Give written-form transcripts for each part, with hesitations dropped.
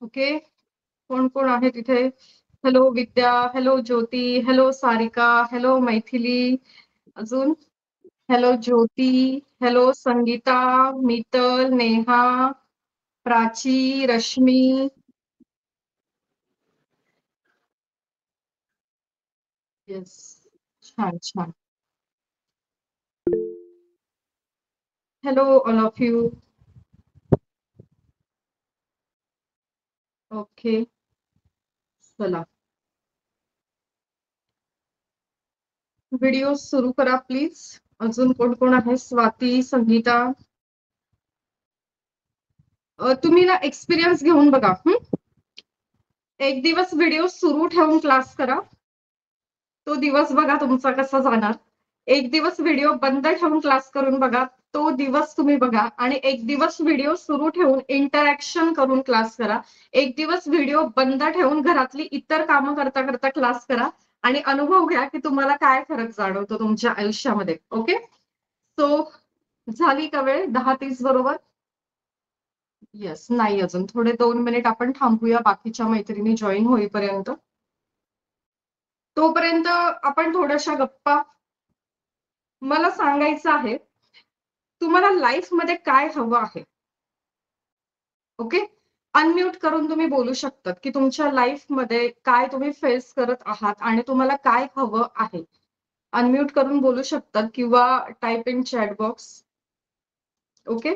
Okay. कोण कोण आहे तिथे? हॅलो विद्या, हॅलो ज्योती, हॅलो सारिका, हॅलो मैथिली, अजून हॅलो ज्योती, हॅलो संगीता, मितल, नेहा, प्राची, रश्मी. येस, छान छान. Hello all of you. Okay, चला व्हिडिओ सुरू करा प्लीज. अजून कोण कोण आहे? स्वाती, संगीता. तुम्ही ना एक्सपिरियन्स घेऊन बघा. एक दिवस व्हिडिओ सुरू ठेवून क्लास करा. तो दिवस बघा तुमचा कसा जाणार. एक दिवस व्हिडिओ बंद ठेवून क्लास करून बघा. तो दिवस तुम्ही बघा. आणि एक दिवस व्हिडिओ सुरू ठेवून इंटरॅक्शन करून क्लास करा. एक दिवस व्हिडिओ बंद ठेवून घरातली इतर कामं करता करता क्लास करा. आणि अनुभव घ्या की तुम्हाला काय फरक जाणवतो तुमच्या आयुष्यामध्ये. ओके, सो झाली का वेळ? 10:30 बरोबर. येस, नाही अजून थोडे 2 मिनिट आपण थांबूया बाकीच्या मैत्रिणी जॉईन होईपर्यंत. तोपर्यंत आपण थोड्याशा गप्पा. मला सांगायचं आहे तुम्हाला लाईफ मध्ये काय हवं आहे. ओके, अनम्यूट करून तुम्ही बोलू शकतात की तुमच्या लाईफ मध्ये काय तुम्ही फेस करत आहात आणि तुम्हाला काय हवं आहे. अनम्यूट करून बोलू शकतात किंवा type in chat box. Okay,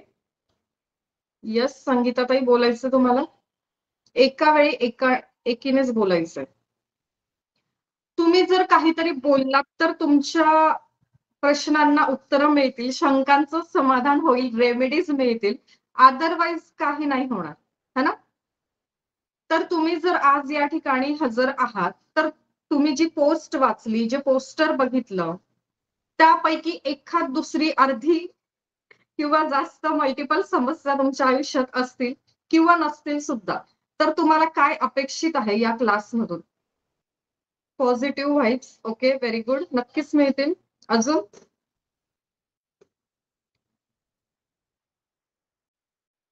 yes Sangeetatai, बोलायचं तुम्हाला. एका वेळी एकीनेच बोलायचंय. तुम्ही जर काहीतरी बोललात तर तुमच्या प्रश्नांना उत्तरं मिळतील, शंकांचं समाधान होईल, रेमेडीज मिळतील. अदरवाईज काही नाही होणार, है ना? तर तुम्ही जर आज या ठिकाणी हजर आहात तर तुम्ही जी पोस्ट वाचली, जे पोस्टर बघितलं, त्यापैकी एखाद दुसरी अर्धी किंवा जास्त मल्टिपल समस्या तुमच्या आयुष्यात असतील किंवा नसतील सुद्धा. तर तुम्हाला काय अपेक्षित आहे या क्लासमधून? Positive vibes. Okay, very good. नक्कीच मिळतील. अजून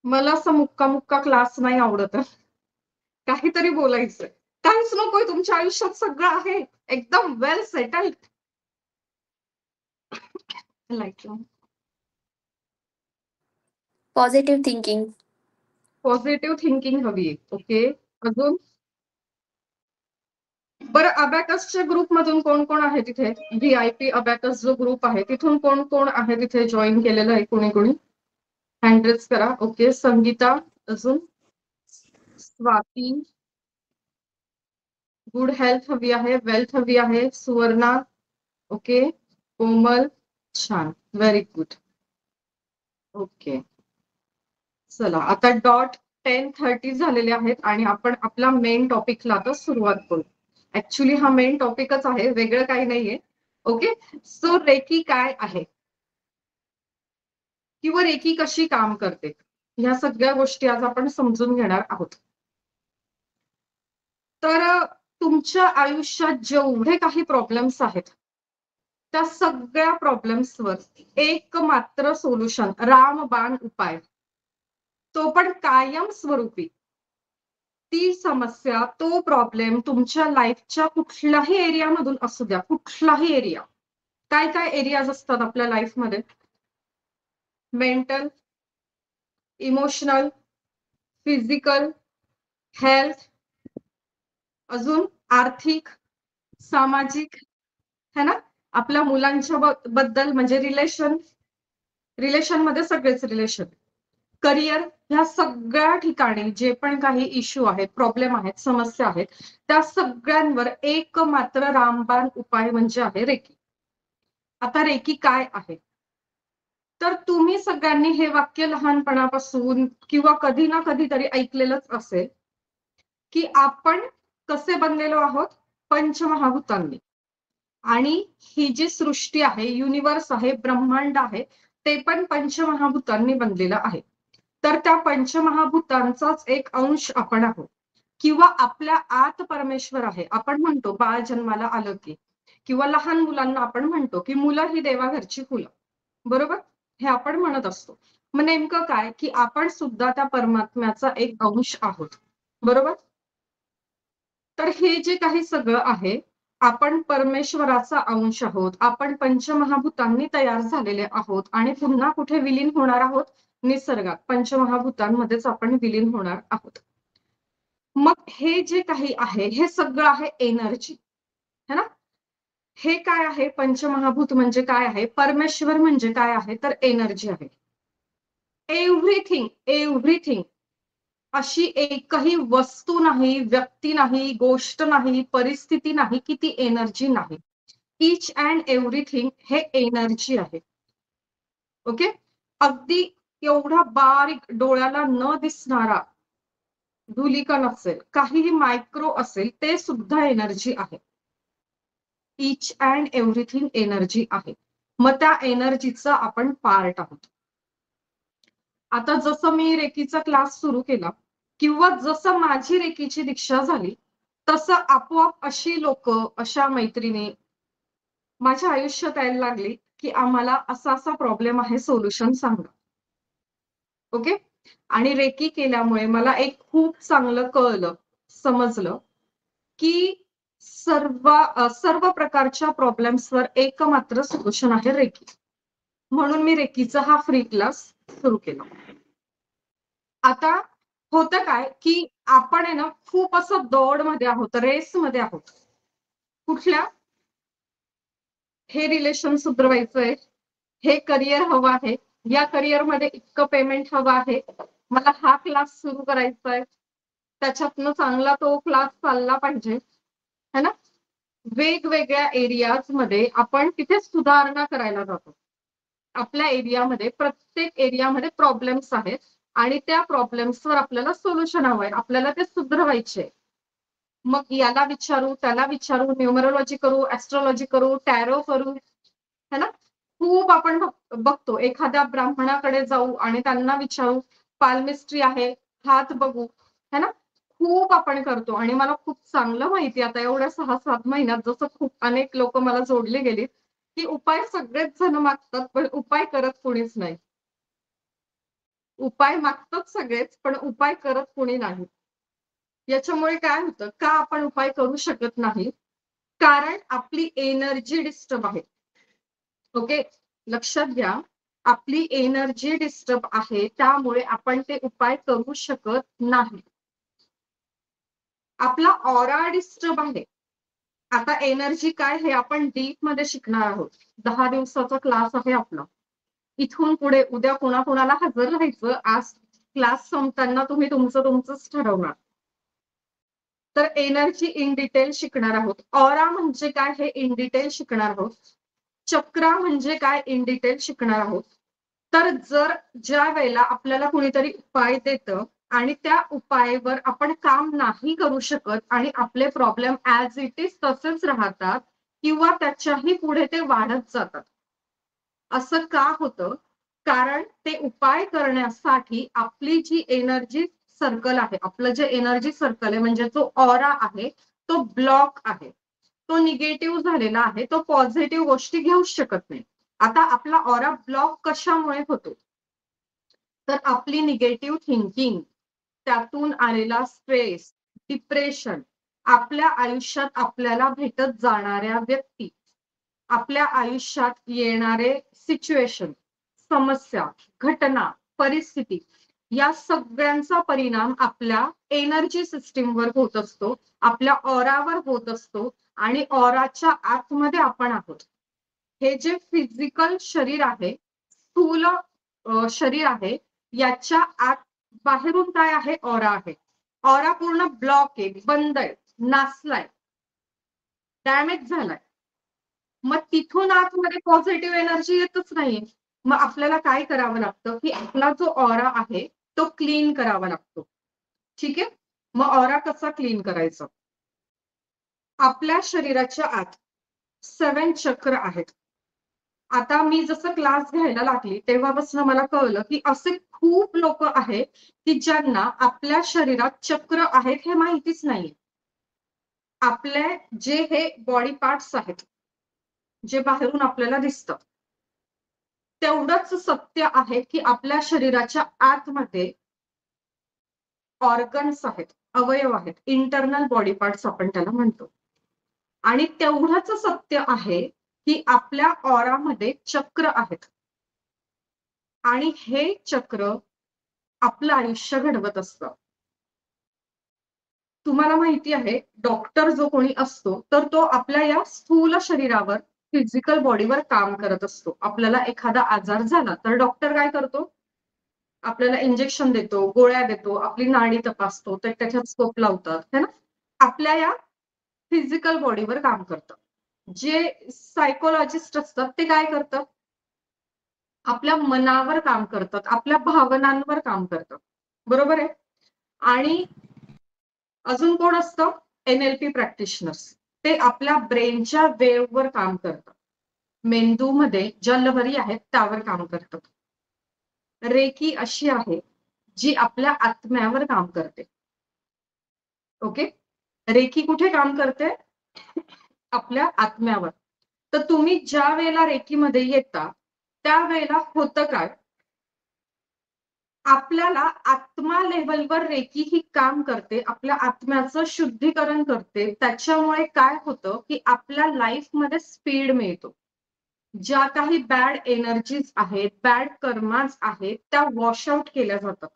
मला असं मुक्का मुक्का क्लास नाही आवडत. काहीतरी बोलायचंय. काहीच नकोय तुमच्या आयुष्यात, सगळं आहे एकदम well settled. Like positive thinking. Positive thinking हवी. ओके, अजून बरं, अबॅकसच्या ग्रुप मधून कोण कोण आहे तिथे? व्हीआयपी अबॅकस जो ग्रुप आहे तिथून कोण कोण आहे तिथे जॉईन केलेलं आहे? कोणी कोणी हँडरेज करा. ओके, संगीता, अजून स्वाती. गुड हेल्थ हवी आहे, वेल्थ हवी आहे. सुवर्णा, ओके. कोमल, छान, व्हेरी गुड. ओके, चला आता डॉट 10:30 झालेले आहेत आणि आपण आपला मेन टॉपिकला आता सुरुवात करू. ऍक्च्युली हा मेन टॉपिकच आहे, वेगळं काही नाहीये. ओके, सो रेकी काय आहे किंवा रेकी कशी काम करते, ह्या सगळ्या गोष्टी आज आपण समजून घेणार आहोत. तर तुमच्या आयुष्यात जेवढे काही प्रॉब्लेम्स आहेत त्या सगळ्या प्रॉब्लेम्सवर एक मात्र सोल्युशन, रामबाण उपाय, तो पण कायम स्वरूपी. ती समस्या, तो प्रॉब्लेम तुमच्या लाईफच्या कुठल्याही एरियामधून असू द्या, कुठलाही एरिया. काय काय एरियाज असतात आपल्या लाईफमध्ये? मेंटल, इमोशनल, फिजिकल, हेल्थ, अजून आर्थिक, सामाजिक, है ना? आपल्या मुलांच्या बद्दल म्हणजे रिलेशन मध्ये सगळेच रिलेशन, करिअर, ह्या सगळ्या ठिकाणी जे पण काही इश्यू आहेत, प्रॉब्लेम आहेत, समस्या आहेत, त्या सगळ्यांवर एक मात्र रामबाण उपाय म्हणजे आहे रेकी. आता रेकी काय आहे? तर तुम्ही सगळ्यांनी हे वाक्य लहानपणापासून किंवा कधी ना कधीतरी ऐकलेलंच असेल की आपण कसे बनलेलो आहोत? पंचमहाभूतांनी. आणि ही जी सृष्टी आहे, युनिवर्स आहे, ब्रह्मांड आहे, ते पण पंचमहाभूतांनी बनलेलं आहे. तर त्या पंचमहाभूतांचाच एक अंश आपण आहोत किंवा आपल्या आत परमेश्वर आहे. आपण म्हणतो बाळ जन्माला आलं की, किंवा लहान मुलांना आपण म्हणतो की मुलं ही देवाघरची फुलं, बरोबर? हे आपण म्हणत असतो. मग नेमकं काय की आपण सुद्धा त्या परमात्म्याचा एक अंश आहोत. बरोबर. तर हे जे काही सगळं आहे, आपण परमेश्वराचा अंश आहोत. आपण पंचमहाभूतांनी तयार झालेले आहोत आणि पुन्हा कुठे विलीन होणार आहोत? निसर्गात. पंचमहाभूतांमध्येच आपण विलीन होणार आहोत. मग हे जे काही आहे, हे सगळं आहे एनर्जी. है ना? हे काय आहे? पंचमहाभूत म्हणजे काय आहे? परमेश्वर म्हणजे काय आहे? तर एनर्जी आहे. एव्हरीथिंग अशी एकही वस्तू नाही, व्यक्ती नाही, गोष्ट नाही, परिस्थिती नाही की ती एनर्जी नाही. ईच अँड एव्हरीथिंग हे एनर्जी आहे. ओके. अगदी एवढा बारीक डोळ्याला न दिसणारा धूलिकण असेल, काहीही मायक्रो असेल, ते सुद्धा एनर्जी आहे. ईच अँड एव्हरीथिंग एनर्जी आहे. मग त्या एनर्जीचा आपण पार्ट आहोत. आता जसं मी रेकीचा क्लास सुरू केला किंवा जसं माझी रेकीची दीक्षा झाली, तसं आपोआप अशी लोक, अशा मैत्रिणी माझ्या आयुष्यात यायला लागली, की आम्हाला असा प्रॉब्लेम आहे, सोल्युशन सांगा. ओके. आणि रेकी केल्यामुळे मला एक खूप चांगलं कळलं, समजलं, की सर्व प्रकारच्या प्रॉब्लेम्सवर एकमात्र सोल्युशन आहे रेकी. म्हणून मी रेकीचा हा फ्री क्लास सुरू केला. आता होतं काय, की आपण आहे ना खूप असं दौडमध्ये आहोत, रेसमध्ये आहोत. कुठल्या? हे रिलेशन सुधरवायचंय, हे करिअर हवं आहे, या करिअरमध्ये इतकं पेमेंट हवं आहे, मला हा क्लास सुरू करायचा आहे, त्याच्यातनं चांगला तो क्लास चालला पाहिजे, है ना? वेगवेगळ्या एरियाज मध्ये आपण तिथे सुधारणा करायला जातो. आपल्या एरियामध्ये, प्रत्येक एरियामध्ये प्रॉब्लेम्स आहेत आणि त्या प्रॉब्लेम्सवर आपल्याला सोल्युशन हवंय, आपल्याला ते सुधरवायचे. मग याला विचारू, त्याला विचारू, न्यूमरोलॉजी करू, ऍस्ट्रोलॉजी करू, टॅरो करू, है ना? खूप आपण बघतो, एखाद्या ब्राह्मणाकडे जाऊ आणि त्यांना विचारू, पालमिस्ट्री आहे, हात बघू, है ना? खूप आपण करतो आणि मला खूप चांगलं माहिती आता एवढ्या 6-7 महिन्यात, जसं खूप अनेक लोक मला जोडले गेले, की उपाय सगळेच जण मागतात, पण उपाय करत कोणीच नाही. उपाय मागतात सगळेच, पण उपाय करत कोणी नाही. याच्यामुळे काय होतं, का आपण उपाय करू शकत नाही? कारण आपली एनर्जी डिस्टर्ब आहे. ओके. लक्षात घ्या, आपली एनर्जी डिस्टर्ब आहे, त्यामुळे आपण ते उपाय करू शकत नाही. आपला ऑरा डिस्टर्ब आहे. आता एनर्जी काय हे आपण डीप मध्ये शिकणार आहोत. 10 दिवसाचा क्लास आहे आपला. इथून पुढे उद्या कोणाकोणाला हजर राहायचं, आज क्लास संपताना तुम्ही तुमचंच ठरवणार. तर एनर्जी इन डिटेल शिकणार आहोत. ऑरा म्हणजे काय हे इन डिटेल शिकणार आहोत. चक्रा म्हणजे काय इन डिटेल शिकणार आहोत. तर जर ज्या वेळेला आपल्याला कुणीतरी उपाय देतं आणि त्या उपायावर आपण काम नाही करू शकत आणि आपले प्रॉब्लेम ऍज इट इज तसेच राहतात किंवा त्याच्याही पुढे ते वाढत जातात. असं का होतं? कारण ते उपाय करण्यासाठी आपली जी एनर्जी सर्कल आहे, आपलं जे एनर्जी सर्कल आहे म्हणजे जो ऑरा आहे, तो ब्लॉक आहे. तो निगेटिव्ह झालेला आहे, तो पॉझिटिव्ह गोष्टी घेऊ शकत नाही. आता आपला ऑरा ब्लॉक कशामुळे होतो? तर आपली निगेटिव्ह थिंकिंग, त्यातून आलेला स्ट्रेस, डिप्रेशन, आपल्या आयुष्यात आपल्याला भेटत जाणाऱ्या व्यक्ती, आपल्या आयुष्यात येणारे सिच्युएशन, समस्या, घटना, परिस्थिती, या सगळ्यांचा परिणाम आपल्या एनर्जी सिस्टीमवर होत असतो, आपल्या ऑरावर होत असतो आणि ऑराच्या आतमध्ये आपण आहोत. हे जे फिजिकल शरीर आहे, स्थूल शरीर आहे, याच्या आत बाहेरून काय आहे? ऑरा आहे. ऑरा पूर्ण ब्लॉक आहे, बंद आहे, नासलाय, डॅमेज झालाय. मग तिथून आतमध्ये पॉझिटिव्ह एनर्जी येतच नाहीये. मग आपल्याला काय करावं लागतं, की आपला जो ऑरा आहे तो क्लीन करावा लागतो. ठीक आहे. मग ऑरा कसा क्लीन करायचा? आपल्या शरीराच्या आत 7 चक्र आहेत. आता मी जसं क्लास घ्यायला लागली तेव्हापासून मला कळलं, की असे खूप लोक आहेत की ज्यांना आपल्या शरीरात चक्र आहेत हे माहितीच नाही. आपले जे हे बॉडी पार्ट्स आहेत, जे बाहेरून आपल्याला दिसतं, तेवढंच सत्य आहे की आपल्या शरीराच्या आतमध्ये ऑर्गन्स आहेत, अवयव आहेत, इंटरनल बॉडी पार्ट्स आपण त्याला म्हणतो. आणि तेवढंच सत्य आहे की आपल्या ऑरामध्ये चक्र आहेत आणि हे चक्र आपलं आयुष्य घडवत असतं. तुम्हाला माहिती आहे, डॉक्टर जो कोणी असतो तर तो आपल्या या स्थूल शरीरावर, फिजिकल बॉडीवर काम करत असतो. आपल्याला एखादा आजार झाला तर डॉक्टर काय करतो? आपल्याला इंजेक्शन देतो, गोळ्या देतो, आपली नाडी तपासतो, तर त्याच्यात स्कोप लावतात, है ना? आपल्या या फिजिकल बॉडीवर काम करतं. जे सायकोलॉजिस्ट असतात ते काय करतात? आपल्या मनावर काम करतात, आपल्या भावनांवर काम करतात. बरोबर आहे? आणि अजून कोण असतं? NLP practitioners. ते आपल्या ब्रेनच्या वेव्हवर काम करतात. मेंदूमध्ये ज्या लहरी आहेत त्यावर काम करतात. रेकी अशी आहे जी आपल्या आत्म्यावर काम करते. ओके? रेकी कुठे काम करते? आपल्या आत्म्यावर. तर तुम्ही ज्या वेळेला रेकीमध्ये येता त्यावेळेला होतं काय? आपल्याला आत्मा लेव्हलवर रेकी ही काम करते, आपल्या आत्म्याचं शुद्धीकरण करते. त्याच्यामुळे काय होतं की आपल्या लाईफमध्ये स्पीड मिळतो. ज्या काही बॅड एनर्जीज आहेत, बॅड कर्माज आहेत, त्या वॉश आउट केल्या जातात.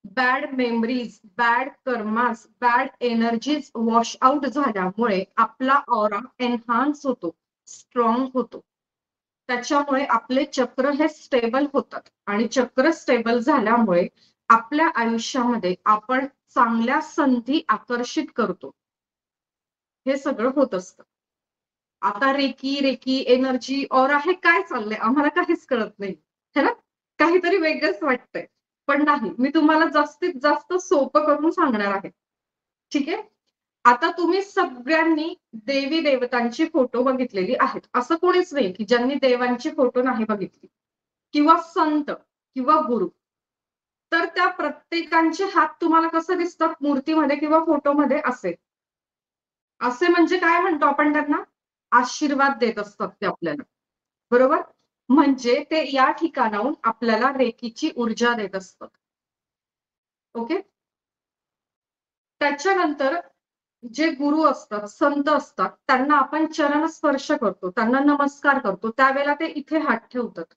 Bad memories, bad karmas, bad energies wash out झाल्यामुळे आपला ऑरा एनहान्स होतो, स्ट्रॉंग होतो. त्याच्यामुळे आपले चक्र हे स्टेबल होतात आणि चक्र स्टेबल झाल्यामुळे आपल्या आयुष्यामध्ये आपण चांगल्या संधी आकर्षित करतो. हे सगळं होत असतं. आता रेकी एनर्जी ऑरा हे काय चाललंय आम्हाला काहीच कळत नाही, है ना? काहीतरी वेगळंच वाटतंय. पण नाही, मी तुम्हाला जास्तीत जास्त सोपं करून सांगणार आहे. ठीक आहे? आता तुम्ही सगळ्यांनी देवी देवतांची फोटो बघितलेली आहेत. असं कोणीच नाही की ज्यांनी देवांची फोटो नाही बघितली किंवा संत किंवा गुरु. तर त्या प्रत्येकांचे हात तुम्हाला कसं दिसतात मूर्तीमध्ये किंवा फोटोमध्ये असे. असे म्हणजे काय म्हणतो आपण त्यांना? आशीर्वाद देत असतात ते आपल्याला. बरोबर? म्हणजे ते या ठिकाणाहून आपल्याला रेकीची ऊर्जा देत असतात. ओके? त्याच्यानंतर जे गुरु असतात, संत असतात, त्यांना आपण चरण स्पर्श करतो, त्यांना नमस्कार करतो. त्यावेळेला ते इथे हात ठेवतात.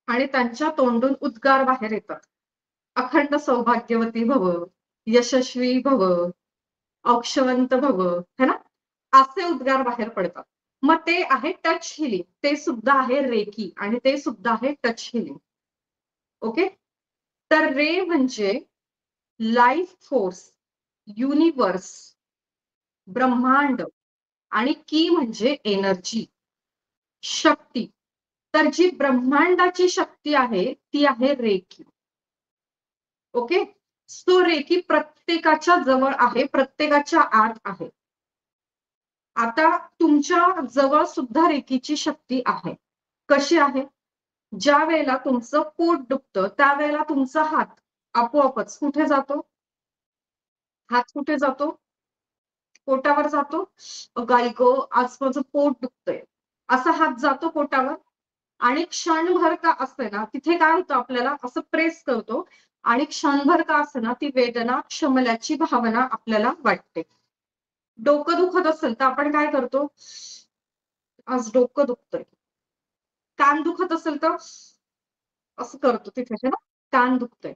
आणि त्यांच्या तोंडून उद्गार बाहेर येतात. अखंड सौभाग्यवती भव, यशस्वी भव, औक्षवंत भव, है ना? असे उद्गार बाहेर पडतात. मग ते आहे टच हिलिंग. ते सुद्धा आहे रेकी आणि ते सुद्धा आहे टच हिलिंग. ओके? तर रे म्हणजे लाईफ फोर्स, युनिव्हर्स, ब्रह्मांड आणि की म्हणजे एनर्जी, शक्ती. तर जी ब्रह्मांडाची शक्ती आहे ती आहे रेकी. ओके? सो रेकी प्रत्येकाच्या जवळ आहे, प्रत्येकाच्या आत आहे. आता तुमच्या जवळ सुद्धा रेकीची शक्ती आहे. कशी आहे? ज्या वेळेला तुमचं पोट दुखतं त्यावेळेला तुमचा हात आपोआपच कुठे जातो? हात कुठे जातो? पोटावर जातो. "गाई गं, आज माझं पोट दुखतंय." असा हात जातो पोटावर आणि क्षणभर का असेना तिथे काय होतं आपल्याला असं प्रेस करतो आणि क्षणभर का असेना ती वेदना, शमल्याची भावना आपल्याला वाटते. डोकं दुखत असेल तर आपण काय करतो? आज डोकं दुखतंय. कान दुखत असेल तर असं करतो तिथे है ना? कान दुखतंय.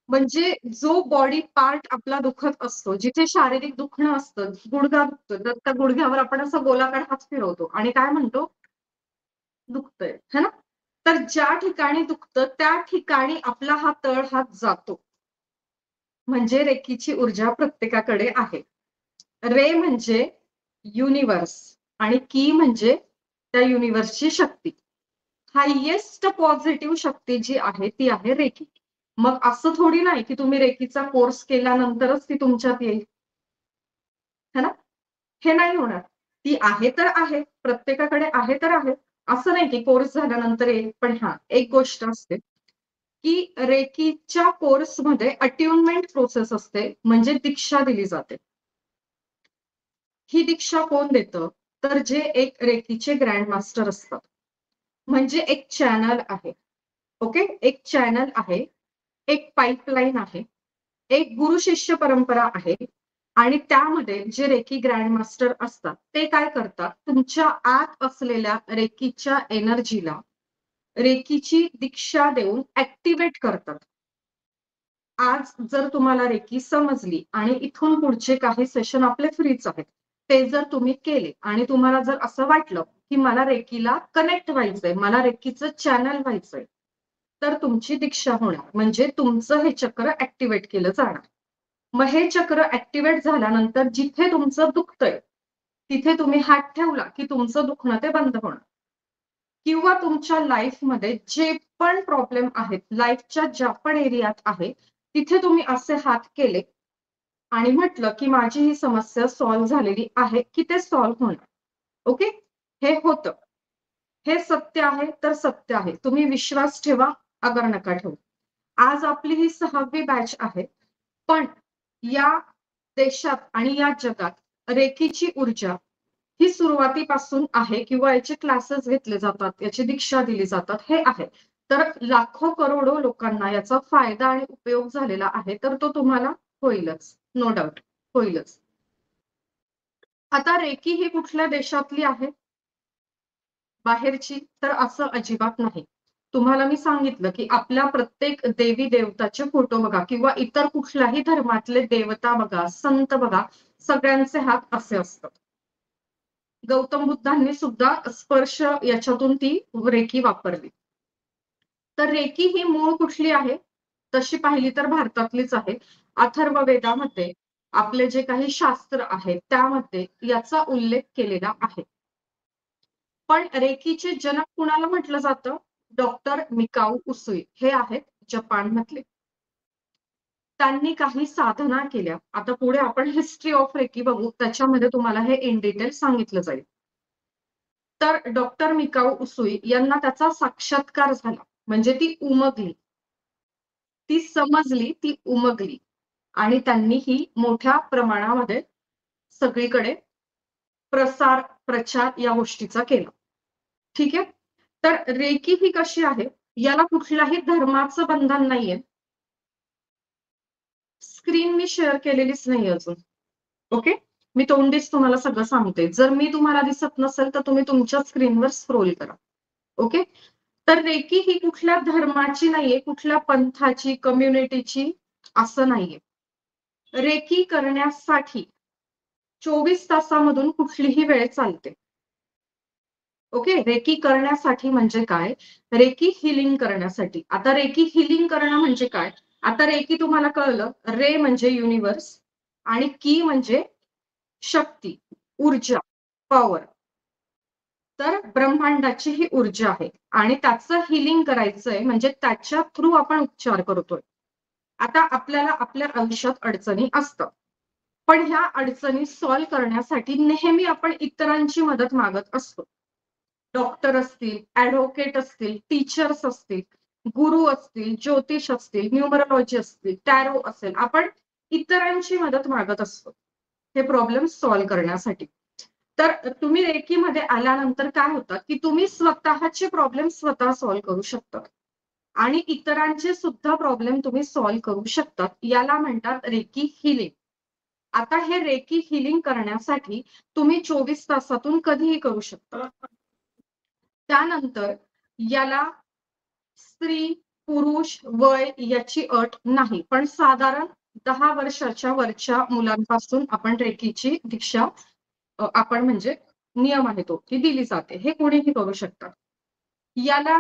म्हणजे जो बॉडी पार्ट आपला दुखत असतो, जिथे शारीरिक दुखणं असतं, गुडघा दुखतो, तर त्या गुडघ्यावर आपण असा गोलाकार हात फिरवतो आणि काय म्हणतो? दुखतंय, है ना? तर ज्या ठिकाणी दुखतं त्या ठिकाणी आपला हा तळ हात जातो. म्हणजे रेकीची ऊर्जा प्रत्येकाकडे आहे. रे म्हणजे युनिव्हर्स आणि की म्हणजे त्या युनिव्हर्सची शक्ती. हायेस्ट पॉझिटिव्ह शक्ती जी आहे ती आहे रेकी. मग असं थोडी नाही की तुम्ही रेकीचा कोर्स केल्यानंतरच ती तुमच्यात येईल. है ना? हे नाही होणार. ती आहे तर आहे, प्रत्येकाकडे आहे तर आहे. असं नाही की कोर्स झाल्यानंतर येईल. पण हां, एक गोष्ट असते, की रेकीच्या कोर्समध्ये अट्युनमेंट प्रोसेस असते, म्हणजे दीक्षा दिली जाते. ही दीक्षा कोण देतं? तर जे एक रेकीचे ग्रँड मास्टर असतात. म्हणजे एक चॅनल आहे. ओके? एक चॅनल आहे, एक पाईपलाईन आहे एक गुरु शिष्य परंपरा आहे आणि त्यामध्ये जे रेकी ग्रँड मास्टर असतात ते काय करतात, तुमच्या आत असलेल्या रेकीच्या एनर्जीला रेकीची दीक्षा देऊन ऍक्टिव्हेट करतात. आज जर तुम्हाला रेकी समजली आणि इथून पुढचे काही सेशन आपले फ्रीच आहेत, ते जर तुम्ही केले आणि तुम्हाला जर असं वाटलं की मला रेकीला कनेक्ट व्हायचंय, मला रेकीचं चॅनल व्हायचंय, तर तुमची दीक्षा होणार, म्हणजे तुमचं हे चक्र ऍक्टिव्हेट केलं जाणार. मग हे चक्र ऍक्टिव्हेट झाल्यानंतर जिथे तुमचं दुखतंय तिथे तुम्ही हात ठेवला की तुमचं दुखणं ते बंद होणार. किंवा तुमच्या लाईफमध्ये जे पण प्रॉब्लेम आहेत, लाईफच्या ज्या पण एरियात आहे, तिथे तुम्ही असे हात केले आणि म्हटलं की माझी ही समस्या सॉल्व्ह झालेली आहे, की ते सॉल्व्ह होणार. ओके, हे होतं. हे सत्य आहे तर सत्य आहे. तुम्ही विश्वास ठेवा, अगर नका ठेवू. आज आपली ही 6वी बॅच आहे, पण या देशात आणि या जगात रेकीची ऊर्जा ही सुरुवातीपासून आहे किंवा याचे क्लासेस घेतले जातात, याची दीक्षा दिली जातात, हे आहे. तर लाखो करोडो लोकांना याचा फायदा आणि उपयोग झालेला आहे, तर तो तुम्हाला होईलच, नो डाऊट होईलच. आता रेकी ही कुठल्या देशातली आहे, बाहेरची? तर असं अजिबात नाही. तुम्हाला मी सांगितलं की आपल्या प्रत्येक देवी देवताचे फोटो बघा किंवा इतर कुठल्याही धर्मातले देवता बघा, संत बघा, सगळ्यांचे हात असे असतात. गौतम बुद्धांनी सुद्धा स्पर्श याच्यातून ती रेकी वापरली. तर रेकी ही मूळ कुठली आहे, तशी पाहिली तर भारतातलीच आहे. अथर्व वेदामध्ये आपले जे काही शास्त्र आहेत त्यामध्ये याचा उल्लेख केलेला आहे. पण रेकीचे जनक कुणाला म्हटलं जातं? डॉक्टर मिकाऊ उसुई हे आहेत जपानमधले. त्यांनी काही साधना केल्या. आता पुढे आपण हिस्ट्री ऑफ रेकी बघू, त्याच्यामध्ये तुम्हाला हे इन डिटेल सांगितलं जाईल. तर डॉक्टर मिकाऊ उसुई यांना त्याचा साक्षात्कार झाला, म्हणजे ती उमगली, ती समजली, ती उमगली आणि त्यांनी ही मोठ्या प्रमाणामध्ये सगळीकडे प्रसार, प्रचार या गोष्टीचा केला. ठीक आहे. तर रेकी ही कशी आहे, याला कुठल्याही धर्माचं बंधन नाहीये. स्क्रीन मी शेअर केलेलीच नाही अजून. ओके, मी तोंडीच तुम्हाला सगळं सांगते. जर मी तुम्हाला दिसत नसेल तर तुम्ही तुमच्या स्क्रीनवर स्क्रोल करा. ओके, तर रेकी ही कुठल्या धर्माची नाहीये, कुठल्या पंथाची, कम्युनिटीची असं नाहीये. रेकी करण्यासाठी 24 तासामधून कुठलीही वेळ चालते. ओके, रेकी करण्यासाठी म्हणजे काय, रेकी हिलिंग करण्यासाठी. आता रेकी हिलिंग करणं म्हणजे काय, आता रेकी तुम्हाला कळलं, रे म्हणजे युनिव्हर्स आणि की म्हणजे शक्ती, ऊर्जा, पॉवर. तर ब्रह्मांडाची ही ऊर्जा आहे आणि त्याचं हिलिंग करायचंय, म्हणजे त्याच्या थ्रू आपण उपचार करतोय. आता आपल्याला आपल्या आयुष्यात अडचणी असतात, पण ह्या अडचणी सॉल्व्ह करण्यासाठी नेहमी आपण इतरांची मदत मागत असतो. डॉक्टर असतील, ऍडव्होकेट असतील, टीचर्स असतील, गुरु असतील, ज्योतिष असतील, न्यूमरोलॉजी असतील, टॅरो असेल, आपण इतरांची मदत मागत असतो हे प्रॉब्लेम सॉल्व्ह करण्यासाठी. तर तुम्ही रेकीमध्ये आल्यानंतर काय होतं की तुम्ही स्वतःचे प्रॉब्लेम स्वतः सॉल्व्ह करू शकता आणि इतरांचे सुद्धा प्रॉब्लेम तुम्ही सॉल्व्ह करू शकतात. याला म्हणतात रेकी हिलिंग. आता हे रेकी हिलिंग करण्यासाठी तुम्ही 24 तासातून कधीही करू शकता. त्यानंतर याला स्त्री, पुरुष, वय याची अट नाही, पण साधारण 10 वर्षाच्या वरच्या मुलांपासून आपण रेकीची दीक्षा आपण म्हणजे नियम आहे तो, ती दिली जाते. हे कोणीही करू शकतात. याला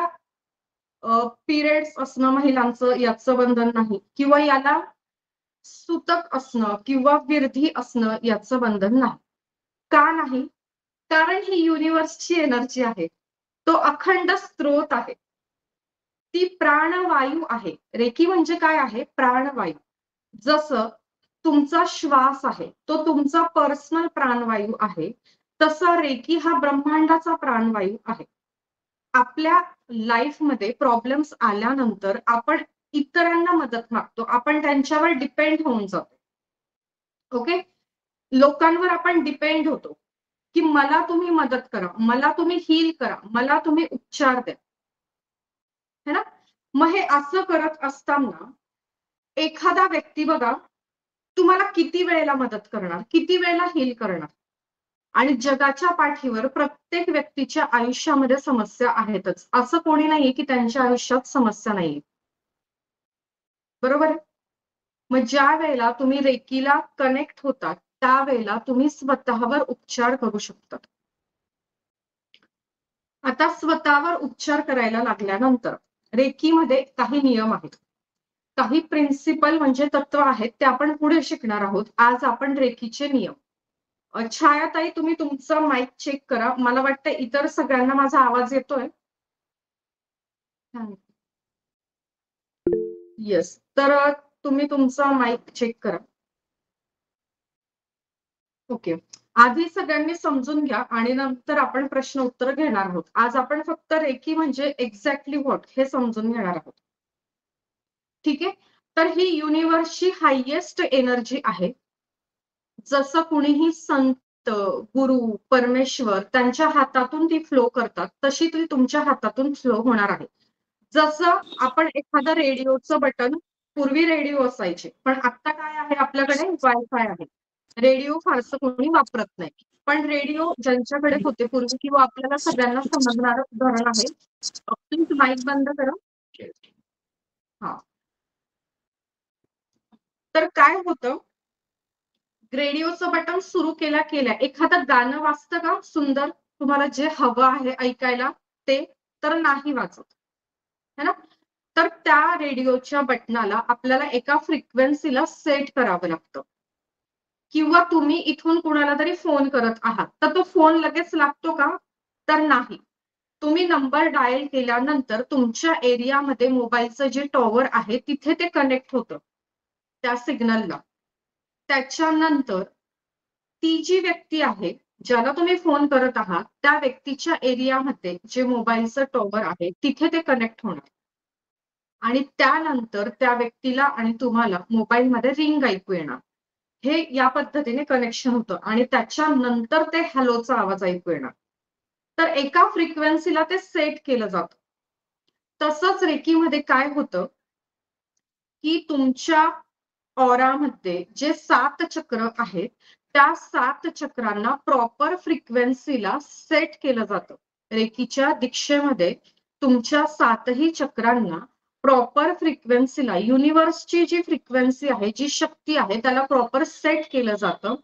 पिरियड्स असणं महिलांचं याचं बंधन नाही किंवा याला सूतक असणं किंवा विरधी असणं याचं बंधन नाही. का नाही? कारण ही युनिव्हर्सची एनर्जी आहे. तो अखंड स्रोत आहे. ती प्राणवायू आहे. रेकी म्हणजे काय आहे? प्राणवायू. जसं तुमचा श्वास आहे, तो तुमचा पर्सनल प्राणवायू आहे. तसा रेकी हा ब्रह्मांडाचा प्राणवायू आहे. आपल्या लाईफमध्ये प्रॉब्लेम्स आल्यानंतर आपण इतरांना मदत मागतो. आपण त्यांच्यावर डिपेंड होऊन जातो. ओके? लोकांवर आपण डिपेंड होतो, की मला तुम्ही मदत करा, मला तुम्ही हील करा, मला तुम्ही उपचार द्या. है ना? मग हे असं करत असताना एखादा व्यक्ती बघा तुम्हाला किती वेळेला मदत करणार, किती वेळेला हील करणार. आणि जगाच्या पाठीवर प्रत्येक व्यक्तीच्या आयुष्यामध्ये समस्या आहेतच. असं कोणी नाहीये की त्यांच्या आयुष्यात समस्या नाहीये. बरोबर आहे? मग ज्या वेळेला तुम्ही रेकीला कनेक्ट होतात, त्यावेळेला तुम्ही स्वतःवर उपचार करू शकता. आता स्वतःवर उपचार करायला लागल्यानंतर रेकीमध्ये काही नियम आहेत. काही प्रिन्सिपल म्हणजे तत्व आहेत ते आपण पुढे शिकणार आहोत. आज आपण रेकीचे नियम. छायाताई तुम्ही तुमचा माईक चेक करा. मला वाटतं इतर सगळ्यांना माझा आवाज येतोय. येस. तर तुम्ही तुमचा माईक चेक करा. ओके. आधी सगळ्यांनी समजून घ्या आणि नंतर आपण प्रश्न उत्तर घेणार आहोत. आज आपण फक्त रेकी म्हणजे एक्झॅक्टली व्हॉट हे समजून घेणार आहोत. ठीक आहे? तर ही युनिव्हर्सची हायेस्ट एनर्जी आहे. जसं कुणीही संत, गुरु, परमेश्वर त्यांच्या हातातून ती फ्लो करतात, तशी ती तुमच्या हातातून फ्लो होणार आहे. जसं आपण एखादं रेडिओचं बटन, पूर्वी रेडिओ असायचे, पण आता काय आहे आपल्याकडे वायफाय आहे. रेडिओ फारसं कोणी वापरत नाही. पण रेडिओ ज्यांच्याकडे होते पूर्वी किंवा आपल्याला सगळ्यांना समजणारं उदाहरण आहे. प्लीज माईक बंद करा. हा. तर काय होतं, रेडिओचं बटन सुरू केल्या एखादं गाणं वाजतं का सुंदर, तुम्हाला जे हवं आहे ऐकायला ते, तर नाही वाजत है ना. तर त्या रेडिओच्या बटनाला आपल्याला एका फ्रिक्वेन्सीला सेट करावं लागतं. किंवा तुम्ही इथून कुणाला तरी फोन करत आहात, तर तो फोन लगेच लागतो का, तर नाही. तुम्ही नंबर डायल केल्यानंतर तुमच्या एरियामध्ये मोबाईलचं जे टॉवर आहे तिथे ते कनेक्ट होतं त्या सिग्नलला. त्याच्यानंतर ती जी व्यक्ती आहे, ज्याला तुम्ही फोन करत आहात, त्या व्यक्तीच्या एरियामध्ये जे मोबाईलचं टॉवर आहे, तिथे ते कनेक्ट होणार. आणि त्यानंतर त्या व्यक्तीला आणि तुम्हाला मोबाईलमध्ये रिंग ऐकू येणार. हे या पद्धतीने कनेक्शन होतं आणि त्याच्यानंतर ते हॅलोचा आवाज ऐकू येणार. तर एका फ्रिक्वेन्सीला ते सेट केलं जातं. तसंच रेकीमध्ये काय होतं, की तुमच्या ऑरामध्ये जे 7 चक्र आहेत, त्या 7 चक्रांना प्रॉपर फ्रिक्वेन्सीला सेट केलं जातं. रेकीच्या दीक्षेमध्ये तुमच्या 7ही चक्रांना प्रॉपर फ्रिक्वेन्सीला, युनिव्हर्सची जी फ्रिक्वेन्सी आहे, जी शक्ती आहे, त्याला प्रॉपर सेट केलं जातं.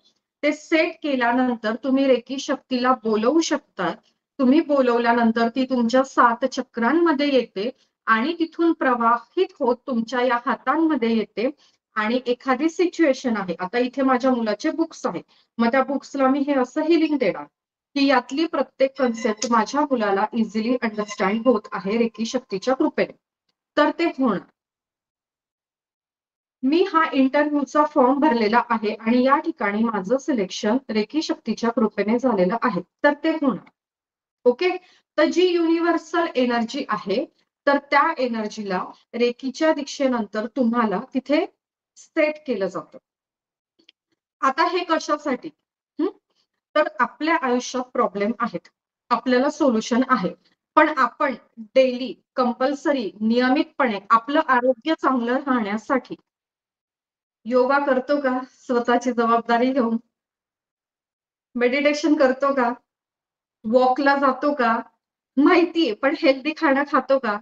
ते सेट केल्यानंतर तुम्ही रेकी शक्तीला बोलवू शकता. तुम्ही बोलवल्यानंतर ती तुमच्या 7 चक्रांमध्ये येते आणि तिथून प्रवाहित होत तुमच्या या हातांमध्ये येते. आणि एखादी सिच्युएशन आहे, आता इथे माझ्या मुलाचे बुक्स आहेत, मग त्या बुक्सला मी हे असं हिलिंग देणार की यातली प्रत्येक कन्सेप्ट माझ्या मुलाला इझिली अंडरस्टँड होत आहे रेकी शक्तीच्या कृपेने, तर ते होणार. मी हा इंटरव्ह्यूचा फॉर्म भरलेला आहे आणि या ठिकाणी माझं सिलेक्शन रेकी शक्तीच्या कृपेने झालेलं आहे, तर ते होणार. ओके. तर जी युनिव्हर्सल एनर्जी आहे, तर त्या एनर्जीला रेकीच्या दीक्षेनंतर तुम्हाला तिथे सेट केलं जातं. आता हे कशासाठी? तर आपल्या आयुष्यात प्रॉब्लेम आहेत. आपल्याला सोल्युशन आहे. पण आपण डेली कंपल्सरी नियमितपणे आपलं आरोग्य चांगलं राहण्यासाठी योगा करतो का? स्वतःची जबाबदारी घेऊन? मेडिटेशन करतो का? वॉकला जातो का? माहितीये, पण हेल्दी खाणं खातो का?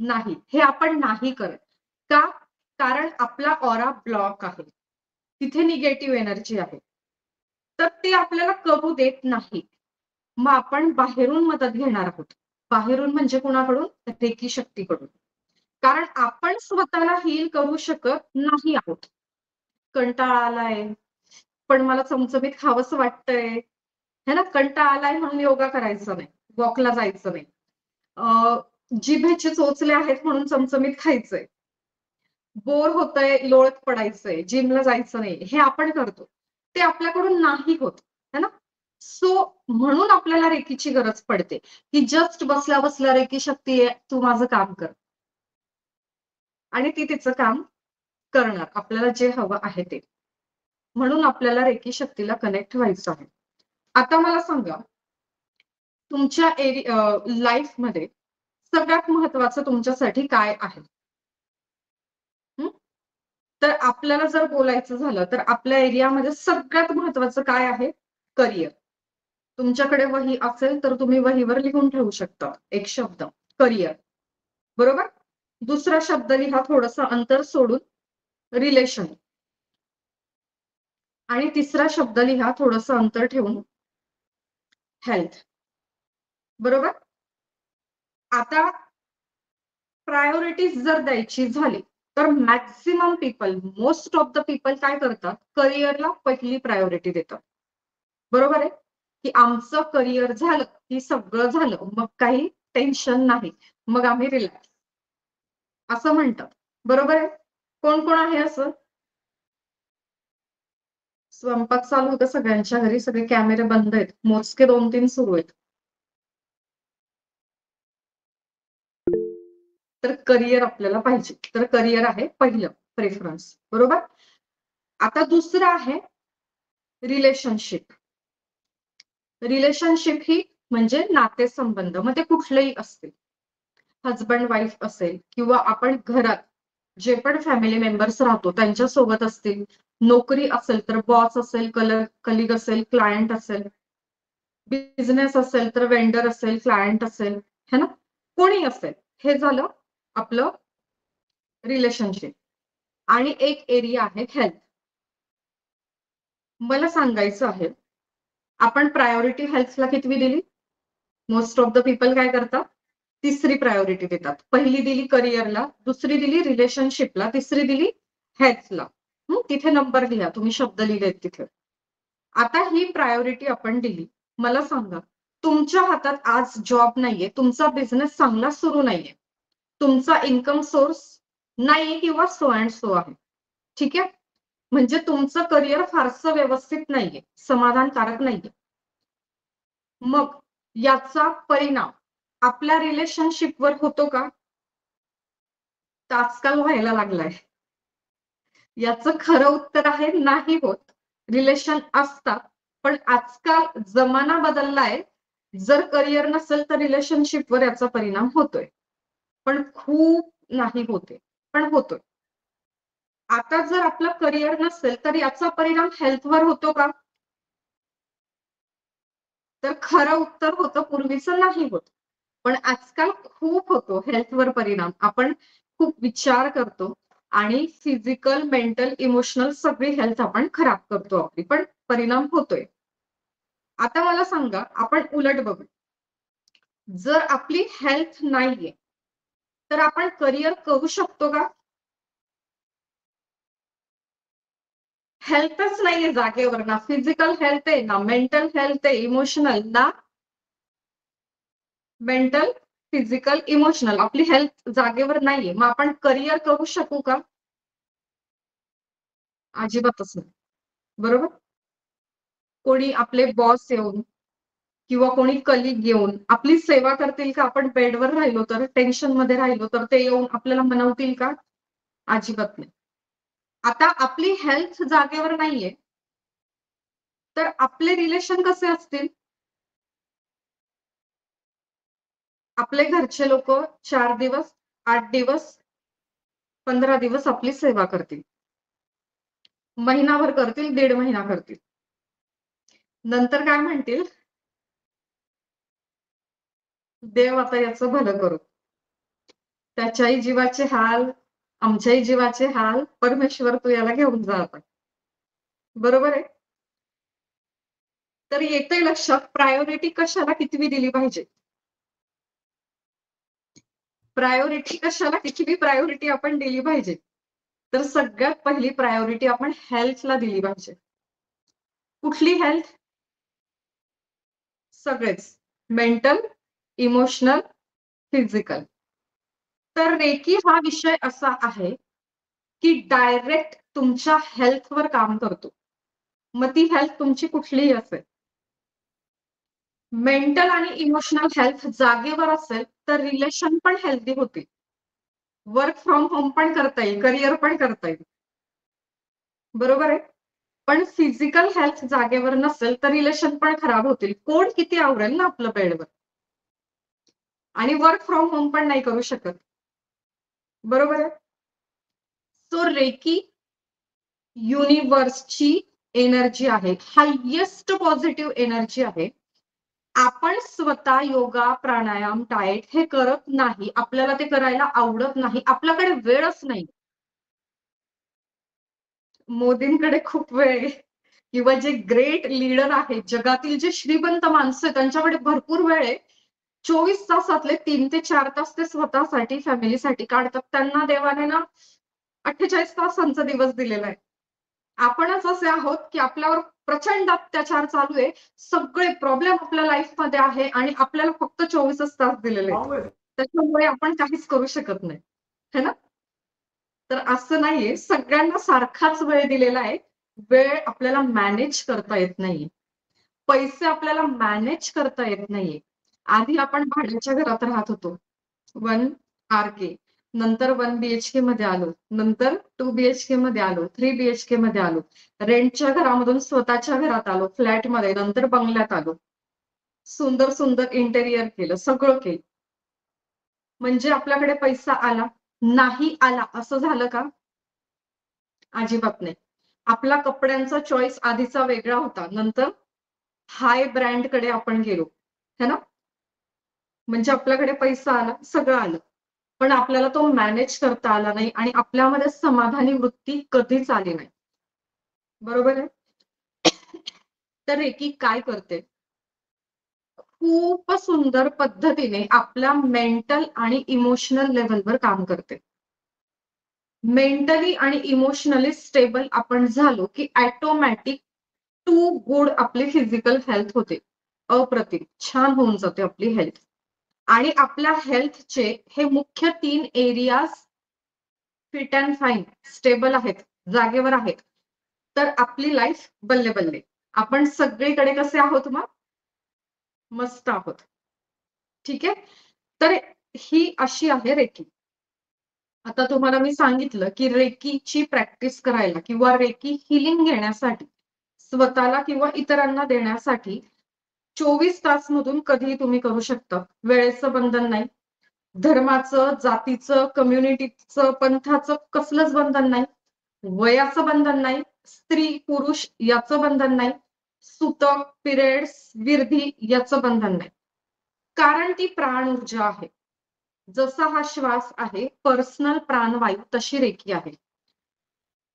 नाही. हे आपण नाही करत. का? कारण आपला ऑरा ब्लॉक आहे. तिथे निगेटिव्ह एनर्जी आहे. तर ते आपल्याला करू देत नाही. मग आपण बाहेरून मदत घेणार आहोत. बाहेरून म्हणजे कुणाकडून? रेकी शक्तीकडून. कारण आपण स्वतःला हील करू शकत नाही आहोत. कंटाळा आलाय, पण मला चमचमीत खावंसं वाटतंय. है ना? कंटाळा आलाय म्हणून योगा करायचा नाही. वॉकला जायचं नाही. जिभेचे चोचले आहेत म्हणून चमचमीत खायचंय. बोर होतंय, लोळत पडायचंय, जिमला जायचं नाही. हे आपण करतो. ते आपल्याकडून नाही होत. है ना? सो म्हणून आपल्याला रेकीची गरज पडते, की जस्ट बसल्या-बसल्या रेकी शक्ती आहे, तू माझं काम कर. आणि ती तिचं काम करणार. आपल्याला जे हवं आहे ते. म्हणून आपल्याला रेकी शक्तीला कनेक्ट व्हायचं आहे. आता मला सांगा, तुमच्या लाईफमध्ये सगळ्यात महत्त्वाचं तुमच्यासाठी काय आहे? तर आपल्याला जर बोलायचं झालं तर आपल्या एरियामध्ये सगळ्यात महत्वाचं काय आहे? करिअर. तुमच्याकडे वही असेल तर तुम्ही वहीवर लिहून ठेवू शकता एक शब्द करिअर. बरोबर? दुसरा शब्द लिहा थोडंसं अंतर सोडून रिलेशन. आणि तिसरा शब्द लिहा थोडंसं अंतर ठेवून हेल्थ. बरोबर? आता प्रायोरिटीज जर द्यायची झाली तर maximum people, most of the people काय करतात? करिअरला पहिली प्रायोरिटी देतात. बरोबर आहे? की आमचं करिअर झालं की सगळं झालं, मग काही टेन्शन नाही, मग आम्ही रिलॅक्स असं म्हणतात. बरोबर आहे? कोण कोण आहे असं? स्वयंपाक चालू होतं सगळ्यांच्या घरी, सगळे कॅमेरे बंद आहेत, मोजके 2-3 सुरू आहेत. तर करिअर आपल्याला पाहिजे. तर करिअर आहे पहिलं प्रेफरन्स. बरोबर? आता दुसरं आहे रिलेशनशिप. रिलेशनशिप ही म्हणजे नातेसंबंध, मग ते कुठलेही असतील. हजबंड वाईफ असेल किंवा आपण घरात जे पण फॅमिली मेंबर्स राहतो त्यांच्यासोबत असतील, नोकरी असेल तर बॉस असेल, कलिग असेल, क्लायंट असेल, बिझनेस असेल तर वेंडर असेल, क्लायंट असेल, है ना? कोणी असेल. हे झालं आपलं रिलेशनशिप. आणि एक एरिया आहे हेल्थ. मला सांगायचं आहे, आपण प्रायोरिटी हेल्थला कितवी दिली? मोस्ट ऑफ द पीपल काय करतात? तिसरी प्रायोरिटी देतात. पहिली दिली करिअरला, दुसरी दिली रिलेशनशिपला, तिसरी दिली हेल्थला. तिथे नंबर लिहा, तुम्ही शब्द लिहिलेत तिथे. आता ही प्रायोरिटी आपण दिली. मला सांगा, तुमच्या हातात आज जॉब नाहीये, तुमचा बिझनेस चांगला सुरू नाहीये, तुमचा इन्कम सोर्स नाहीये किंवा सो अँड सो आहे. ठीक आहे? म्हणजे तुमचं करिअर फारसं व्यवस्थित नाहीये, समाधानकारक नाहीये. मग याचा परिणाम आपल्या रिलेशनशिपवर होतो का? तर आजकाल व्हायला लागलाय. याचं खरं उत्तर आहे नाही होत. रिलेशन असतात, पण आजकाल जमाना बदललाय. जर करिअर नसेल तर रिलेशनशिपवर याचा परिणाम होतोय. पण खूप नाही होते, पण होतोय. आता जर आपलं करिअर नसेल तर याचा परिणाम हेल्थवर होतो का? तर खरं उत्तर होतं पूर्वीचं नाही होत. पण आजकाल खूप होतो हेल्थवर परिणाम. आपण खूप विचार करतो आणि फिजिकल, मेंटल, इमोशनल सगळी हेल्थ आपण खराब करतो आपली, पण परिणाम होतोय. आता मला सांगा, आपण उलट बघू. जर आपली हेल्थ नाहीये, तर आपण करिअर करू शकतो का? हेल्थच नाहीये जागेवर, ना फिजिकल हेल्थ आहे, ना मेंटल हेल्थ आहे, इमोशनल ना मेंटल, फिजिकल, इमोशनल आपली हेल्थ जागेवर नाहीये. मग आपण करिअर करू शकू का? अजिबातच नाही. बरोबर? कोणी आपले बॉस येऊन किंवा कोणी कलीग येऊन आपली सेवा करतील का? आपण बेडवर राहिलो तर, टेन्शनमध्ये राहिलो तर ते येऊन आपल्याला मनवतील का? अजिबात नाही. आता आपली हेल्थ जागेवर नाहीये, तर आपले रिलेशन कसे असतील? आपले घरचे लोक 4 दिवस, 8 दिवस, 15 दिवस आपली सेवा करतील. महिनाभर करतील, 1.5 महिना करतील. नंतर काय म्हणतील? देव आता याचं भलं करो. त्याच्याही जीवाचे हाल, आमच्याही जीवाचे हाल, परमेश्वर तू याला घेऊन जा आता. बरोबर आहे? तर येतंय लक्षात प्रायोरिटी कशाला कितवी दिली पाहिजे? प्रायोरिटी कशाला कितवी प्रायोरिटी आपण दिली पाहिजे? तर सगळ्यात पहिली प्रायोरिटी आपण हेल्थला दिली पाहिजे. कुठली हेल्थ? सगळेच. Mental, emotional, physical. तर रेकी हा विषय असा आहे, की डायरेक्ट तुमच्या हेल्थवर काम करतो. मग ती हेल्थ तुमची कुठलीही असेल. मेंटल आणि इमोशनल हेल्थ जागेवर असेल, तर रिलेशन पण हेल्दी होतील. वर्क फ्रॉम होम पण करता येईल, करिअर पण करता येईल. बरोबर आहे? पण फिजिकल हेल्थ जागेवर नसेल, तर रिलेशन पण खराब होतील. कोण किती आवरेल ना आपलं बेडवर? आणि वर्क फ्रॉम होम पण नाही करू शकत. बरोबर आहे? सो रेकी युनिव्हर्सची एनर्जी आहे, हायेस्ट पॉझिटिव्ह एनर्जी आहे. आपण स्वतः योगा, प्राणायाम, डाएट हे करत नाही, आपल्याला ते करायला आवडत नाही, आपल्याकडे वेळच नाही. मोदींकडे खूप वेळ आहे किंवा जे ग्रेट लीडर आहेत, जगातील जे श्रीमंत माणसं आहेत, त्यांच्याकडे भरपूर वेळ आहे. 24 तासातले 3 ते 4 तास ते स्वतःसाठी, फॅमिलीसाठी काढतात. त्यांना देवाने ना 48 तासांचा दिवस दिलेला आहे. आपणच असे आहोत की आपल्यावर प्रचंड अत्याचार चालू आहे, सगळे प्रॉब्लेम आपल्या लाईफमध्ये आहे आणि आपल्याला फक्त 24च तास दिलेले आहेत. त्याच्यामुळे आपण काहीच करू शकत नाही, है ना? तर असं नाहीये, सगळ्यांना सारखाच वेळ दिलेला आहे. वेळ आपल्याला मॅनेज करता येत नाहीये. पैसे आपल्याला मॅनेज करता येत नाहीये. आधी आपण भाड्याच्या घरात राहत होतो. 1 आर-के. नंतर 1 बीएचके मध्ये आलो. नंतर 2 बीएचके मध्ये आलो. 3 बीएचके मध्ये आलो. रेंटच्या घरामधून स्वतःच्या घरात आलो. फ्लॅटमध्ये. नंतर बंगल्यात आलो. सुंदर सुंदर इंटेरियर केलं. सगळं केलं. म्हणजे आपल्याकडे पैसा आला, नाही आला असं झालं का? अजिबात नाही. आपला कपड्यांचा चॉईस आधीचा वेगळा होता. नंतर हाय ब्रँडकडे आपण गेलो. है ना? म्हणजे आपल्याकडे पैसा आला, सगळं आलं. पण आपल्याला तो मॅनेज करता आला नाही आणि आपल्यामध्ये समाधानी वृत्ती कधीच आली नाही. बरोबर आहे? तर रेकी काय करते? खूप सुंदर पद्धतीने आपल्या मेंटल आणि इमोशनल लेव्हलवर काम करते. मेंटली आणि इमोशनली स्टेबल आपण झालो की ऑटोमॅटिक टू गुड आपली फिजिकल हेल्थ होते. अप्रतिम छान होऊन जाते आपली हेल्थ. आणि आपल्या हेल्थचे हे मुख्य 3 areas fit and fine, stable आहेत, जागेवर आहेत. तर आपली लाईफ बल्ले बल्ले. आपण सगळीकडे कसे आहोत मग? मस्त आहोत. ठीक आहे? तर ही अशी आहे रेकी. आता तुम्हाला मी सांगितलं की रेकीची प्रॅक्टिस करायला किंवा रेकी हिलिंग घेण्यासाठी, स्वतःला किंवा इतरांना देण्यासाठी 24 तास मधून कधीही तुम्ही करू शकता. वेळेचं बंधन नाही. धर्माचं, जातीचं, कम्युनिटीचं, पंथाचं कसलंच बंधन नाही. वयाचं बंधन नाही. स्त्री, पुरुष याचं बंधन नाही. सुतक, पिरियड्स, विरधी याचं बंधन नाही. कारण ती प्राण ऊर्जा आहे. जसा हा श्वास आहे, पर्सनल प्राणवायू तशी रेकी आहे.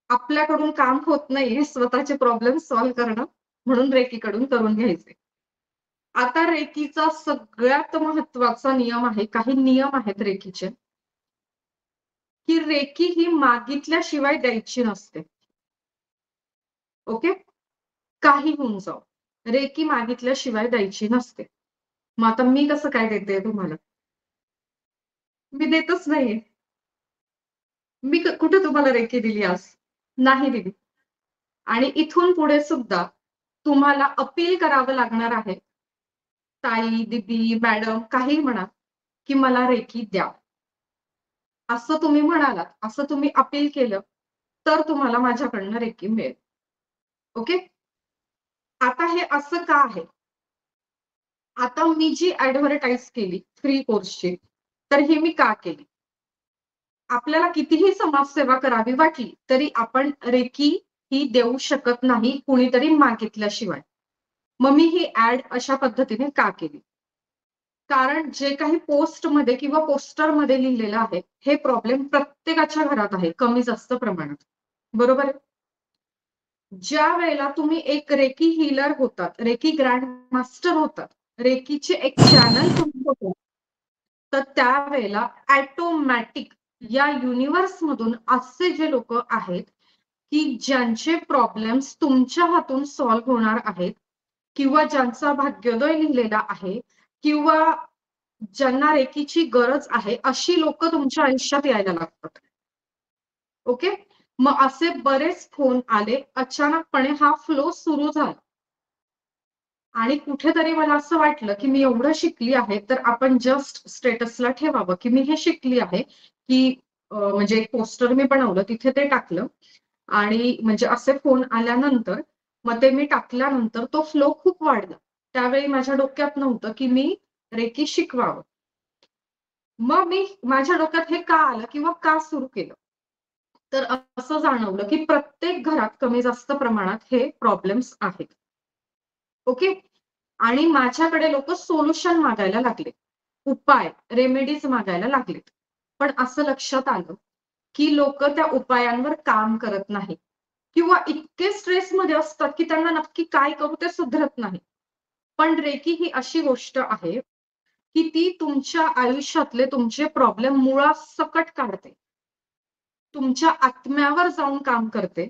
आपल्याकडून काम होत नाहीये स्वतःचे प्रॉब्लेम सॉल्व्ह करणं, म्हणून रेकीकडून करून घ्यायचे. आता रेकीचा सगळ्यात महत्वाचा नियम आहे, काही नियम आहेत रेकीचे, की रेकी ही मागितल्याशिवाय द्यायची नसते. ओके? काही होऊन जाओ. रेकी मागितल्याशिवाय द्यायची नसते. मग आता मी कसं काय देते तुम्हाला? मी देतच नाहीये. मी कुठे तुम्हाला रेकी दिली आज? नाही दिली. आणि इथून पुढे सुद्धा तुम्हाला अपील करावं लागणार आहे. ताई, दीदी, मॅडम काहीही म्हणा, की मला रेकी द्या. असं तुम्ही म्हणालात, असं तुम्ही अपील केलं, तर तुम्हाला माझ्याकडनं रेकी मिळेल. ओके? आता हे असं का आहे? आता मी जी ॲडव्हर्टाइज केली फ्री कोर्सची, तर ही मी का केली? आपल्याला कितीही समाजसेवा करावी वाटली, तरी आपण रेकी ही देऊ शकत नाही कुणीतरी मागितल्याशिवाय. मग मी ही ॲड अशा पद्धतीने का केली? कारण जे काही पोस्टमध्ये किंवा पोस्टरमध्ये लिहिलेलं आहे, हे प्रॉब्लेम प्रत्येकाच्या घरात आहे, कमी जास्त प्रमाणात. बरोबर आहे? ज्या वेळेला तुम्ही एक रेकी हीलर होतात, रेकी ग्रँड मास्टर होतात, रेकीचे एक चॅनल तुम्ही होतात, तर त्यावेळेला ऑटोमॅटिक या युनिव्हर्समधून असे जे लोक आहेत, की ज्यांचे प्रॉब्लेम्स तुमच्या हातून सॉल्व्ह होणार आहेत किंवा ज्यांचा भाग्योदय लिहिलेला आहे किंवा ज्यांना रेकीची गरज आहे, अशी लोक तुमच्या आयुष्यात यायला लागतात. ओके? मग असे बरेच फोन आले. अचानकपणे हा फ्लो सुरू झाला. आणि कुठेतरी मला असं वाटलं, की मी एवढं शिकली आहे, तर आपण जस्ट स्टेटसला ठेवावं, की मी हे शिकली आहे, की म्हणजे एक पोस्टर मी बनवलं, तिथे ते टाकलं आणि म्हणजे असे फोन आल्यानंतर मग ते मी टाकल्यानंतर तो फ्लो खूप वाढला. त्यावेळी माझ्या डोक्यात नव्हतं, की मी रेकी शिकवावं. मग मी माझ्या डोक्यात हे का आलं किंवा का सुरू केलं? तर असं जाणवलं की प्रत्येक घरात कमी जास्त प्रमाणात हे प्रॉब्लेम्स आहेत. ओके. आणि माझ्याकडे लोक सोल्युशन मागायला लागले, उपाय, रेमेडीज मागायला लागलेत. पण असं लक्षात आलं की लोक त्या उपायांवर काम करत नाही किंवा इतके स्ट्रेसमध्ये असतात की त्यांना नक्की काय करू ते सुधरत नाही. पण रेकी ही अशी गोष्ट आहे की ती तुमच्या आयुष्यातले तुमचे प्रॉब्लेम मुळासकट काढते. तुमच्या आत्म्यावर जाऊन काम करते.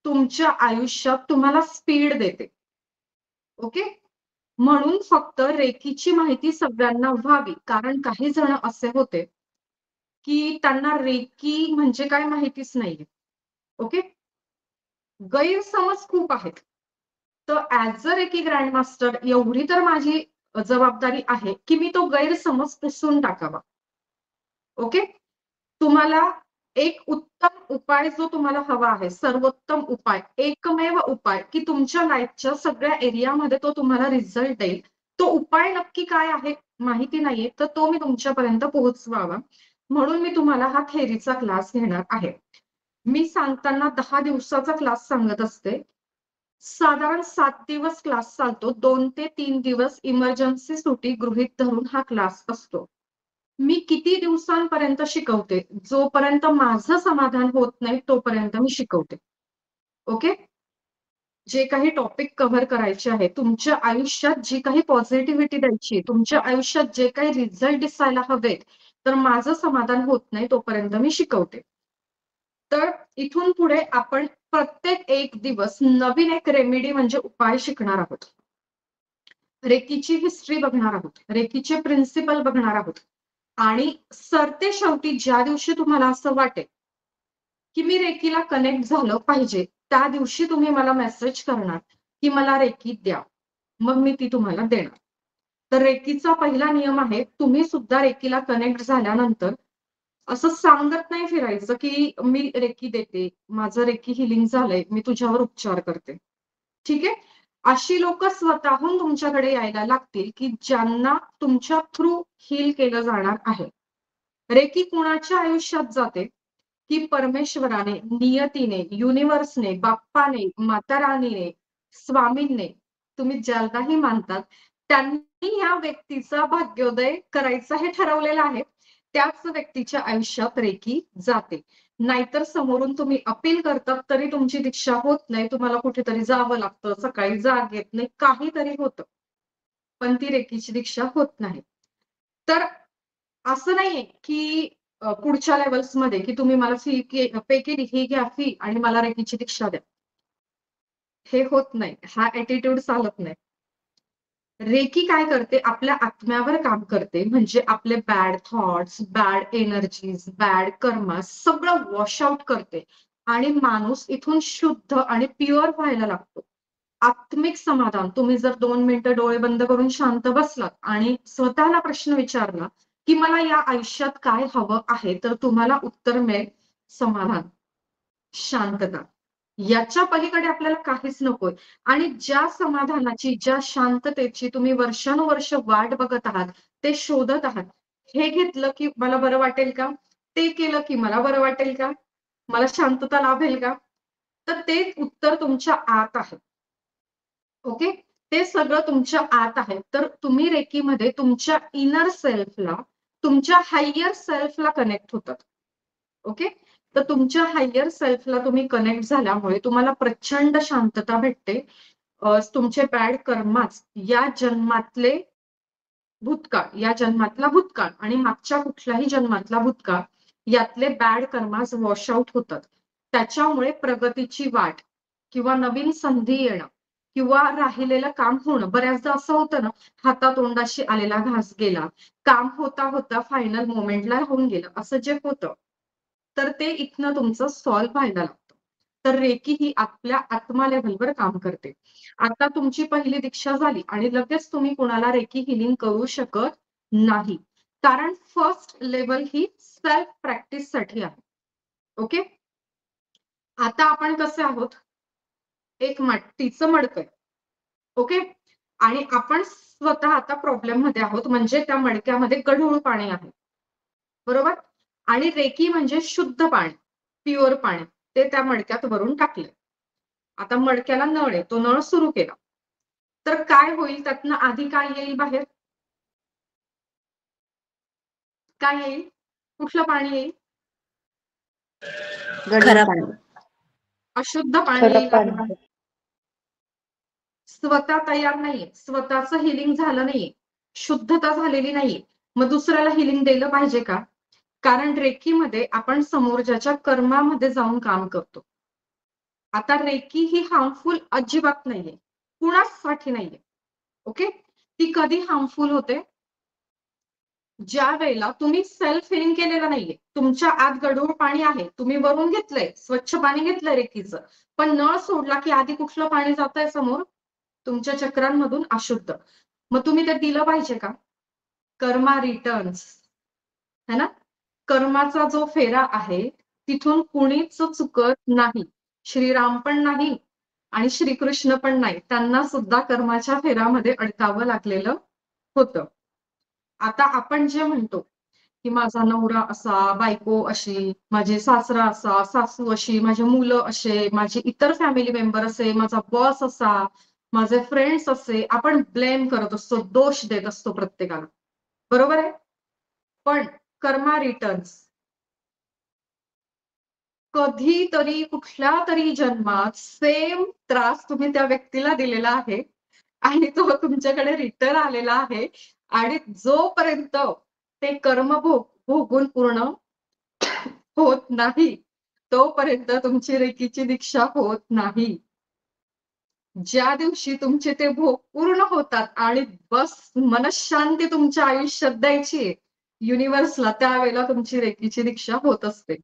तुमच्या आयुष्यात तुम्हाला स्पीड देते. ओके. म्हणून फक्त रेकीची माहिती सगळ्यांना व्हावी. कारण काही जण असे होते की त्यांना रेकी म्हणजे काय माहितीच नाहीये. ओके. गैरसमज खूप आहेत. तर as a reiki grand master एवढी तर माझी जबाबदारी आहे की मी तो गैरसमज पुसून टाकावा. ओके. तुम्हाला एक उत्तम उपाय जो तुम्हाला हवा आहे, सर्वोत्तम उपाय, एकमेव उपाय की तुमच्या लाईफच्या सगळ्या एरियामध्ये तो तुम्हाला रिझल्ट देईल. तो उपाय नक्की काय आहे माहिती नाहीये, तर तो मी तुमच्यापर्यंत पोहोचवावा. म्हणून मी तुम्हाला हा थेरीचा क्लास घेणार आहे. मी सांगताना 10 दिवसाचा क्लास सांगत असते. साधारण 7 दिवस क्लास चालतो. 2 ते 3 दिवस इमर्जन्सी सुट्टी गृहीत धरून हा क्लास असतो. मी किती दिवसांपर्यंत शिकवते? जोपर्यंत माझं समाधान होत नाही तोपर्यंत मी शिकवते. ओके. जे काही टॉपिक कव्हर करायचे आहे, तुमच्या आयुष्यात जी काही पॉझिटिव्हिटी द्यायची, तुमच्या आयुष्यात जे काही रिझल्ट दिसायला हवेत, तर माझं समाधान होत नाही तोपर्यंत मी शिकवते. तर इथून पुढे आपण प्रत्येक एक दिवस नवीन एक रेमेडी म्हणजे उपाय शिकणार आहोत. रेकीची हिस्ट्री बघणार आहोत. रेकीचे प्रिन्सिपल बघणार आहोत. आणि सरतेशेवटी ज्या दिवशी तुम्हाला असं वाटेल की मी रेकीला कनेक्ट झालं पाहिजे, त्या दिवशी तुम्ही मला मेसेज करणार की मला रेकी द्या. मग मी ती तुम्हाला देणार. तर रेकीचा पहिला नियम आहे, तुम्ही सुद्धा रेकीला कनेक्ट झाल्यानंतर असं सांगत नाही फिरायचं की मी रेकी देते, माझं रेकी हिलिंग झालंय, मी तुझ्यावर उपचार करते. ठीक आहे. अशी लोक स्वतःहून तुमच्याकडे यायला लागतील की ज्यांना तुमच्या थ्रू हील केलं जाणार आहे. रेकी कुणाच्या आयुष्यात जाते की परमेश्वराने, नियतीने, युनिव्हर्सने, बाप्पाने, माता राणीने, स्वामींने, तुम्ही ज्यालाही मानतात, त्यांनी ह्या व्यक्तीचा भाग्योदय करायचा हे ठरवलेलं आहे. त्याच व्यक्तीच्या आयुष्यात रेकी जाते. नाहीतर समोरून तुम्ही अपील करतात तरी तुमची दीक्षा होत नाही. तुम्हाला कुठेतरी जावं लागतं, सकाळी जाग येत नाही, काहीतरी होतं. पण ती रेकीची दीक्षा होत नाही. तर असं नाहीये की पुढच्या लेव्हल्समध्ये की तुम्ही मला फी पे केली, ही घ्या फी आणि मला रेकीची दीक्षा द्या. हे होत नाही. हा ॲटिट्यूड चालत नाही. रेकी काय करते? आपल्या आत्म्यावर काम करते. म्हणजे आपले bad thoughts, bad energies, bad karma सगळं वॉश आउट करते. आणि माणूस इथून शुद्ध आणि प्युअर व्हायला लागतो. आत्मिक समाधान. तुम्ही जर 2 मिनिटं डोळे बंद करून शांत बसलात आणि स्वतःला प्रश्न विचारला, की मला या आयुष्यात काय हवं आहे? तर तुम्हाला उत्तर मिळेल समाधान, शांतता. याच्या पलीकडे आपल्याला काहीच नकोय. आणि ज्या समाधानाची, ज्या शांततेची तुम्ही वर्षानुवर्ष वाट बघत आहात, ते शोधत आहात. हे घेतलं की मला बरं वाटेल का? ते केलं की मला बरं वाटेल का? मला शांतता लाभेल का? तर ते उत्तर तुमच्या आत आहे. ओके. ते सगळं तुमच्या आत आहे. तर तुम्ही रेकीमध्ये तुमच्या इनर सेल्फला, तुमच्या हायर सेल्फला कनेक्ट होतात. ओके. तर तुमच्या हायर सेल्फला तुम्ही कनेक्ट झाल्यामुळे तुम्हाला प्रचंड शांतता भेटते. तुमचे बॅड कर्माच या जन्मातले भूतकाळ, या जन्मातला भूतकाळ आणि मागच्या कुठल्याही जन्मातला भूतकाळ यातले बॅड कर्मास वॉश आउट होतात. त्याच्यामुळे प्रगतीची वाट किंवा नवीन संधी येणं किंवा राहिलेलं काम होणं. बऱ्याचदा असं होतं ना, हातातोंडाशी आलेला घास गेला, काम होता होता फायनल मोमेंटला होऊन गेलं, असं जे होतं, तर ते इथनं तुमचं सॉल्व्ह व्हायला लागतं. तर रेकी ही आपल्या आत्मा लेव्हलवर काम करते. आता तुमची पहिली दीक्षा झाली आणि लगेच तुम्ही कुणाला रेकी हिलिंग करू शकत नाही. कारण फर्स्ट लेव्हल ही सेल्फ प्रॅक्टिस साठी आहे. ओके. आता आपण कसे आहोत? एक मातीचं मडकं आहे. ओके. आणि आपण स्वतः आता प्रॉब्लेम मध्ये आहोत. म्हणजे त्या मडक्यामध्ये गढूळ पाणी आहे. बरोबर? आणि रेकी म्हणजे शुद्ध पाणी, प्युअर पाणी ते त्या मडक्यात वरून टाकले. आता मडक्याला नळ आहे, तो नळ सुरू केला तर काय होईल, त्यातनं आधी काय येईल बाहेर? काय येईल? कुठलं पाणी येईल? खराब पाणी. अशुद्ध पाणी खराब येईल पाणी. आपल्याला. स्वतः तयार नाहीये, स्वतःचं हिलिंग झालं नाहीये, शुद्धता झालेली नाहीये, मग दुसऱ्याला हिलिंग दिलं पाहिजे का? कारण रेकीमध्ये आपण समोरच्याच्या कर्मामध्ये जाऊन काम करतो. आता रेकी ही हार्मफुल अजिबात नाहीये, कुणासाठी नाहीये. ओके, ती कधी हार्मफुल होते? ज्या वेळेला तुम्ही सेल्फ हिलिंग केलेलं नाहीये, तुमच्या आत गढूळ पाणी आहे, तुम्ही वरून घेतलंय, स्वच्छ पाणी घेतलंय रेकीचं, पण नळ सोडला की आधी कुठलं पाणी जातंय समोर? तुमच्या चक्रांमधून अशुद्ध. मग तुम्ही ते दिलं पाहिजे का? कर्मा रिटर्न्स, है ना? कर्माचा जो फेरा आहे तिथून कुणीच चुकत नाही. श्रीराम पण नाही आणि श्रीकृष्ण पण नाही, त्यांना सुद्धा कर्माच्या फेरामध्ये अडकावं लागलेलं होतं. आता आपण जे म्हणतो की माझा नवरा असा, बायको अशी, माझे सासरा असा, सासू अशी, माझे मुलं असे, माझे इतर फॅमिली मेंबर असे, माझा बॉस असा, माझे फ्रेंड्स असे, आपण ब्लेम करत असतो, दोष देत असतो प्रत्येकाला, बरोबर आहे? पण कर्मा रिटर्न्स, कधीतरी कुठल्या तरी जन्मात सेम त्रास तुम्ही त्या व्यक्तीला दिलेला आहे आणि तो तुमच्याकडे रिटर्न आलेला आहे आणि जोपर्यंत ते कर्म भोगून पूर्ण होत नाही तोपर्यंत तुमची रेकीची दीक्षा होत नाही. ज्या दिवशी तुमचे ते भोग पूर्ण होतात आणि बस मनशांती तुमच्या आयुष्यात द्यायची युनिव्हर्सला, त्यावेळेला तुमची रेकीची दीक्षा होत असते.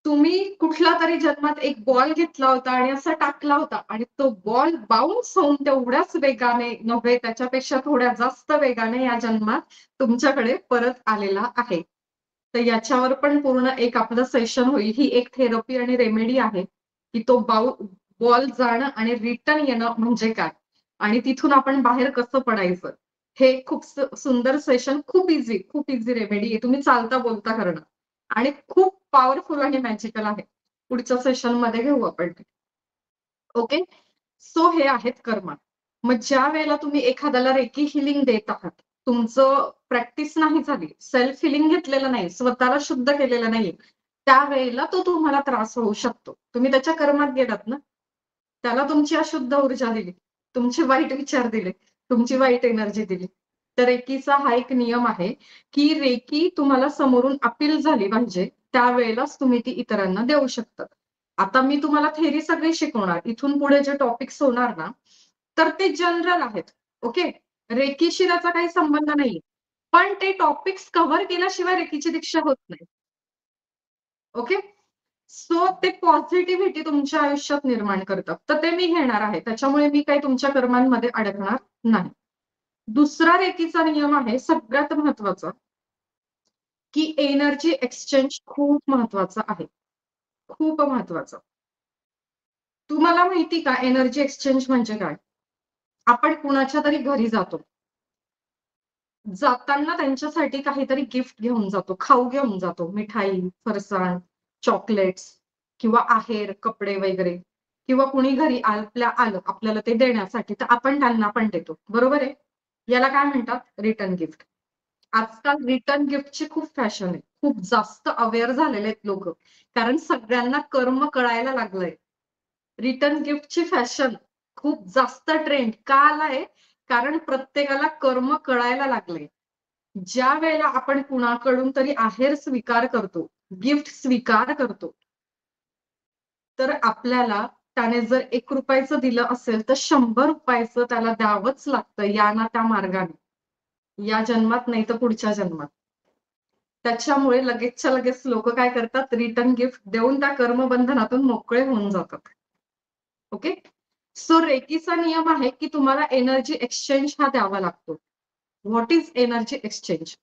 तुम्ही कुठला तरी जन्मात एक बॉल घेतला होता आणि असा टाकला होता आणि तो बॉल बाउन्स होऊन तेवढ्याच वेगाने नव्हे, त्याच्यापेक्षा थोड्या जास्त वेगाने या जन्मात तुमच्याकडे परत आलेला आहे. तर याच्यावर पण पूर्ण एक आपलं सेशन होईल. ही एक थेरपी आणि रेमेडी आहे की तो बॉल जाणं आणि रिटर्न येणं म्हणजे काय आणि तिथून आपण बाहेर कसं पडायचं. हे खूप सुंदर सेशन, खूप इझी रेमेडी आहे. तुम्ही चालता बोलता करणं आणि खूप पॉवरफुल आणि मॅजिकल आहे. पुढच्या सेशन मध्ये घेऊ आपण. ओके, सो हे आहेत कर्म. मग ज्या वेळेला तुम्ही एखाद्याला रेकी हिलिंग देत आहात, तुमचं प्रॅक्टिस नाही झाली, सेल्फ हिलिंग घेतलेलं नाही, स्वतःला शुद्ध केलेलं नाही, त्यावेळेला तो तुम्हाला त्रास होऊ शकतो. तुम्ही त्याच्या कर्मात गेलात ना, त्याला तुमची अशुद्ध ऊर्जा दिली, तुमचे वाईट विचार दिले, तुमची वाईट एनर्जी दिली. तर रेकीचा हा एक नियम आहे की रेकी तुम्हाला समोरून अपील झाली पाहिजे, त्यावेळेलाच तुम्ही ती इतरांना देऊ शकतात. आता मी तुम्हाला थेरी सगळी शिकवणार, इथून पुढे जे टॉपिक्स होणार ना, तर ते जनरल आहेत. ओके, रेकीशी त्याचा काही संबंध नाही, पण ते टॉपिक्स कव्हर केल्याशिवाय रेकीची दीक्षा होत नाही. ओके, सो ते पॉझिटिव्हिटी तुमच्या आयुष्यात निर्माण करतात, तर ते मी घेणार आहे. त्याच्यामुळे मी काही तुमच्या कर्मांमध्ये अडकणार नाही. दुसरा रेकीचा नियम आहे सगळ्यात महत्वाचा, की एनर्जी एक्सचेंज खूप महत्वाचा आहे, खूप महत्वाचं. तुम्हाला माहिती का एनर्जी एक्सचेंज म्हणजे काय? आपण कुणाच्या तरी घरी जातो, जाताना त्यांच्यासाठी काहीतरी गिफ्ट घेऊन जातो, खाऊ घेऊन जातो, मिठाई, फरसाण, चॉकलेट्स किंवा आहेर, कपडे वगैरे, किंवा कुणी घरी आलं आपल्याला ते देण्यासाठी, तर आपण त्यांना पण देतो, बरोबर आहे? याला काय म्हणतात? Return gift. आजकाल रिटर्न गिफ्टची खूप फॅशन आहे, खूप जास्त अवेअर झालेले आहेत लोक, कारण सगळ्यांना कर्म कळायला लागलंय. रिटर्न गिफ्टची फॅशन खूप जास्त ट्रेंड का आलाय? कारण प्रत्येकाला कर्म कळायला लागले. ज्या वेळेला आपण कुणाकडून तरी आहेर स्वीकार करतो, गिफ्ट स्वीकार करतो, तर आपल्याला त्याने जर 1 रुपयाचं दिलं असेल तर 100 रुपयाचं त्याला द्यावंच लागतं, या ना त्या मार्गाने, या जन्मात नाही तर पुढच्या जन्मात. त्याच्यामुळे लगेचच्या लगेच लोक काय करतात, रिटर्न गिफ्ट देऊन त्या कर्मबंधनातून मोकळे होऊन जातात. ओके, सो रेकीचा नियम आहे की तुम्हाला एनर्जी एक्सचेंज हा द्यावा लागतो. What is energy exchange?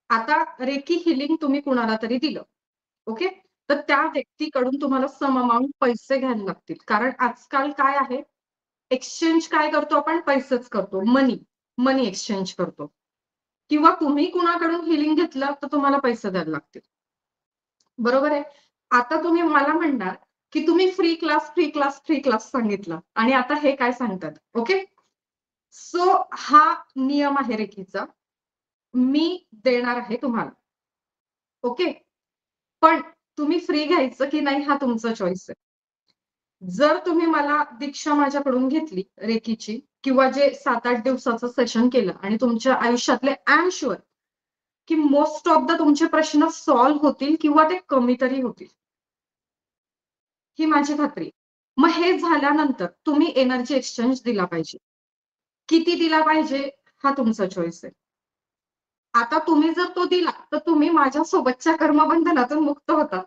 आता रेकी हिलिंग तुम्ही कुणाला तरी दिलं, ओके, तर त्या व्यक्तीकडून तुम्हाला सम अमाउंट पैसे घ्यायला लागतील. कारण आजकाल काय आहे, एक्सचेंज काय करतो आपण? पैसेच करतो, मनी एक्सचेंज करतो. किंवा तुम्ही कुणाकडून हिलिंग घेतलं तर तुम्हाला पैसे द्यायला लागतील, बरोबर आहे? आता तुम्ही मला म्हणणार की तुम्ही फ्री क्लास सांगितलं आणि आता हे काय सांगतात. ओके, सो हा नियम आहे रेकीचा, मी देणार आहे तुम्हाला. ओके, पण तुम्ही फ्री घ्यायचं की नाही हा तुमचा चॉईस आहे. जर तुम्ही मला दीक्षा माझ्याकडून घेतली रेकीची किंवा जे 7-8 दिवसाचं सेशन केलं आणि तुमच्या आयुष्यातले आय एम शुअर की मोस्ट ऑफ द तुमचे प्रश्न सॉल्व्ह होतील किंवा ते कमी तरी होतील, ही माझी खात्री आहे. मग हे झाल्यानंतर तुम्ही एनर्जी एक्सचेंज दिला पाहिजे. किती दिला पाहिजे हा तुमचा चॉईस आहे. आता तुम्ही जर तो दिला तर तुम्ही माझ्या सोबतच्या कर्मबंधनातून मुक्त होता.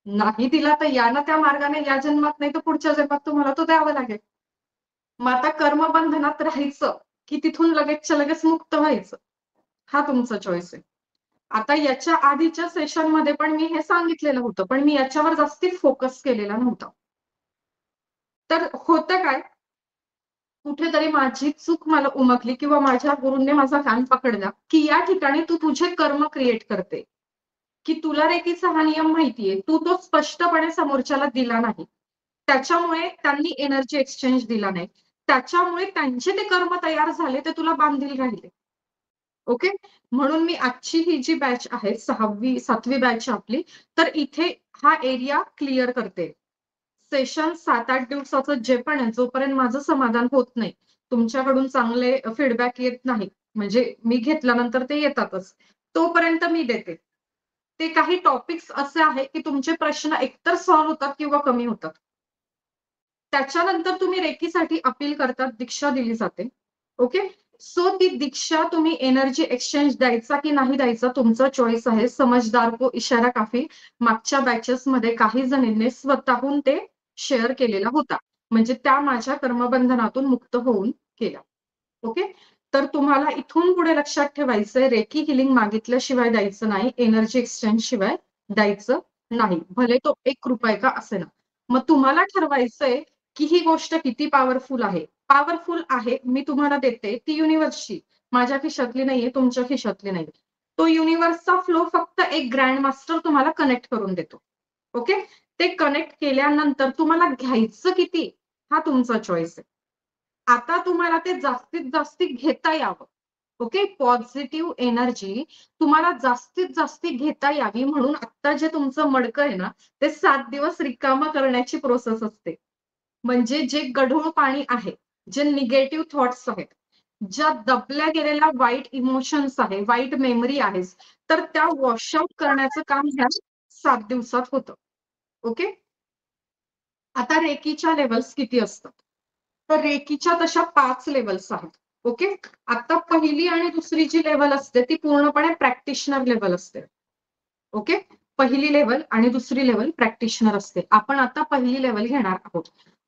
नाही दिला तर या ना त्या मार्गाने या जन्मात नाही तर पुढच्या जन्मात तुम्हाला तो द्यावा लागेल. मग आता कर्मबंधनात राहायचं की तिथून लगेचच्या लगेच मुक्त व्हायचं, हा तुमचा चॉईस आहे. आता याच्या आधीच्या सेशनमध्ये पण मी हे सांगितलेलं होतं, पण मी याच्यावर जास्ती फोकस केलेला नव्हता. तर होतं काय, कुठेतरी माझी चूक मला उमगली किंवा माझ्या गुरूंनी माझा कान पकडला की या ठिकाणी तू तुझे कर्म क्रिएट करते, की तुला रेकीचा हा नियम माहितीये, तू तो स्पष्टपणे समोरच्याला दिला नाही, त्याच्यामुळे त्यांनी एनर्जी एक्सचेंज दिला नाही, त्याच्यामुळे त्यांचे ते कर्म तयार झाले, ते तुला बांधील राहिले. ओके, म्हणून मी आजची ही जी बॅच आहे 7वी बॅच आपली, तर इथे हा एरिया क्लिअर करते. सेशन 7-8 दिवसाचं जे पण आहे, जोपर्यंत माझं समाधान होत नाही, तुमच्याकडून चांगले फीडबॅक येत नाही, म्हणजे मी घेतल्यानंतर ते येतातच, तोपर्यंत मी देते. ते काही टॉपिक्स असे आहेत की तुमचे प्रश्न एकतर सॉल्व्ह होतात किंवा कमी होतात. त्याच्यानंतर तुम्ही रेकीसाठी अपील करतात, दीक्षा दिली जाते. ओके, सो ती दीक्षा तुम्ही एनर्जी एक्सचेंज द्यायचा की नाही द्यायचा तुमचा चॉईस आहे. समझदार को इशारा काफी मागच्या बॅचेसमध्ये काही जणींनी स्वतःहून ते शेअर केलेला होता. म्हणजे त्या माझ्या कर्मबंधनातून मुक्त होऊन केला. ओके, तर तुम्हाला इथून पुढे लक्षात ठेवायचंय, रेकी हिलिंग मागितल्याशिवाय द्यायचं नाही, एनर्जी एक्सचेंज शिवाय द्यायचं नाही, भले तो ₹1 का असेना. मग तुम्हाला ठरवायचंय की ही गोष्ट किती पॉवरफुल आहे. पॉवरफुल आहे, मी तुम्हाला देते ती युनिव्हर्सची, माझ्या खिशातली नाहीये, तुमच्या खिशातली नाहीये. तो युनिव्हर्सचा फ्लो फक्त एक ग्रँड मास्टर तुम्हाला कनेक्ट करून देतो. ओके, ते कनेक्ट केल्यानंतर तुम्हाला घ्यायचं किती हा तुमचा चॉईस आहे. आता तुम्हाला ते जास्तीत जास्त घेता यावं. ओके, पॉझिटिव्ह एनर्जी तुम्हाला जास्तीत जास्त घेता यावी म्हणून आता जे तुमचं मडकं आहे ना, ते 7 दिवस रिकामं करण्याची प्रोसेस असते. म्हणजे जे गढूळ पाणी आहे, जे निगेटिव्ह थॉट्स आहेत, ज्या दबल्या गेलेल्या वाईट इमोशन्स आहे, वाईट मेमरी आहे, तर त्या वॉश आउट करण्याचं काम ह्या 7 दिवसात होतं. ओके, आता रेकीच्या लेव्हल्स किती असतात? तर रेकीच्या तशा 5 लेव्हल्स आहेत. ओके, आता पहिली आणि दुसरी जी लेव्हल असते ती पूर्णपणे प्रॅक्टिशनर लेव्हल असते. ओके, पहिली लेव्हल आणि दुसरी लेव्हल प्रॅक्टिशनर असते. आपण आता पहिली लेव्हल घेणार आहोत.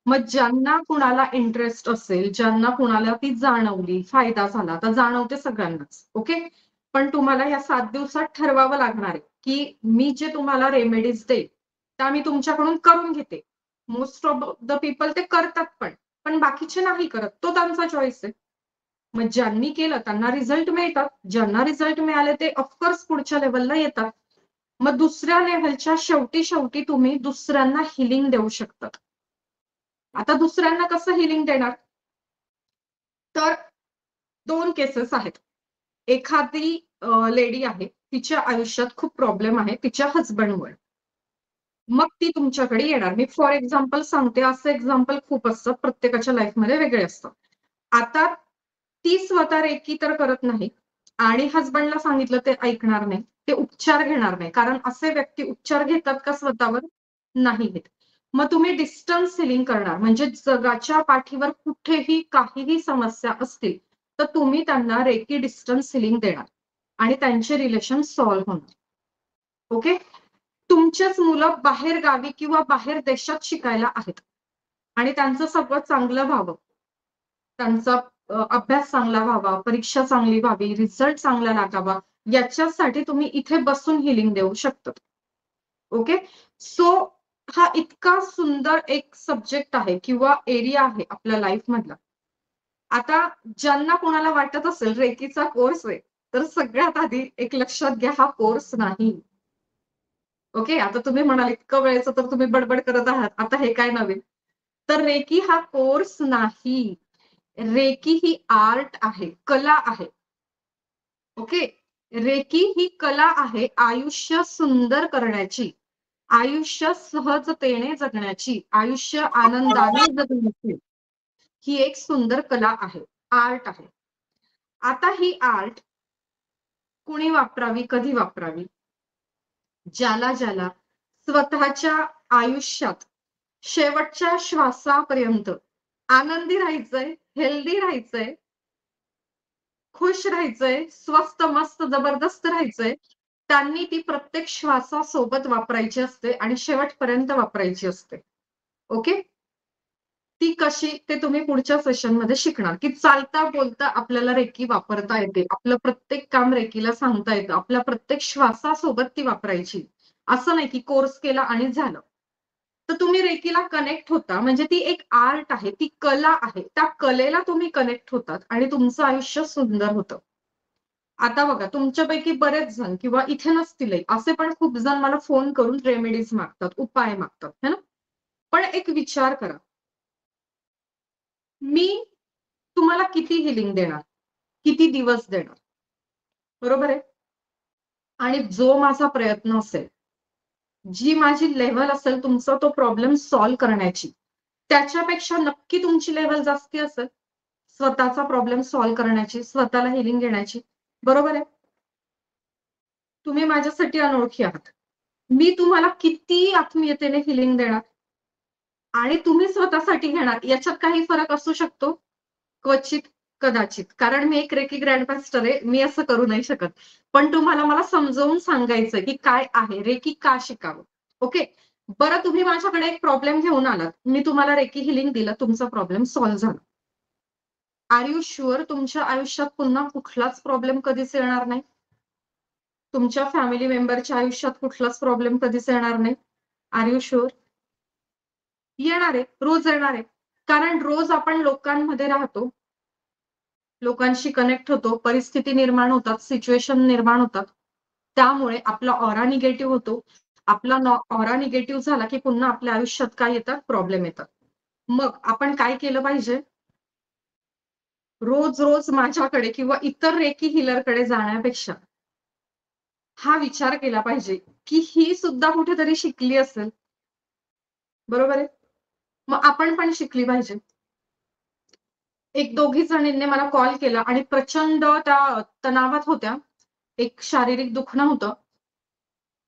मग ज्यांना कुणाला इंटरेस्ट असेल, ज्यांना कुणाला ती जाणवली, फायदा झाला, तर जाणवते सगळ्यांनाच. ओके, पण तुम्हाला या 7 दिवसात ठरवावं लागणार आहे की मी जे तुम्हाला रेमेडीज देईल त्या मी तुमच्याकडून करून घेते. मोस्ट ऑफ द पीपल ते करतात पण बाकीचे नाही करत, तो त्यांचा चॉईस आहे. मग ज्यांनी केलं त्यांना रिझल्ट मिळतात, ज्यांना रिझल्ट मिळाले ते ऑफकोर्स पुढच्या लेव्हलला येतात. मग दुसऱ्या लेव्हलच्या शेवटी शेवटी तुम्ही दुसऱ्यांना हिलिंग देऊ शकतात. आता दुसऱ्यांना कसं हिलिंग देणार? तर 2 केसेस आहेत. एखादी लेडी आहे, तिच्या आयुष्यात खूप प्रॉब्लेम आहे तिच्या हसबंडमुळे. मग ती तुमच्याकडे येणार. मी फॉर एक्झाम्पल सांगते, असे एक्झाम्पल खूप असतात, प्रत्येकाच्या लाईफमध्ये वेगळे असतात. आता ती स्वतः रेकी तर करत नाही आणि हसबंडला सांगितलं ते ऐकणार नाही. ते उपचार घेणार नाही. कारण असे व्यक्ती उपचार घेतात का स्वतःवर? नाही घेत. मग तुम्ही डिस्टन्स हिलिंग करणार म्हणजे जगाच्या पाठीवर कुठेही काहीही समस्या असतील, तर तुम्ही त्यांना रेकी डिस्टन्स हिलिंग देणार आणि त्यांचे रिलेशन सॉल्व्ह होणार. ओके? तुमचेच मुलं बाहेर गावी किंवा बाहेर देशात शिकायला आहेत आणि त्यांचं सगळं चांगलं व्हावं. त्यांचा अभ्यास चांगला व्हावा, परीक्षा चांगली व्हावी, रिझल्ट चांगला लागावा, याच्यासाठी तुम्ही इथे बसून हिलिंग देऊ शकता. ओके, सो हा इतका सुंदर एक सब्जेक्ट आहे किंवा एरिया आहे आपल्या लाईफ मधला. आता ज्यांना कोणाला वाटत असेल रेकीचा कोर्स आहे, तर सगळ्यात आधी एक लक्षात घ्या, हा कोर्स नाही. ओके, आता तुम्ही म्हणाल इतकं वेळेचं तर तुम्ही बडबड करत आहात, आता हे काय नवीन? तर रेकी हा कोर्स नाही, रेकी ही आर्ट आहे, कला आहे. ओके, रेकी ही कला आहे आयुष्य सुंदर करण्याची, आयुष्य सहजतेने जगण्याची, आयुष्य आनंदाने जगण्याची. ही एक सुंदर कला आहे, आर्ट आहे. आता ही आर्ट कुणी वापरावी, कधी वापरावी? ज्याला ज्याला स्वतःच्या आयुष्यात शेवटच्या श्वासापर्यंत आनंदी राहायचंय, हेल्दी राहायचंय, खुश राहायचंय, स्वस्त मस्त जबरदस्त राहायचंय, त्यांनी ती प्रत्येक श्वासासोबत वापरायची असते आणि शेवटपर्यंत वापरायची असते. ओके, ती कशी ते तुम्ही पुढच्या सेशनमध्ये शिकणार, की चालता बोलता आपल्याला रेकी वापरता येते, आपलं प्रत्येक काम रेकीला सांगता येतं, आपल्या प्रत्येक श्वासासोबत ती वापरायची. असं नाही की कोर्स केला आणि झालं. तर तुम्ही रेकीला कनेक्ट होता, म्हणजे ती एक आर्ट आहे, ती कला आहे. त्या कलेला तुम्ही कनेक्ट होतात आणि तुमचं आयुष्य सुंदर होतं. आता बघा, तुमच्यापैकी बरेच जण किंवा इथे नसतीलही असे पण खूप जण मला फोन करून रेमेडीज मागतात, उपाय मागतात, है ना? पण एक विचार करा, मी तुम्हाला किती हिलिंग देणार, किती दिवस देणार, बरोबर आहे? आणि जो माझा प्रयत्न असेल, जी माझी लेव्हल असेल तुमचा तो प्रॉब्लेम सॉल्व्ह करण्याची, त्याच्यापेक्षा नक्की तुमची लेव्हल जास्ती असेल स्वतःचा प्रॉब्लेम सॉल्व्ह करण्याची, स्वतःला हिलिंग घेण्याची, बरोबर आहे? तुम्ही माझ्यासाठी अनोळखी आहात, मी तुम्हाला किती आत्मीयतेने हिलिंग देणार आणि तुम्ही स्वतःसाठी घेणार याच्यात काही फरक असू शकतो? क्वचित, कदाचित. कारण मी एक रेकी ग्रँडमास्टर आहे, मी असं करू नाही शकत. पण तुम्हाला मला समजावून सांगायचंय की काय आहे, रेकी का शिकावं? ओके. बरं, तुम्ही माझ्याकडे एक प्रॉब्लेम घेऊन आलात, मी तुम्हाला रेकी हिलिंग दिलं, तुमचा प्रॉब्लेम सॉल्व्ह झाला. आर यू शुअर तुमच्या आयुष्यात पुन्हा कुठलाच प्रॉब्लेम कधीच येणार नाही? तुमच्या फॅमिली मेंबरच्या आयुष्यात कुठलाच प्रॉब्लेम कधीच येणार नाही? Are you sure? येणार आहे, रोज येणार आहे. कारण रोज आपण लोकांमध्ये राहतो, लोकांशी कनेक्ट होतो, परिस्थिती निर्माण होतात, सिच्युएशन निर्माण होतात. त्यामुळे आपला ऑरा निगेटिव्ह होतो. आपला ऑरा निगेटिव्ह झाला की पुन्हा आपल्या आयुष्यात काय येतात? प्रॉब्लेम येतात. मग आपण काय केलं पाहिजे? रोज माझ्याकडे किंवा इतर रेकी हीलरकडे जाण्यापेक्षा हा विचार केला पाहिजे, की ही सुद्धा कुठेतरी शिकली असेल. बरोबर आहे? मग आपण पण शिकली पाहिजे. एक दोघी जणींनी मला कॉल केला आणि प्रचंड त्या तणावात होत्या. एक शारीरिक दुखणं होतं.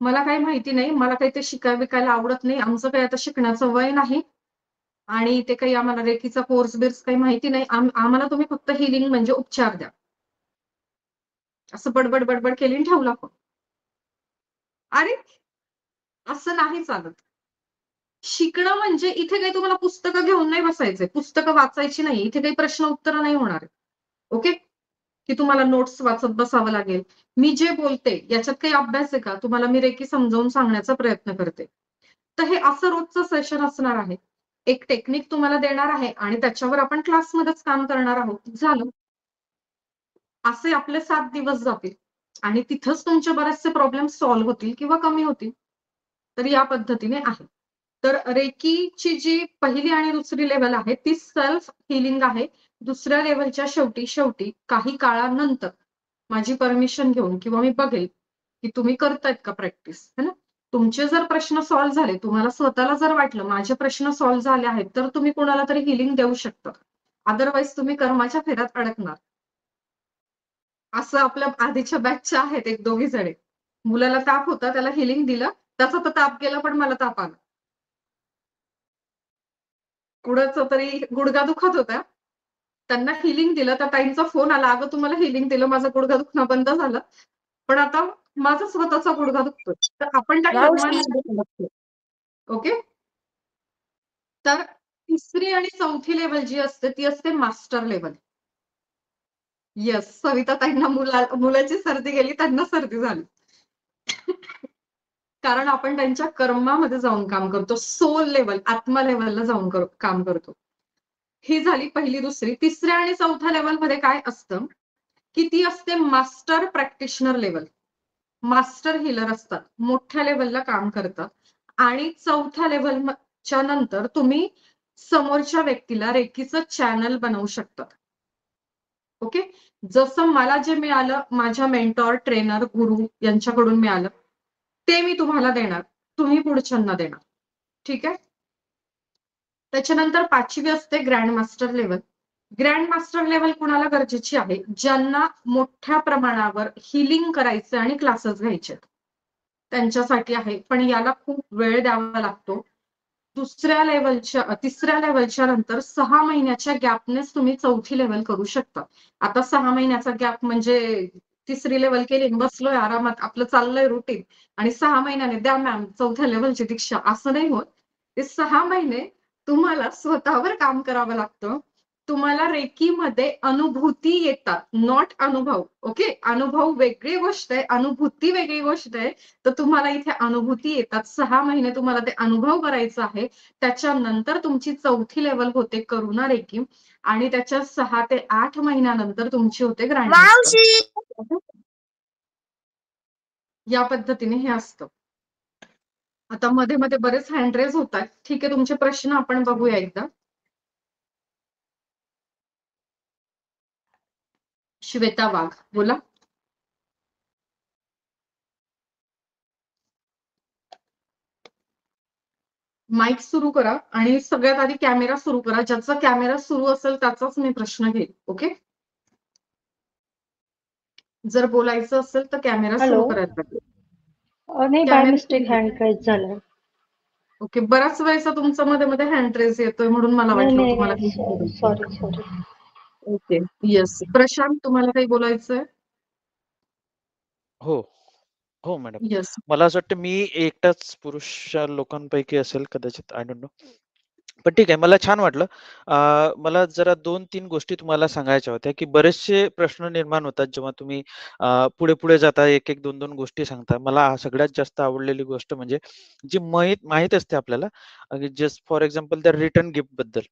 मला काही माहिती नाही. मला काही ते शिकायला आवडत नाही. आमचं काही आता शिकण्याचं वय नाही. आणि ते काही आम्हाला रेकीचा कोर्स-बिर्स काही माहिती नाही. आम्हाला तुम्ही फक्त हीलिंग म्हणजे उपचार द्या. असं बडबड केली आणि ठेवला फोन. अरे, असं नाही चालत. शिकणं म्हणजे इथे काही तुम्हाला पुस्तकं घेऊन नाही बसायचंय. पुस्तकं वाचायची नाही. इथे काही प्रश्न उत्तरं नाही होणार आहे. ओके? की तुम्हाला नोट्स वाचत बसावं लागेल. मी जे बोलते याच्यात काही अभ्यास आहे का? तुम्हाला मी रेकी समजावून सांगण्याचा प्रयत्न करते. तर हे असं रोजचं सेशन असणार आहे. एक टेक्निक तुम्हाला देणार आहे आणि त्याच्यावर आपण क्लासमध्येच काम करणार आहोत. झालं. असे आपले 7 दिवस जातील आणि तिथंच तुमचे बरेचसे प्रॉब्लेम सॉल्व्ह होतील किंवा कमी होतील. तर या पद्धतीने आहे. तर रेकीची जी पहिली आणि दुसरी लेव्हल आहे ती सेल्फ हीलिंग आहे. दुसऱ्या लेव्हलच्या शेवटी काही काळानंतर माझी परमिशन घेऊन किंवा मी बघेल, की तुम्ही करतायत का प्रॅक्टिस, है ना? तुमचे जर प्रश्न सॉल्व्ह झाले, तुम्हाला स्वतःला जर वाटलं माझे प्रश्न सॉल्व्ह झाले आहेत, तर तुम्ही कोणाला तरी हीलिंग देऊ शकता. अदरवाईज तुम्ही कर्माच्या फेऱ्यात अडकणार. असं आपल्या आधीच्या बॅचच्या आहेत एक दोघी जणी. मुलाला ताप होता, त्याला हीलिंग दिलं. त्याचा तर ताप गेला, पण मला ताप आला. कुणाचा तरी गुडघा दुखत होता. त्यांना हीलिंग दिलं. त्या ताईंचा फोन आला, "अगं तुम्हाला हीलिंग दिलं, माझा गुडघा दुखणं बंद झालं. पण आता माझा स्वतःचा गुडघा दुखतोय." तर आपण त्या मावशी कर्मांमध्ये अडकतो. ओके? तर तिसरी आणि चौथी लेव्हल जी असते, ती असते मास्टर लेव्हल. येस, सविता ताईंना मुलाची सर्दी गेली, त्यांना सर्दी झाली. कारण आपण त्यांच्या कर्मामध्ये जाऊन काम करतो. सोल लेव्हल, आत्मा लेव्हलला जाऊन काम करतो. ही झाली पहिली, दुसरी. तिसऱ्या आणि चौथ्या लेव्हलमध्ये काय असतं, की ती असते master practitioner level. Master healer असतात, मोठ्या लेवलला काम करतात. आणि चौथ्या लेवलच्या नंतर तुम्ही समोरच्या व्यक्तीला रेकीचं चॅनल बनवू शकतात. ओके. जसं मला जे मिळालं माझ्या मेंटॉर, ट्रेनर, गुरु यांच्याकडून मिळालं, ते मी तुम्हाला देणार. तुम्ही पुढच्यांना देणार. ठीक आहे. त्याच्यानंतर 5वी असते grand master level. Grand master level कुणाला गरजेची आहे? ज्यांना मोठ्या प्रमाणावर हिलिंग करायचं आणि क्लासेस घ्यायचे त्यांच्यासाठी आहे. पण याला खूप वेळ द्यावा लागतो. तिसऱ्या लेवलच्या नंतर 6 महिन्याच्या गॅपनेच तुम्ही चौथी लेवल करू शकता. आता 6 महिन्याचा गॅप म्हणजे तिसरी लेवल केली, बसलोय आरामात, आपलं चाललंय रुटीन आणि 6 महिन्याने द्या मॅम चौथ्या लेवलची दीक्षा, असं नाही होत. ते 6 महिने तुम्हाला स्वतःवर काम करावं लागतं. तुम्हाला रेकीमध्ये अनुभूती येतात, नॉट अनुभव. ओके. अनुभव वेगळी गोष्ट आहे, अनुभूती वेगळी गोष्ट आहे. तर तुम्हाला इथे अनुभूती येतात. 6 महिने तुम्हाला ते अनुभव करायचं आहे. त्याच्यानंतर तुमची चौथी लेवल होते करुणा रेकी आणि त्याच्या 6 ते 8 महिन्यानंतर तुमची होते ग्रँड मास्टर. या पद्धतीने हे असतं. आता मध्ये मध्ये बरेच हँड रेज होत आहेत. ठीक आहे, तुमचे प्रश्न आपण बघूया एकदा. श्वेता वाघ, बोला. माईक सुरू करा आणि सगळ्यात आधी कॅमेरा सुरू करा. ज्याचा कॅमेरा सुरू असेल त्याचाच मी प्रश्न घेईन. ओके. जर बोलायचं असेल तर कॅमेरा सुरू हॅलो. करायचा. नाही, बाय कॅमेरा मिस्टेक सुरू. हँड राईज झालं. ओके. बऱ्याच वेळेचा तुमचा मध्ये मध्ये हँड रेज येतोय म्हणून मला नाही वाटलं तुम्हाला नाही, काही. सॉरी. ओके. येस. प्रशांत, तुम्हाला काही बोलायचंय? हो, हो मॅडम. येस. मला असं वाटतं मी एकटाच पुरुष लोकांपैकी असेल कदाचित, आय डोंट नो. पण ठीक आहे, मला छान वाटलं. मला जरा 2-3 गोष्टी तुम्हाला सांगायच्या होत्या, की बरेचसे प्रश्न निर्माण होतात जेव्हा तुम्ही पुढे-पुढे जाता, 1-1, 2-2 गोष्टी सांगता. मला सगळ्यात जास्त आवडलेली गोष्ट म्हणजे जी माहीत असते आपल्याला, जस्ट फॉर एक्झाम्पल त्या रिटर्न गिफ्टबद्दल.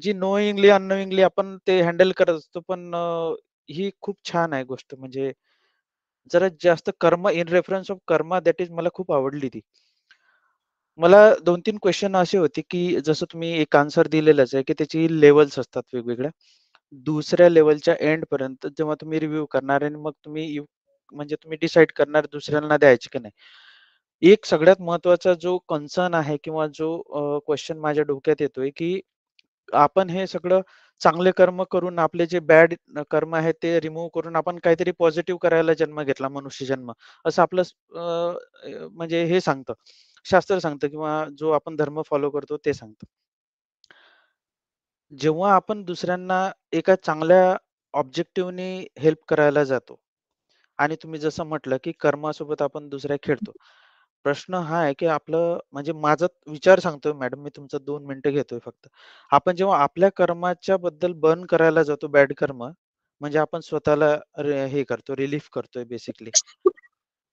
जी नोइंगली, अननोइंगली आपण ते हँडल करत असतो, पण ही खूप छान आहे गोष्ट. म्हणजे जरा जास्त कर्म in reference of Karma that is मला खूप आवडली ती. मला 2-3 क्वेशन असे होते, की जसं तुम्ही एक आन्सर दिलेलंच आहे, की त्याची लेव्हल्स असतात वेगवेगळ्या. दुसऱ्या लेव्हलच्या एंडपर्यंत जेव्हा तुम्ही रिव्ह्यू करणार आणि मग म्हणजे तुम्ही डिसाईड करणार दुसऱ्यांना द्यायची की नाही. एक सगळ्यात महत्त्वाचा जो कन्सर्न आहे किंवा जो क्वेशन माझ्या डोक्यात येतोय, की आपण हे सगळं चांगले कर्म करून आपले जे बॅड कर्म आहेत ते रिमूव्ह करून आपण काहीतरी पॉझिटिव्ह करायला जन्म घेतला, मनुष्य जन्म. असं आपलं म्हणजे हे सांगतं. शास्त्र सांगतं किंवा जो आपण धर्म फॉलो करतो ते सांगतं. जेव्हा आपण दुसऱ्यांना एका चांगल्या ऑब्जेक्टिव्हनी हेल्प करायला जातो आणि तुम्ही जसं म्हटलं, की कर्मासोबत आपण दुसऱ्या खेळतो. प्रश्न हा आहे, की आपलं म्हणजे माझा विचार सांगतोय मॅडम, मी तुमचं 2 मिनिटं घेतोय फक्त. आपण जेव्हा आपल्या कर्माच्या बद्दल बर्न करायला जातो बॅड कर्म, म्हणजे आपण स्वतःला हे करतो, रिलीफ करतोय बेसिकली.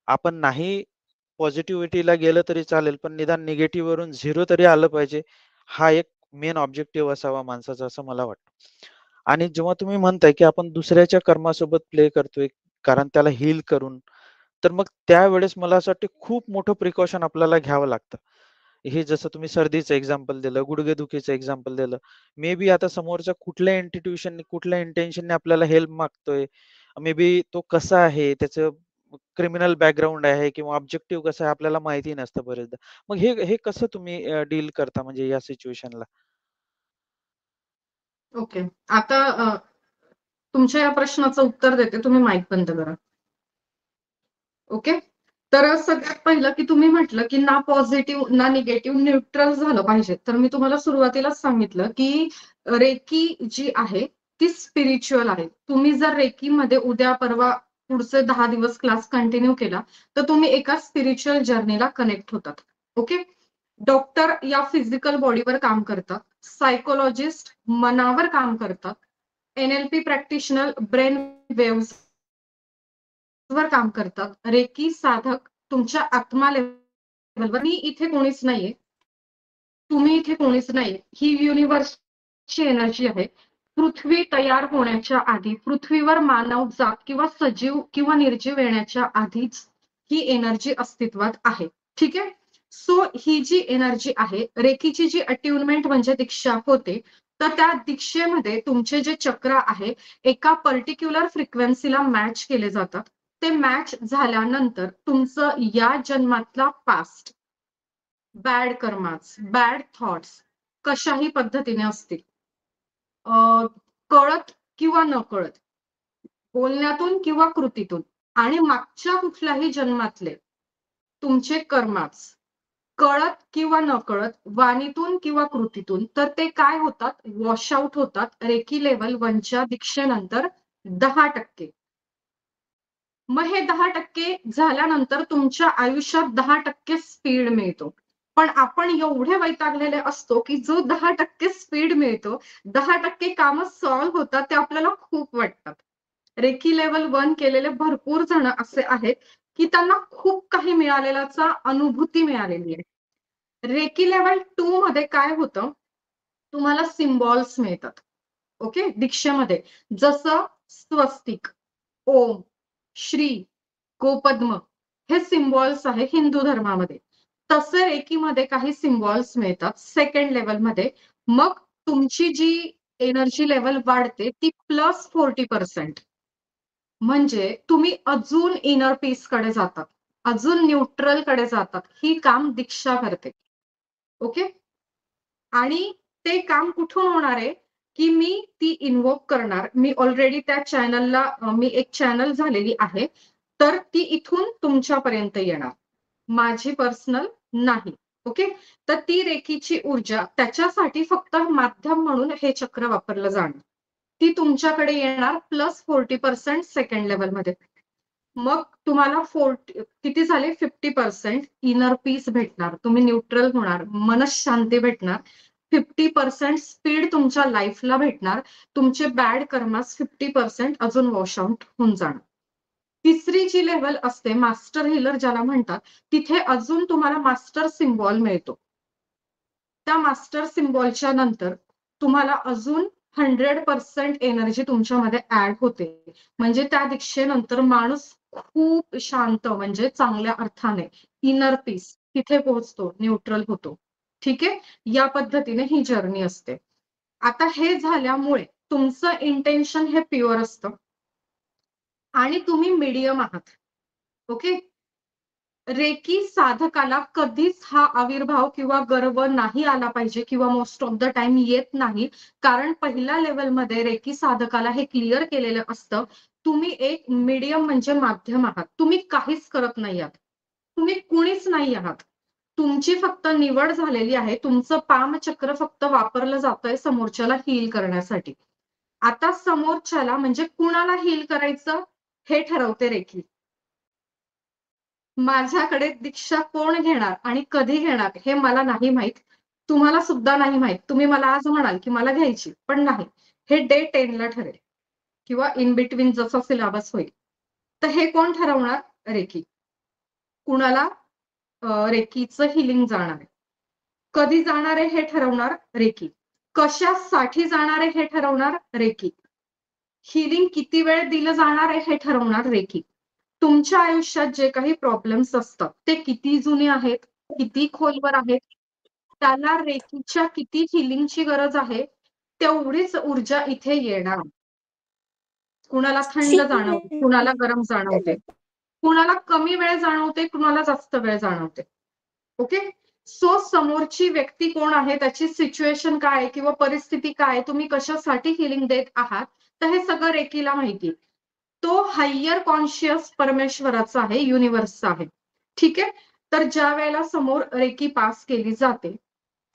आपण नाही पॉझिटिव्हिटीला गेलं तरी चालेल, पण निदान निगेटिव्ह वरून 0 तरी आलं पाहिजे. हा एक मेन ऑब्जेक्टिव्ह असावा माणसाचा असं मला वाटतं. आणि जेव्हा तुम्ही म्हणताय, की आपण दुसऱ्याच्या कर्मासोबत प्ले करतोय, कारण त्याला हील करून, तर मग त्यावेळेस मला असं वाटतं खूप मोठं प्रिकॉशन आपल्याला घ्यावं लागतं. हे जसं तुम्ही सर्दीचं एक्झाम्पल दिलं, गुडघेदुखीचं एक्झाम्पल दिलं. मे बी आता समोरचा कुठल्या इन्स्टिट्यूशनने, कुठल्या इंटेन्शनने आपल्याला हेल्प मागतोय. मे बी तो कसा आहे, त्याचं क्रिमिनल बॅकग्राऊंड आहे किंवा ऑब्जेक्टिव्ह कसं आहे आपल्याला माहिती नसतं बरेचदा. मग हे हे कसं तुम्ही डील करता म्हणजे या सिच्युएशनला? ओके. आता तुमच्या या प्रश्नाचं उत्तर देते. तुम्ही माईक बंद करा. ओके. तर सगळ्यात पहिलं की तुम्ही म्हटलं की ना पॉझिटिव्ह ना निगेटिव्ह, न्यूट्रल झालं पाहिजे. तर मी तुम्हाला सुरुवातीलाच सांगितलं की रेकी जी आहे ती स्पिरिच्युअल आहे. तुम्ही जर रेकीमध्ये उद्या परवा पुढचे 10 दिवस क्लास कंटिन्यू केला तर तुम्ही एका स्पिरिच्युअल जर्नीला कनेक्ट होतात. ओके. डॉक्टर या फिजिकल बॉडीवर काम करतात. सायकोलॉजिस्ट मनावर काम करतात. NLP प्रॅक्टिशनर ब्रेन वेव्हज वर काम करतात. रेकी साधक तुमच्या आत्मा लेव्हलवर. मी इथे कोणीच नाहीये. तुम्ही इथे कोणीच नाही. ही युनिव्हर्सची एनर्जी आहे. पृथ्वी तयार होण्याच्या आधी, पृथ्वीवर मानवजात किंवा सजीव किंवा निर्जीव येण्याच्या आधीच ही एनर्जी अस्तित्वात आहे. ठीक आहे. सो ही जी एनर्जी आहे, रेकीची जी अट्युनमेंट म्हणजे दीक्षा होते, तर त्या दीक्षेमध्ये तुमचे जे चक्र आहे एका पर्टिक्युलर फ्रिक्वेन्सीला मॅच केले जातात. ते मॅच झाल्यानंतर तुमचं या जन्मातला पास्ट, बॅड कर्माच, बॅड थॉट्स कशाही पद्धतीने असतील, कळत किंवा न कळत, बोलण्यातून किंवा कृतीतून, आणि मागच्या कुठल्याही जन्मातले तुमचे कर्माच कळत किंवा न कळत, वाणीतून किंवा कृतीतून, तर ते काय होतात, वॉशआउट होतात रेकी लेवल 1च्या दीक्षेनंतर 10%. मग हे 10% झाल्यानंतर तुमच्या आयुष्यात 10% स्पीड मिळतो. पण आपण एवढे वैतागलेले असतो की जो 10% स्पीड मिळतो, 10% कामं सॉल्व्ह होतात, ते आपल्याला खूप वाटतात. रेकी लेवल 1 केलेले भरपूर जण असे आहेत की त्यांना खूप काही मिळालेल्याचा अनुभूती मिळालेली आहे. रेकी लेवल 2 मध्ये काय होतं, तुम्हाला सिम्बॉल्स मिळतात. ओके, दीक्षेमध्ये जसं स्वस्तिक, ओम, श्री, गोपद्म हे सिम्बॉल्स आहे हिंदू धर्मामध्ये. तसे रेकीमध्ये काही सिम्बॉल्स मिळतात सेकंड लेवलमध्ये. मग तुमची जी एनर्जी लेवल वाढते ती +40%. म्हणजे तुम्ही अजून इनर पीस कडे जातात, अजून न्यूट्रल कडे जातात. ही काम दीक्षा करते. ओके. आणि ते काम कुठून होणार आहे की मी ती इन्व्होक करणार. मी ऑलरेडी त्या चॅनलला मी एक चॅनल झालेली आहे, तर ती इथून तुमच्यापर्यंत येणार, माझी पर्सनल नाही. ओके. तर ती रेकीची ऊर्जा त्याच्यासाठी फक्त माध्यम म्हणून हे चक्र वापरलं जाणार. ती तुमच्याकडे येणार +40% सेकंड लेवलमध्ये. मग तुम्हाला किती झाले, 50% इनर पीस भेटणार, तुम्ही न्यूट्रल होणार, मनशांती भेटणार, 50% स्पीड तुमच्या लाईफला भेटणार, तुमचे बॅड कर्मास 50% अजून वॉशआउट होऊन जाणार. तिसरी जी लेवल असते मास्टर हिलर ज्याला म्हणतात, तिथे अजून तुम्हाला मास्टर सिम्बॉल मिळतो. त्या मास्टर सिम्बॉलच्या नंतर तुम्हाला अजून 100% एनर्जी तुमच्यामध्ये ऍड होते. म्हणजे त्या दीक्षेनंतर माणूस खूप शांत, म्हणजे चांगल्या अर्थाने इनर पीस तिथे पोहोचतो, न्यूट्रल होतो. ठीक आहे. या पद्धतीने ही जर्नी असते. आता हे झाल्यामुळे तुमचं इंटेन्शन हे प्युअर असतं आणि तुम्ही मीडियम आहात. ओके. रेकी साधकाला कधीच हा आविर्भाव किंवा गर्व नाही आला पाहिजे किंवा मोस्ट ऑफ द टाइम येत नाही. कारण पहिल्या लेवलमध्ये रेकी साधकाला हे क्लिअर केलेलं असतं, तुम्ही एक मीडियम म्हणजे माध्यम आहात. तुम्ही काहीच करत नाही आहात, तुम्ही कुणीच नाही आहात. तुमची फक्त निवड झालेली आहे. तुमचं पामचक्र फक्त वापरलं जातंय समोरच्याला हील करण्यासाठी. आता समोरच्याला म्हणजे कुणाला हील करायचं हे ठरवते रेकी. माझ्याकडे दीक्षा कोण घेणार आणि कधी घेणार हे मला नाही माहित, तुम्हाला सुद्धा नाही माहित. तुम्ही मला आज म्हणाल की मला घ्यायची, पण नाही. हे डे 10 ला ठरेल किंवा इन बिटवीन जसा सिलेबस होईल. तर हे कोण ठरवणार, रेकी. कुणाला रेकीचं हिलिंग जाणार आहे, कधी जाणार आहे हे ठरवणार रेकी, कशासाठी जाणार आहे हे ठरवणार रेकी, हिलिंग किती वेळ दिलं जाणार आहे हे ठरवणार रेकी. तुमच्या आयुष्यात जे काही प्रॉब्लेम्स असतात ते किती जुने आहेत, किती खोलवर आहेत, त्याला रेकीच्या किती हिलिंगची गरज आहे, तेवढीच ऊर्जा इथे येणार. कुणाला थंड जाणवते, कुणाला गरम जाणवते, कुणाला कमी वेळ जाणवते, कुणाला जास्त वेळ जाणवते. ओके. सो समोरची व्यक्ती कोण आहे, त्याची सिच्युएशन काय किंवा परिस्थिती काय, तुम्ही कशासाठी हिलिंग देत आहात, तर हे सगळं रेकीला माहिती. तो हायर कॉन्शियस परमेश्वराचा आहे, युनिव्हर्सचा आहे. ठीक आहे. तर ज्या वेळेला समोर रेकी पास केली जाते,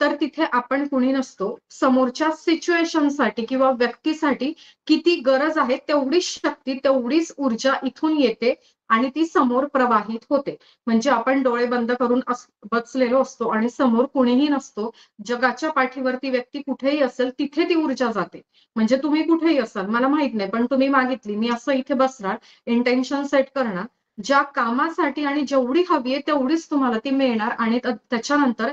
तर तिथे आपण कुणी नसतो. समोरच्या सिच्युएशनसाठी किंवा व्यक्तीसाठी किती गरज आहे तेवढीच शक्ती, तेवढीच ऊर्जा इथून येते आणि ती समोर प्रवाहित होते. म्हणजे आपण डोळे बंद करून बसलेलो असतो आणि समोर कुणीही नसतो, जगाच्या पाठीवरती व्यक्ती कुठेही असेल तिथे ती ऊर्जा जाते. म्हणजे तुम्ही कुठेही असाल मला माहित नाही, पण तुम्ही मागितली, मी असं इथे बसणार, इंटेन्शन सेट करणार, ज्या कामासाठी आणि जेवढी हवी आहे तेवढीच तुम्हाला ती मिळणार आणि त्याच्यानंतर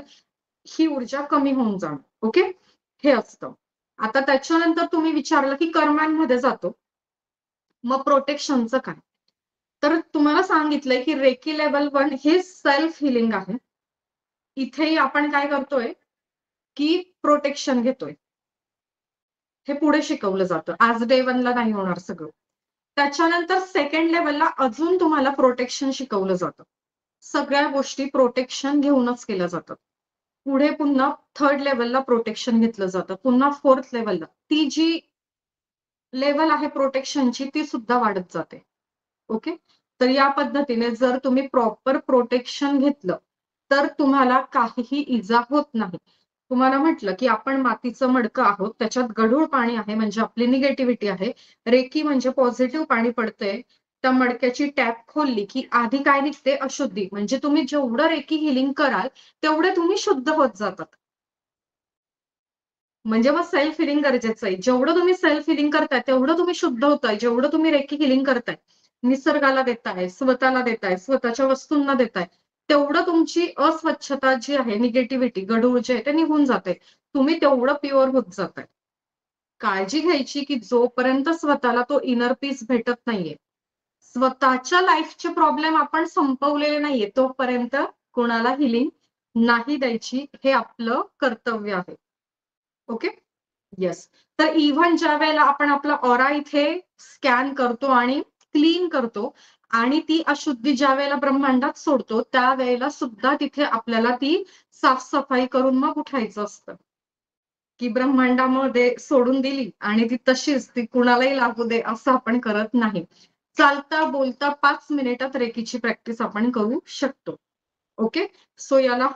ही ऊर्जा कमी होऊन जाणार. ओके. हे असतं. आता त्याच्यानंतर तुम्ही विचारलं की कर्मांमध्ये जातो, मग प्रोटेक्शनचं काय. तर तुम्हाला सांगितलंय की रेकी लेवल 1 हे सेल्फ हिलिंग आहे. इथेही आपण काय करतोय की प्रोटेक्शन घेतोय. हे पुढे शिकवलं जातं. आज डे 1 ला नाही होणार सगळं. त्याच्यानंतर सेकंड लेवलला अजून तुम्हाला प्रोटेक्शन शिकवलं जातं. सगळ्या गोष्टी प्रोटेक्शन घेऊनच केल्या जातात. पुढे पुन्हा थर्ड लेवलला प्रोटेक्शन घेतलं जातं. पुन्हा फोर्थ लेवलला ती जी लेवल आहे प्रोटेक्शनची ती सुद्धा वाढत जाते. ओके. तर या पद्धतीने जर तुम्ही प्रॉपर प्रोटेक्शन घेतलं तर तुम्हाला काहीही इजा होत नाही. तुम्हाला म्हटलं की आपण मातीचं मडकं आहोत, त्याच्यात गढूळ पाणी आहे म्हणजे आपली निगेटिव्हिटी आहे. रेकी म्हणजे पॉझिटिव्ह पाणी पडतंय. त्या मडक्याची टॅप खोलली की आधी काय निघते? अशुद्धी. म्हणजे तुम्ही जेवढं रेकी हिलिंग कराल तेवढे तुम्ही शुद्ध होत जातात. म्हणजे मग सेल्फ हिलिंग गरजेचं आहे. जेवढं तुम्ही सेल्फ हिलिंग करताय तेवढं तुम्ही शुद्ध होताय. जेवढं तुम्ही रेकी हिलिंग करताय, निसर्गाला देताय, स्वतःला देताय, स्वतःच्या वस्तूंना देताय, तेवढं तुमची अस्वच्छता जी आहे, निगेटिव्हिटी, गढूळ जे आहे ते निघून जाते. तुम्ही तेवढं प्युअर होत जाताय. काळजी घ्यायची की जोपर्यंत स्वतःला तो इनर पीस भेटत नाहीये, स्वतःच्या लाईफचे प्रॉब्लेम आपण संपवलेले नाहीये, तोपर्यंत कोणाला हिलिंग नाही द्यायची. हे आपलं कर्तव्य आहे. ओके. येस. तर इव्हन ज्या वेळेला आपण आपला ऑरा इथे स्कॅन करतो आणि क्लीन करतो आणि ती अशुद्धी ज्या वेळेला ब्रह्मांडात सोडतो त्यावेळेला सुद्धा तिथे आपल्याला ती साफसफाई करून मग उठायचं असतं. की ब्रह्मांडामध्ये सोडून दिली आणि ती तशीच ती कुणालाही लागू दे असं आपण करत नाही. चालता बोलता 5 मिनिटात रेकीची प्रॅक्टिस आपण करू शकतो. ओके. सो याला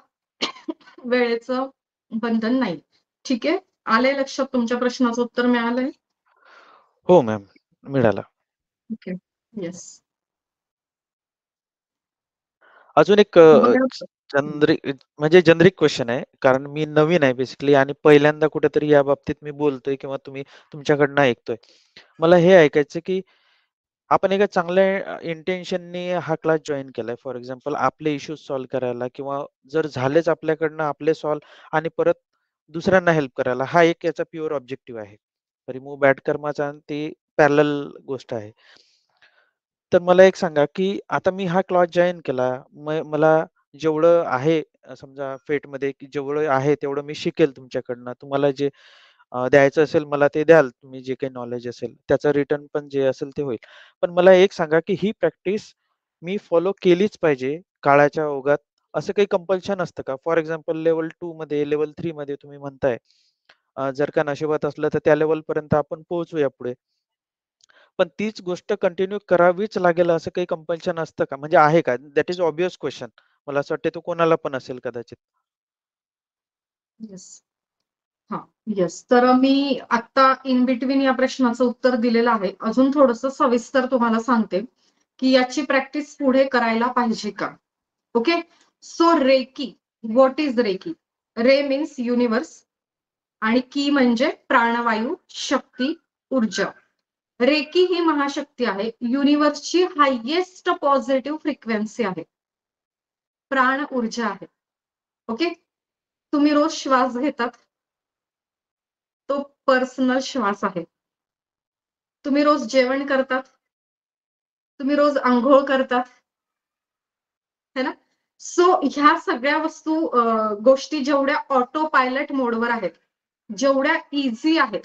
वेळेचं बंधन नाही. ठीक आहे. आलंय लक्षात? तुमच्या प्रश्नाचं उत्तर मिळालंय? हो मॅम, मिळाला. ओके. येस. अजून एक बघा. म्हणजे जेनरिक क्वेश्चन आहे. कारण मी नवीन आहे बेसिकली आणि पहिल्यांदा कुठेतरी या बाबतीत मी बोलतोय किंवा तुमच्याकडनं ऐकतोय. मला हे ऐकायचं की आपण एका चांगल्या इंटेन्शननी हा क्लास जॉइन केलाय. फॉर एक्झाम्पल आपले इश्यूज सॉल्व्ह करायला किंवा जर झालेच आपल्याकडनं आपले सॉल्व्ह आणि परत दुसऱ्यांना हेल्प करायला. हा एक याचा प्युअर ऑब्जेक्टिव्ह आहे. रिमूव्ह बॅड कर्माचा आणि ती पॅरलल गोष्ट आहे. तर मला एक सांगा, की आता मी हा क्लास जॉइन केला. मला जेवढं आहे समजा फेटमध्ये की जेवढं आहे तेवढं मी शिकेल तुमच्याकडनं. तुम्हाला जे द्यायचं असेल मला ते द्याल. तुम्ही जे काही नॉलेज असेल त्याचं रिटर्न पण जे असेल ते होईल. पण मला एक सांगा, की ही प्रॅक्टिस मी फॉलो केलीच पाहिजे काळाच्या ओघात असं काही कंपल्शन असतं का? फॉर एक्झाम्पल लेव्हल 2 मध्ये, लेव्हल 3 मध्ये तुम्ही म्हणताय जर का नशिबात असलं तर त्या लेव्हलपर्यंत आपण पोहोचूया पुढे. पण तीच गोष्ट कंटिन्यू करावीच लागेल असं काही कंपल्शन असतं का? म्हणजे आहे का? That is obvious question. मला असं वाटतं तो कोणाला पण असेल कदाचित. येस. हां. येस. तर मी आता इन बिटवीन या प्रश्नाचं उत्तर दिलेलं आहे. अजून थोडंसं सविस्तर तुम्हाला सांगते, की याची प्रॅक्टिस पुढे करायला पाहिजे का? Okay. So reiki. What is reiki? Ray means universe आणि की म्हणजे प्राणवायू, शक्ती, ऊर्जा. रेकी ही महाशक्ती आहे. युनिव्हर्सची हायेस्ट पॉझिटिव्ह फ्रिक्वेन्सी आहे. प्राण ऊर्जा आहे. ओके. तुम्ही रोज श्वास घेतात. तो पर्सनल श्वास आहे. तुम्ही रोज जेवण करतात. तुम्ही रोज अंघोळ करतात. है ना? सो ह्या सगळ्या गोष्टी जेवढ्या ऑटो पायलट मोडवर आहेत, जेवढ्या इझी आहेत,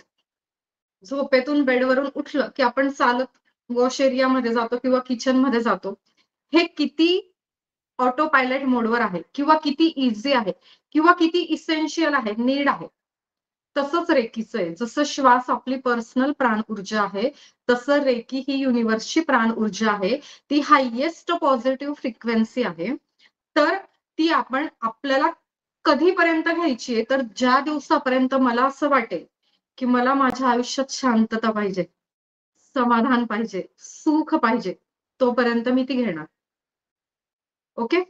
झोपेतून बेडवरून उठलं की आपण चालत वॉश एरियामध्ये जातो किंवा किचनमध्ये जातो. हे किती ऑटो पायलट मोडवर आहे किंवा किती इझी आहे किंवा किती इसेन्शियल आहे, नीड आहे. तसंच रेकीचं आहे. जसं श्वास आपली पर्सनल प्राण ऊर्जा आहे, तसं रेकी ही युनिव्हर्सची प्राण ऊर्जा आहे. ती हायेस्ट पॉझिटिव्ह फ्रिक्वेन्सी आहे. तर ती आपण आपल्याला कधीपर्यंत घ्यायची आहे, तर ज्या दिवसापर्यंत मला असं वाटेल, की मला माझ्या आयुष्यात शांतता पाहिजे, समाधान पाहिजे, सुख पाहिजे, तोपर्यंत मी ती घेणार. ओके.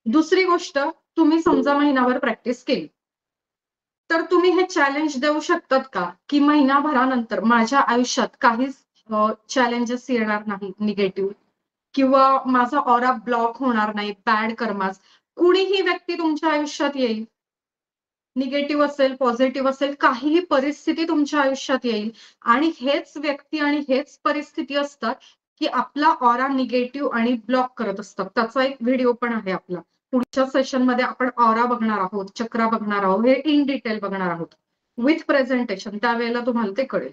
दुसरी गोष्ट, तुम्ही समजा महिनाभर प्रॅक्टिस केली. तर तुम्ही हे चॅलेंज देऊ शकतात का, की महिनाभरानंतर माझ्या आयुष्यात काहीच चॅलेंजेस येणार नाही निगेटिव्ह किंवा माझा ऑरा ब्लॉक होणार नाही, बॅड कर्मास. कुणीही व्यक्ती तुमच्या आयुष्यात येईल. निगेटिव्ह असेल, पॉझिटिव्ह असेल, काहीही परिस्थिती तुमच्या आयुष्यात येईल आणि हेच व्यक्ती आणि हेच परिस्थिती असतात की आपला ऑरा निगेटिव्ह आणि ब्लॉक करत असतात. त्याचा एक व्हिडिओ पण आहे आपला. पुढच्या सेशनमध्ये आपण ऑरा बघणार आहोत, चक्रा बघणार आहोत, हे इन डिटेल बघणार आहोत विथ प्रेझेंटेशन. त्यावेळेला तुम्हाला ते कळेल.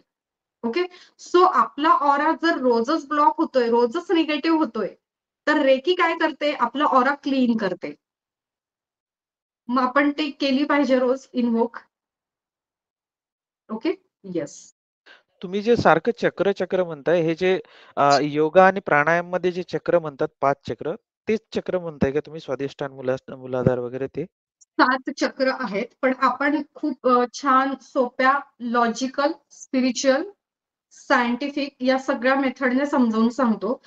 ओके, सो आपला ऑरा जर रोजच ब्लॉक होतोय, रोजच निगेटिव्ह होतोय, तर रेकी काय करते, आपला ऑरा क्लीन करते. मग आपण ते केली पाहिजे रोज इनवोक. Okay, yes. तुम्ही जे सारखं चक्र चक्र म्हणताय, हे जे योगा आणि प्राणायाम मध्ये जे चक्र म्हणतात 5 चक्र, तेच चक्र म्हणताय का तुम्ही? स्वादिष्टान, मूलाधार वगैरे ते? 7 चक्र आहेत, पण आपण खूप छान सोप्या लॉजिकल, स्पिरिच्युअल, सायंटिफिक या सगळ्या मेथडने समजावून सांगतो.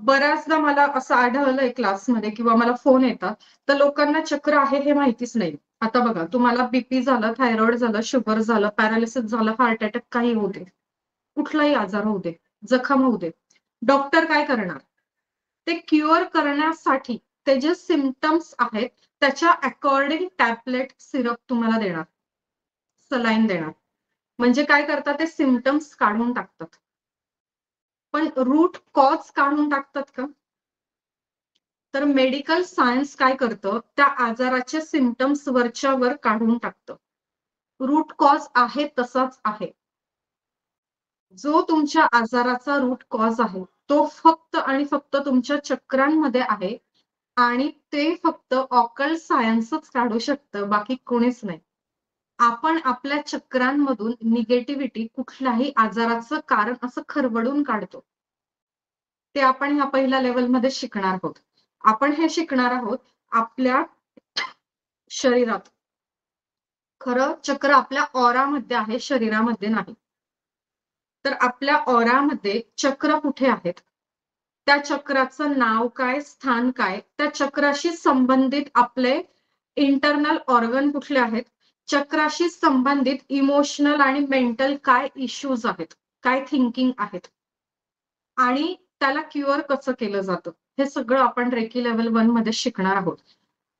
बऱ्याचदा मला असं आढळलंय क्लासमध्ये किंवा मला फोन येतात, तर लोकांना चक्र आहे हे माहितीच नाही. आता बघा, तुम्हाला बीपी झालं, थायरॉइड झालं, शुगर झालं, पॅरालिसिस झालं, हार्ट अटॅक काही होऊ दे, कुठलाही आजार होऊ दे, जखम होऊ दे, डॉक्टर काय करणार? ते क्युअर करण्यासाठी ते जे सिम्पटम्स आहेत त्याच्या अकॉर्डिंग टॅबलेट, सिरप तुम्हाला देणार, सलाईन देणार. म्हणजे काय करतात, ते सिम्पटम्स काढून टाकतात. पण रूट कॉज काढून टाकतात का? तर मेडिकल सायन्स काय करतं, त्या आजाराचे सिम्पटम्स वरच्या वर काढून टाकतं. रूट कॉज आहे तसाच आहे. जो तुमच्या आजाराचा रूट कॉज आहे तो फक्त आणि फक्त तुमच्या चक्रांमध्ये आहे आणि ते फक्त ऑकल्ट सायन्सच काढू शकतं, बाकी कोणीच नाही. आपण आपल्या चक्रांमधून निगेटिव्हिटी, कुठल्याही आजाराचं कारण असं खरवडून काढतो. ते आपण ह्या पहिल्या लेवलमध्ये शिकणार आहोत. आपण हे शिकणार आहोत आपल्या शरीरात. खरं चक्र आपल्या ऑरामध्ये आहे, शरीरामध्ये नाही. तर आपल्या ऑरामध्ये चक्र कुठे आहेत, त्या चक्राचं नाव काय, स्थान काय, त्या चक्राशी संबंधित आपले इंटरनल ऑर्गन कुठले आहेत, चक्राशी संबंधित इमोशनल आणि मेंटल काय इश्यूज आहेत, काय थिंकिंग आहेत, आणि त्याला क्युअर कसं केलं जातं, हे सगळं आपण रेकी लेवल 1 मध्ये शिकणार आहोत.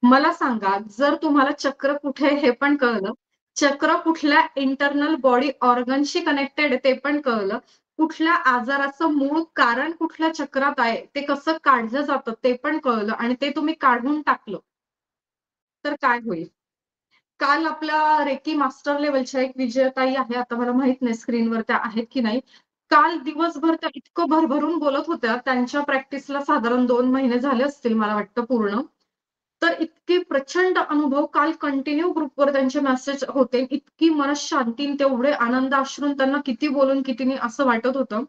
मला सांगा, जर तुम्हाला चक्र कुठे हे पण कळलं, चक्र कुठल्या इंटरनल बॉडी ऑर्गनशी कनेक्टेड ते पण कळलं, कुठल्या आजाराचं मूळ कारण कुठल्या चक्रात आहे ते कसं काढलं जातं ते पण कळलं, आणि ते तुम्ही काढून टाकलं, तर काय होईल? काल आपल्या रेकी मास्टर लेवलच्या एक विजयताई आहे, आता मला माहित नाही स्क्रीनवर त्या आहेत की नाही. काल दिवसभर त्या इतकं भरभरून बोलत होत्या. त्यांच्या प्रॅक्टिसला साधारण 2 महिने झाले असतील मला वाटतं पूर्ण. तर इतके प्रचंड अनुभव काल कंटिन्यू ग्रुपवर त्यांचे मेसेज होते. इतकी मनःशांती, तेवढे आनंद अश्रून त्यांना किती बोलून किती नाही असं वाटत होतं,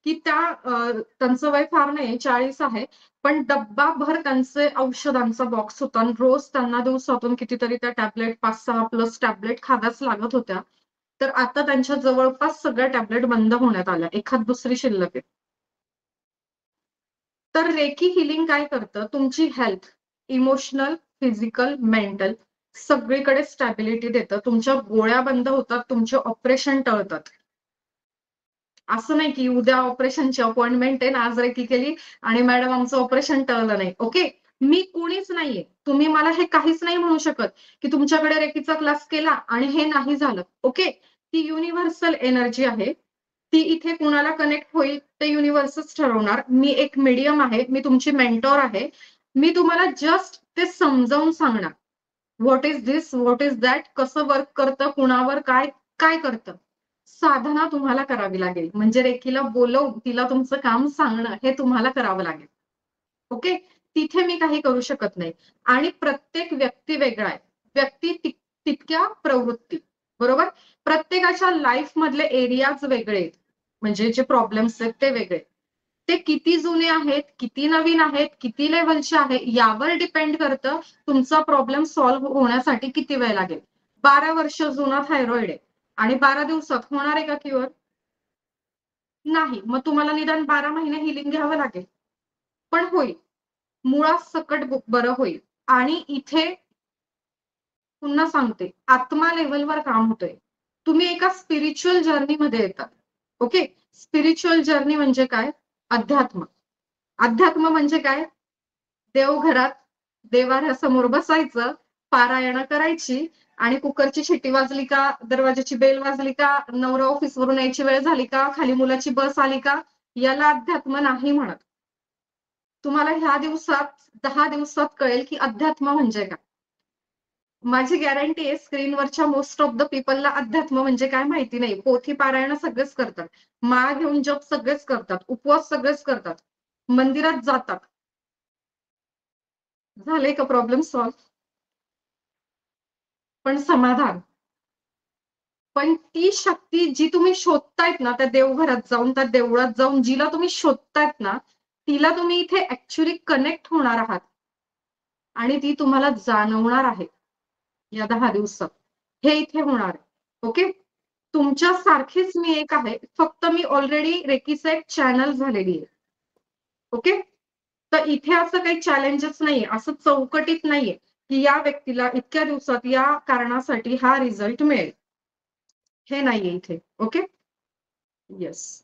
की त्यांचं वय फार नाही, 40 आहे. पण डब्बाभर त्यांचे औषधांचा बॉक्स होता आणि रोज त्यांना दिवसातून कितीतरी त्या टॅबलेट 5-6 प्लस टॅबलेट खाव्याच लागत होत्या. तर आता त्यांच्या जवळपास सगळ्या टॅबलेट बंद होण्यात आल्या, एखाद दुसरी शिल्लक आहे. तर रेकी हिलिंग काय करतं, तुमची हेल्थ, इमोशनल, फिजिकल, मेंटल सगळीकडे स्टॅबिलिटी देतं. तुमच्या गोळ्या बंद होतात, तुमचे ऑपरेशन टळतात. असं नाही की उद्या ऑपरेशनची अपॉइंटमेंट आहे, आज रेकी केली आणि मॅडम आमचं ऑपरेशन टळलं नाही. ओके, मी कोणीच नाहीये, तुम्ही मला हे काहीच नाही म्हणू शकत की तुमच्याकडे रेकीचा क्लास केला आणि हे नाही झालं. ओके, ती युनिव्हर्सल एनर्जी आहे, ती इथे कुणाला कनेक्ट होईल ते युनिव्हर्सच ठरवणार. मी एक मीडियम आहे, मी तुमची मेंटॉर आहे. मी तुम्हाला जस्ट ते समजावून सांगणार, what is this, what is that, कसं वर्क करतं, कुणावर काय काय करतं. साधना तुम्हाला करावी लागेल, म्हणजे रेकीला बोलवून तिला तुमचं काम सांगणं हे तुम्हाला करावं लागेल. ओके, तिथे मी काही करू शकत नाही. आणि प्रत्येक व्यक्ती वेगळा आहे, व्यक्ती तितक्या प्रवृत्ती, बरोबर. प्रत्येकाच्या लाईफ मधले एरियाज वेगळे आहेत, म्हणजे जे प्रॉब्लेम्स आहेत ते वेगळे. ते किती जुने आहेत, किती नवीन आहेत, किती लेव्हलचे आहे, यावर डिपेंड करतं तुमचा प्रॉब्लेम सॉल्व्ह होण्यासाठी किती वेळ लागेल. 12 वर्ष जुना थायरॉइड आहे आणि 12 दिवसात होणार आहे का क्युअर? नाही. मग तुम्हाला निदान 12 महिने हिलिंग घ्यावं लागेल, पण होईल, मुळात सकट बरं होईल. आणि इथे पुन्हा सांगते, आत्मा लेव्हलवर काम होतंय. तुम्ही एका स्पिरिच्युअल जर्नीमध्ये येतात. ओके, स्पिरिच्युअल जर्नी म्हणजे काय? अध्यात्म. अध्यात्म म्हणजे काय? देवघरात देवाऱ्यासमोर बसायचं, पारायण करायची आणि कुकरची शिट्टी वाजली का, दरवाजाची बेल वाजली का, नवरा ऑफिसवरून यायची वेळ झाली का, खाली मुलाची बस आली का, याला अध्यात्म नाही म्हणत. तुम्हाला ह्या दिवसात 10 दिवसात कळेल की अध्यात्म म्हणजे काय. माझी गॅरंटी आहे स्क्रीनवरच्या मोस्ट ऑफ द पीपलला अध्यात्म म्हणजे काय माहिती नाही. पोथी पारायण सगळेच करतात, माळ घेऊन जप सगळेच करतात, उपवास सगळेच करतात, मंदिरात जातात. झाले का प्रॉब्लेम सॉल्व्ह? पण समाधान, पण ती शक्ती जी तुम्ही शोधतायत ना, त्या देवघरात जाऊन, त्या देवळात जाऊन जिला तुम्ही शोधतायत ना, तिला तुम्ही इथे ऍक्च्युली कनेक्ट होणार आहात आणि ती तुम्हाला जाणवणार आहे या 10 दिवसात. हे इथे होणार आहे. ओके, तुमच्या सारखीच मी एक आहे, फक्त मी ऑलरेडी रेकीचं एक चॅनल झालेली आहे. ओके, तर इथे असं काही चॅलेंजेस नाहीये, असं चौकटीत नाहीये की या व्यक्तीला इतक्या दिवसात या कारणासाठी हा रिझल्ट मिळेल, हे नाहीये इथे. Okay, yes.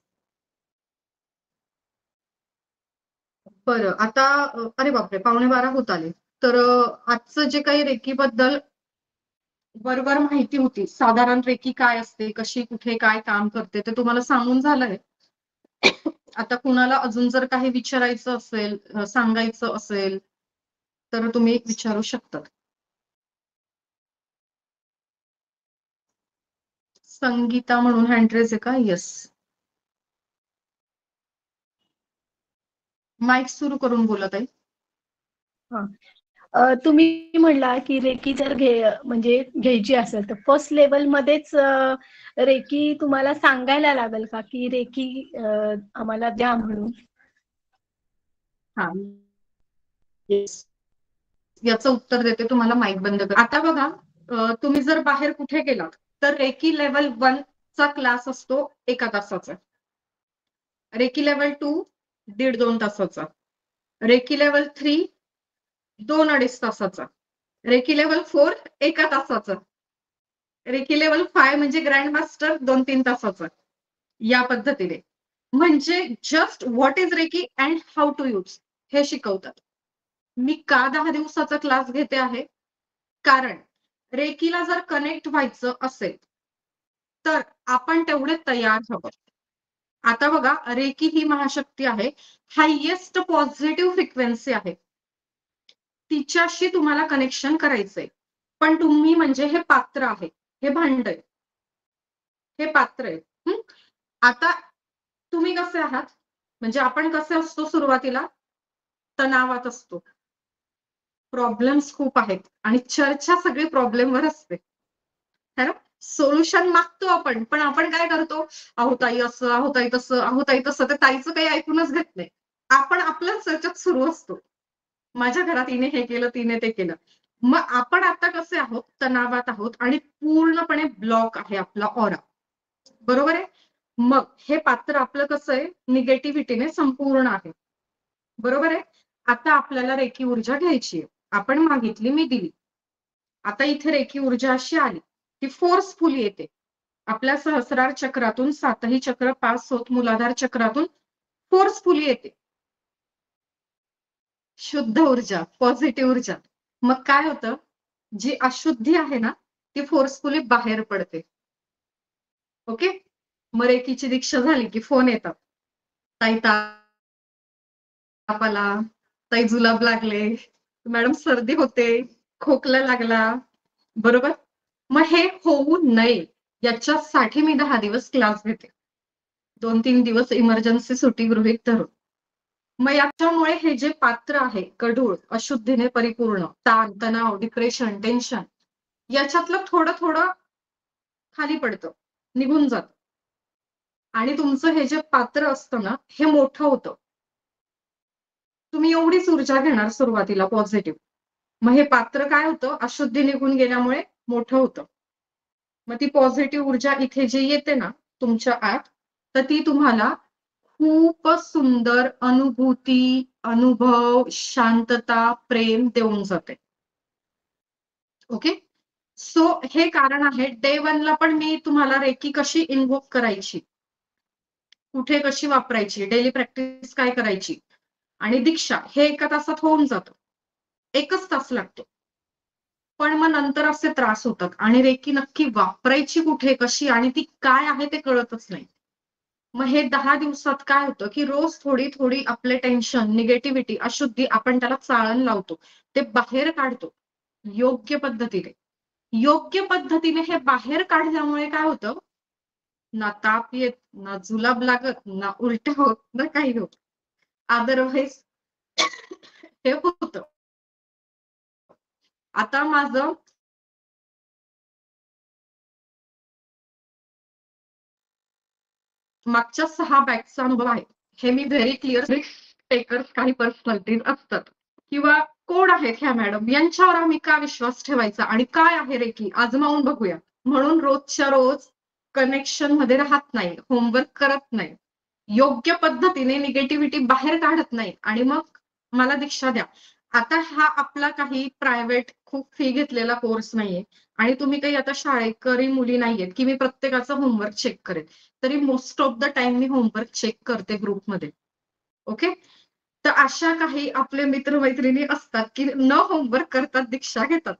बरं, आता अरे बापरे, 11:15 होत आले. तर आजचं जे काही रेकीबद्दल बरोबर माहिती होती, साधारण रेकी काय असते, कशी कुठे काय काम करते, ते तुम्हाला सांगून झालंय. आता कुणाला अजून जर काही विचारायचं असेल, सांगायचं असेल तर तुम्ही विचारू शकता. संगीता म्हणून हँड्रेस आहे का? येस. माईक सुरू करून बोलत आहे. तुम्ही म्हणला की रेकी जर म्हणजे घ्यायची असेल तर फर्स्ट लेवल मध्येच रेकी तुम्हाला सांगायला लागेल का की रेकी आम्हाला द्या म्हणून? हा, येस, याचं उत्तर देते. तुम्हाला माईक बंद कर. आता बघा, तुम्ही जर बाहेर कुठे गेलात तर रेकी लेवल 1 चा क्लास असतो 1 तासाचा, रेकी लेवल 2 1.5-2 तासाचा, रेकी लेवल 3 2-2.5 तासाचा, रेकी लेवल 4 1 तासाचा, रेकी लेवल 5 म्हणजे ग्रँड मास्टर 2-3 तासाचा. या पद्धतीने म्हणजे just what is reiki and how to use हे शिकवतात. मी का 10 दिवसाचा क्लास घेते आहे, कारण रेकीला जर कनेक्ट व्हायचं असेल तर आपण तेवढे तयार हवं. आता बघा, रेकी ही महाशक्ती आहे, हायेस्ट पॉझिटिव्ह फ्रिक्वेन्सी आहे, तिच्याशी तुम्हाला कनेक्शन करायचंय. पण तुम्ही म्हणजे हे पात्र आहे, हे भांड आहे, हे पात्र आहे. आता तुम्ही कसे आहात, म्हणजे आपण कसे असतो सुरुवातीला, तणावात असतो, प्रॉब्लेम्स खूप आहेत आणि चर्चा सगळी प्रॉब्लेमवर असते, है ना. सोल्युशन मागतो आपण, पण आपण काय करतो, अहो ताई असं, अहो ताई तसं, अहो ताई तसं, तर ताईचं काही ऐकूनच घेत नाही. आपण आपल्याच याच्यात सुरू असतो, माझ्या घरात हिने हे केलं, तिने ते केलं. मग आपण आता कसे आहोत, तणावात आहोत आणि पूर्णपणे ब्लॉक आहे आपला ऑरा, बरोबर आहे. मग हे पात्र आपलं कसं आहे, निगेटिव्हिटीने संपूर्ण आहे, बरोबर आहे. आता आपल्याला रेकी ऊर्जा घ्यायची आहे, आपण मागितली, मी दिली. आता इथे रेकी ऊर्जा अशी आली ती फोर्सफुली येते आपल्या सहस्रार चक्रातून, 7ही चक्र पास होत मूलाधार चक्रातून फोर्सफुली येते, शुद्ध ऊर्जा, पॉझिटिव्ह ऊर्जा. मग काय होतं, जी अशुद्धी आहे ना ती फोर्सफुली बाहेर पडते. ओके, मग रेकीची दीक्षा झाली की फोन येतात, ताई ताप आला, ताई जुलाब लागले, मॅडम सर्दी होते, खोकला लागला, बरोबर. मग हे होऊ नये याच्यासाठी मी 10 दिवस क्लास घेते, 2-3 दिवस इमर्जन्सी सुट्टी गृहीत धरून. मग याच्यामुळे हे जे पात्र आहे गढूळ, अशुद्धीने परिपूर्ण, ताण तणाव, डिप्रेशन, टेन्शन, याच्यातलं थोडं थोडं खाली पडतं, निघून जात आणि तुमचं हे जे पात्र असतं ना हे मोठं होतं. तुम्ही एवढीच ऊर्जा घेणार सुरुवातीला पॉझिटिव्ह, मग हे पात्र काय होतं, अशुद्धी निघून गेल्यामुळे मोठं होतं. मग ती पॉझिटिव्ह ऊर्जा इथे जी येते ना तुमच्या आत, तर ती तुम्हाला खूप सुंदर अनुभूती, अनुभव, शांतता, प्रेम देऊन जाते. ओके, सो हे कारण आहे. डे 1 ला पण मी तुम्हाला रेकी कशी इन्व्होक करायची, कुठे कशी वापरायची, डेली प्रॅक्टिस काय करायची आणि दीक्षा हे 1 तासात होऊन जातं, 1च तास लागतो. पण मग नंतर असे त्रास होतात आणि रेकी नक्की वापरायची कुठे, कशी आणि ती काय आहे ते कळतच नाही. मग हे 10 दिवसात काय होतं की रोज थोडी थोडी आपले टेन्शन, निगेटिव्हिटी, अशुद्धी आपण त्याला चाळण लावतो, ते बाहेर काढतो योग्य पद्धतीने. योग्य पद्धतीने हे बाहेर काढल्यामुळे काय होतं, ना ताप येत, ना जुलाब लागत, ना उलट्या होत, ना काही होत. अदरवाईज हे होतं. आता माझं मागच्या 6 बॅचचा अनुभव आहे. हे मी व्हेरी क्लिअर टेकर्स काही पर्सनॅलिटीज असतात किंवा कोण आहेत ह्या मॅडम, यांच्यावर आम्ही का विश्वास ठेवायचा आणि काय आहे रेकी आजमावून बघूया म्हणून रोजच्या रोज कनेक्शन मध्ये राहत नाही, होमवर्क करत नाही, योग्य पद्धतीने निगेटिव्हिटी बाहेर काढत नाही आणि मग मला दीक्षा द्या. आता हा आपला काही प्रायव्हेट खूप फी घेतलेला कोर्स नाहीये आणि तुम्ही काही आता शाळेकरी मुली नाहीयेत की मी प्रत्येकाचं होमवर्क चेक करेन. तरी मोस्ट ऑफ द टाइम मी होमवर्क चेक करते ग्रुपमध्ये. ओके, तर अशा काही आपले मित्रमैत्रिणी असतात की न होमवर्क करतात दीक्षा घेतात.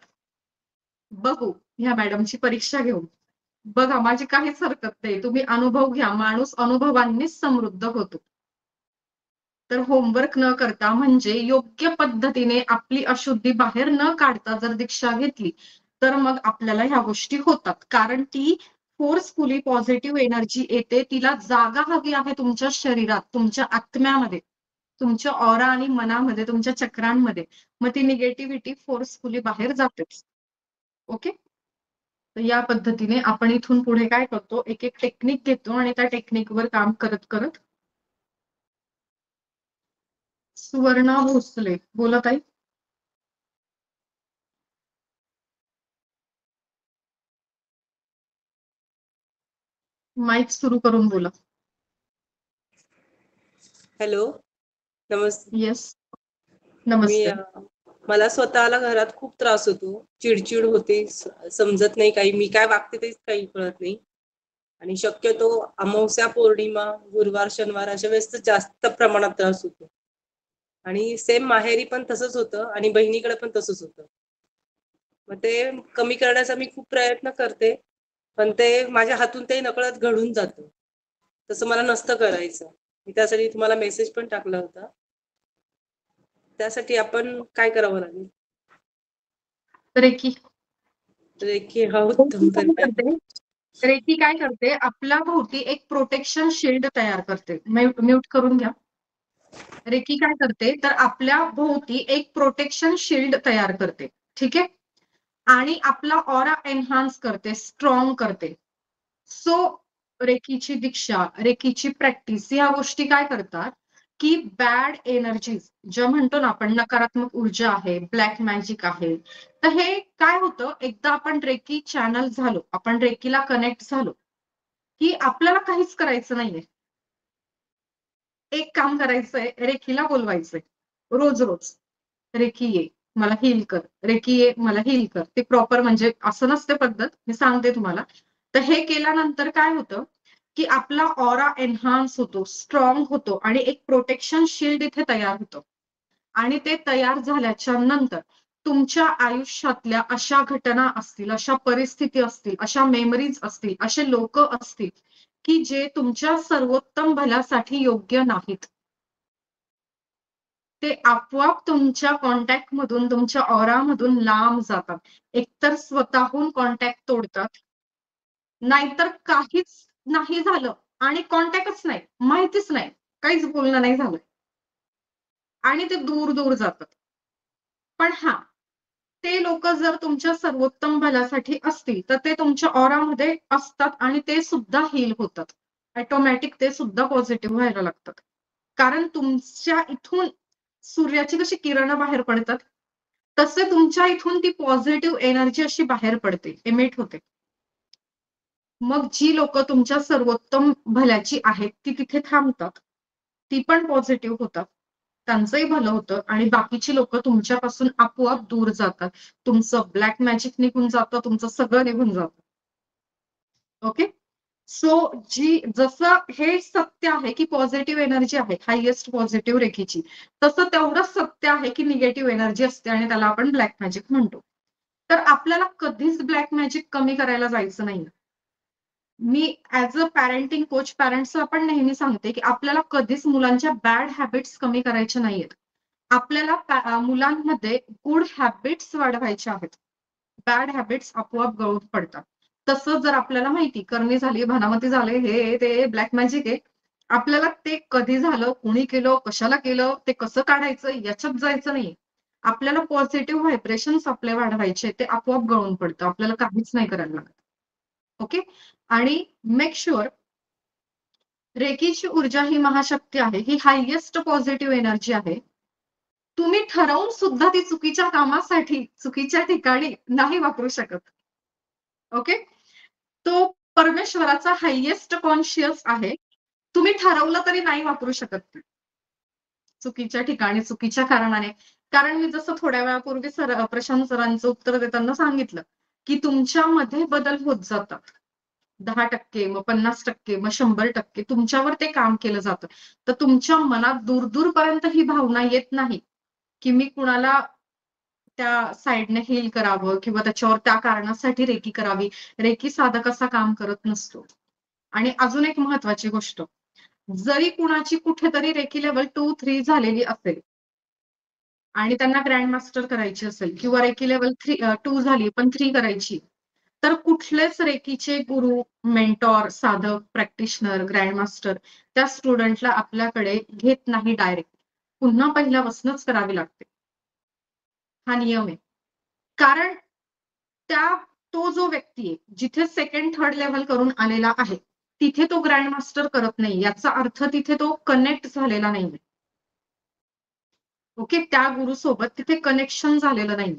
बघू ह्या मॅडमची परीक्षा घेऊन बघा, माझी काहीच हरकत नाही, तुम्ही अनुभव घ्या, माणूस अनुभवांनीच समृद्ध होतो. तर होमवर्क न करता म्हणजे योग्य पद्धतीने आपली अशुद्धी बाहेर न काढता जर दीक्षा घेतली तर मग आपल्याला ह्या गोष्टी होतात, कारण ती फोर्सफुली पॉझिटिव्ह एनर्जी येते, तिला जागा हवी आहे तुमच्या शरीरात, तुमच्या आत्म्यामध्ये, तुमच्या ऑरा आणि मनामध्ये, तुमच्या चक्रांमध्ये. मग ती निगेटिव्हिटी फोर्सफुली बाहेर जातेच. ओके, तर या पद्धतीने आपण इथून पुढे काय करतो, एक एक टेक्निक घेतो आणि त्या टेक्निकवर काम करत करत. सुवर्णा भोसले बोला ताई. माईक सुरू करून बोला. हॅलो, नमस्ते. येस, मी नमस्ते. मला स्वतःला घरात खूप त्रास होतो, चिडचिड होते, समजत नाही काही, मी काय वागते तेच काही कळत नाही. आणि शक्यतो अमावस्या, पौर्णिमा, गुरुवार, शनिवार अशा वेळेस तर जास्त प्रमाणात त्रास होतो. आणि सेम माहेरी पण तसंच होतं आणि बहिणीकडे पण तसंच होतं. मग ते कमी करण्याचा मी खूप प्रयत्न करते, पण ते माझ्या हातून ते नकळत घडून जातं. तसं मला नसतं करायचं. मी त्यासाठी तुम्हाला मेसेज पण टाकला होता. त्यासाठी आपण काय करावं लागेल? रेकी रेकी हा उत्तम पर्याय. रेकी काय करते, आपल्या भोवती एक प्रोटेक्शन शिल्ड तयार करते. म्यूट करून घ्या. रेकी काय करते तर आपल्या भोवती एक प्रोटेक्शन शिल्ड तयार करते, ठीक आहे, आणि आपला ऑरा एनहान्स करते, स्ट्रॉंग करते. सो रेकीची दीक्षा, रेकीची प्रॅक्टिस या गोष्टी काय करतात की बॅड एनर्जीज ज्या म्हणतो ना आपण, नकारात्मक ऊर्जा आहे, ब्लॅक मॅजिक आहे, तर हे काय होतं, एकदा आपण रेकी चॅनल झालो, आपण रेकीला कनेक्ट झालो की आपल्याला काहीच करायचं नाहीये. एक काम करायचंय, रेकीला बोलवायचंय रोज रोज, रेकी ये मला हील कर, रेकी ये मला हील कर. ते प्रॉपर म्हणजे असं नसते पद्धत, मी सांगते तुम्हाला. तर हे केल्यानंतर काय होतं की आपला ऑरा एनहान्स होतो, स्ट्रॉंग होतो आणि एक प्रोटेक्शन शिल्ड इथे तयार होतं. आणि ते तयार झाल्याच्या नंतर तुमच्या आयुष्यातल्या अशा घटना असतील, अशा परिस्थिती असतील, अशा मेमरीज असतील, असे लोक असतील की जे तुमच्या सर्वोत्तम भल्यासाठी योग्य नाहीत, ते आपोआप तुमच्या कॉन्टॅक्ट मधून, तुमच्या ऑरा मधून लांब जातात. एकतर स्वतःहून कॉन्टॅक्ट तोडतात, नाहीतर काहीच नाही झालं आणि कॉन्टॅक्टच नाही, माहितीच नाही, काहीच बोलणं नाही झालं आणि ते दूर दूर जातात. पण हा, ते लोक जर तुमच्या सर्वोत्तम भल्यासाठी असतील तर ते तुमच्या ऑरामध्ये असतात आणि ते सुद्धा हील होतात. ऑटोमॅटिक ते सुद्धा पॉझिटिव्ह व्हायला लागतात. कारण तुमच्या इथून सूर्याची कशी किरणं बाहेर पडतात, तसे तुमच्या इथून ती पॉझिटिव्ह एनर्जी अशी बाहेर पडते, एमिट होते. मग जी लोक तुमच्या सर्वोत्तम भल्याची आहेत ती तिथे थांबतात, ती पण पॉझिटिव्ह होतात, त्यांचंही भलं होतं आणि बाकीची लोक तुमच्यापासून आपोआप दूर जातात. तुमचं ब्लॅक मॅजिक निघून जातं, तुमचं सगळं निघून जातं. ओके, सो जसं हे सत्य आहे की पॉझिटिव्ह एनर्जी आहे हायएस्ट पॉझिटिव्ह रेखीची, तसं तेवढंच सत्य आहे की निगेटिव्ह एनर्जी असते आणि त्याला आपण ब्लॅक मॅजिक म्हणतो. तर आपल्याला कधीच ब्लॅक मॅजिक कमी करायला जायचं नाही. मी ऍज अ पॅरेंटिंग कोच पॅरेंट्सला पण नेहमी सांगते की आपल्याला कधीच मुलांच्या बॅड हॅबिट्स कमी करायच्या नाहीयेत. आपल्याला मुलांमध्ये गुड हॅबिट्स वाढवायचे आहेत. बॅड हॅबिट्स आपोआप गळून पडतात. तसं जर आपल्याला माहिती करणी झाली, भानामती झाले, हे ते ब्लॅक मॅजिक आहे, आपल्याला ते कधी झालं, कोणी केलं, कशाला केलं, ते कसं काढायचं याच्यात जायचं नाही. आपल्याला पॉझिटिव्ह व्हायब्रेशन्स आपले वाढवायचे, ते आपोआप गळून पडतं. आपल्याला काहीच नाही करायला लागत. ओके. आणि मेक शुअर रेकीची ऊर्जा ही महाशक्ती आहे, ही हायएस्ट पॉझिटिव्ह एनर्जी आहे. तुम्ही ठरवून सुद्धा ती चुकीच्या कामासाठी चुकीच्या ठिकाणी नाही वापरू शकत. ओके. तो परमेश्वराचा हायएस्ट कॉन्शियस आहे. तुम्ही ठरवलं तरी नाही वापरू शकत ते चुकीच्या ठिकाणी चुकीच्या कारणाने. कारण मी जसं थोड्या वेळापूर्वी प्रशांत सरांचं उत्तर देताना सांगितलं की तुमच्यामध्ये बदल होत जातात. 10%, मग 50%, मग 100% तुमच्यावर ते काम केलं जातं. तर तुमच्या मनात दूरपर्यंत ही भावना येत नाही की मी कुणाला त्या साईडने हील करावं किंवा त्याच्यावर त्या कारणासाठी रेकी करावी. रेकी साधक असा काम करत नसतो. आणि अजून एक महत्वाची गोष्ट, जरी कुणाची कुठेतरी रेकी लेवल 2-3 झालेली असेल आणि त्यांना ग्रँड मास्टर करायची असेल किंवा रेकी लेवल 2 झाली पण 3 करायची, तर कुठलेच रेकीचे गुरु, मेंटॉर, साधक, प्रॅक्टिशनर, ग्रँड मास्टर त्या स्टुडंटला आपल्याकडे घेत नाही डायरेक्ट. पुन्हा पहिल्यापासूनच करावी लागते. हा नियम आहे. कारण तो जो व्यक्ती आहे जिथे सेकंड थर्ड लेव्हल करून आलेला आहे तिथे तो ग्रँड मास्टर करत नाही. याचा अर्थ तिथे तो कनेक्ट झालेला नाहीये. ओके. त्या गुरुसोबत तिथे कनेक्शन झालेलं नाही.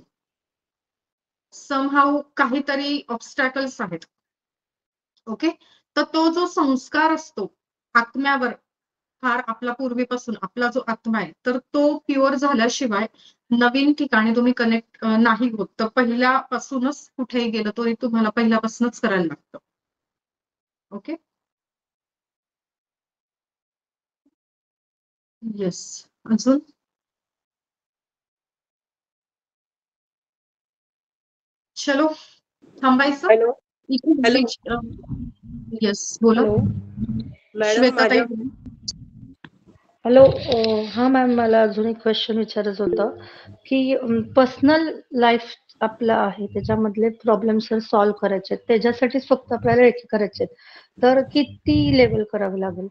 समहाऊ काहीतरी ऑब्स्टॅकल्स आहेत. ओके. तर तो जो संस्कार असतो आत्म्यावर, फार आपला पूर्वीपासून आपला जो आत्मा आहे, तर तो प्युअर झाल्याशिवाय नवीन ठिकाणी तुम्ही कनेक्ट नाही होत. तर पहिल्यापासूनच कुठेही गेलं तरी तुम्हाला पहिल्यापासूनच करायला लागतं. ओके. येस. अजून चलो थांबायचं. हॅलो हॅलो येस बोला. हॅलो मॅडम, श्वेताताई माझ्या बोला. हॅलो हा मॅम, मला अजून एक क्वेश्चन विचारायचं होतं की पर्सनल लाईफ आपलं आहे त्याच्यामधले प्रॉब्लेम जर सॉल्व्ह करायचे आहेत, त्याच्यासाठीच फक्त आपल्याला रेकी करायचे आहेत, तर किती लेवल करावे लागेल?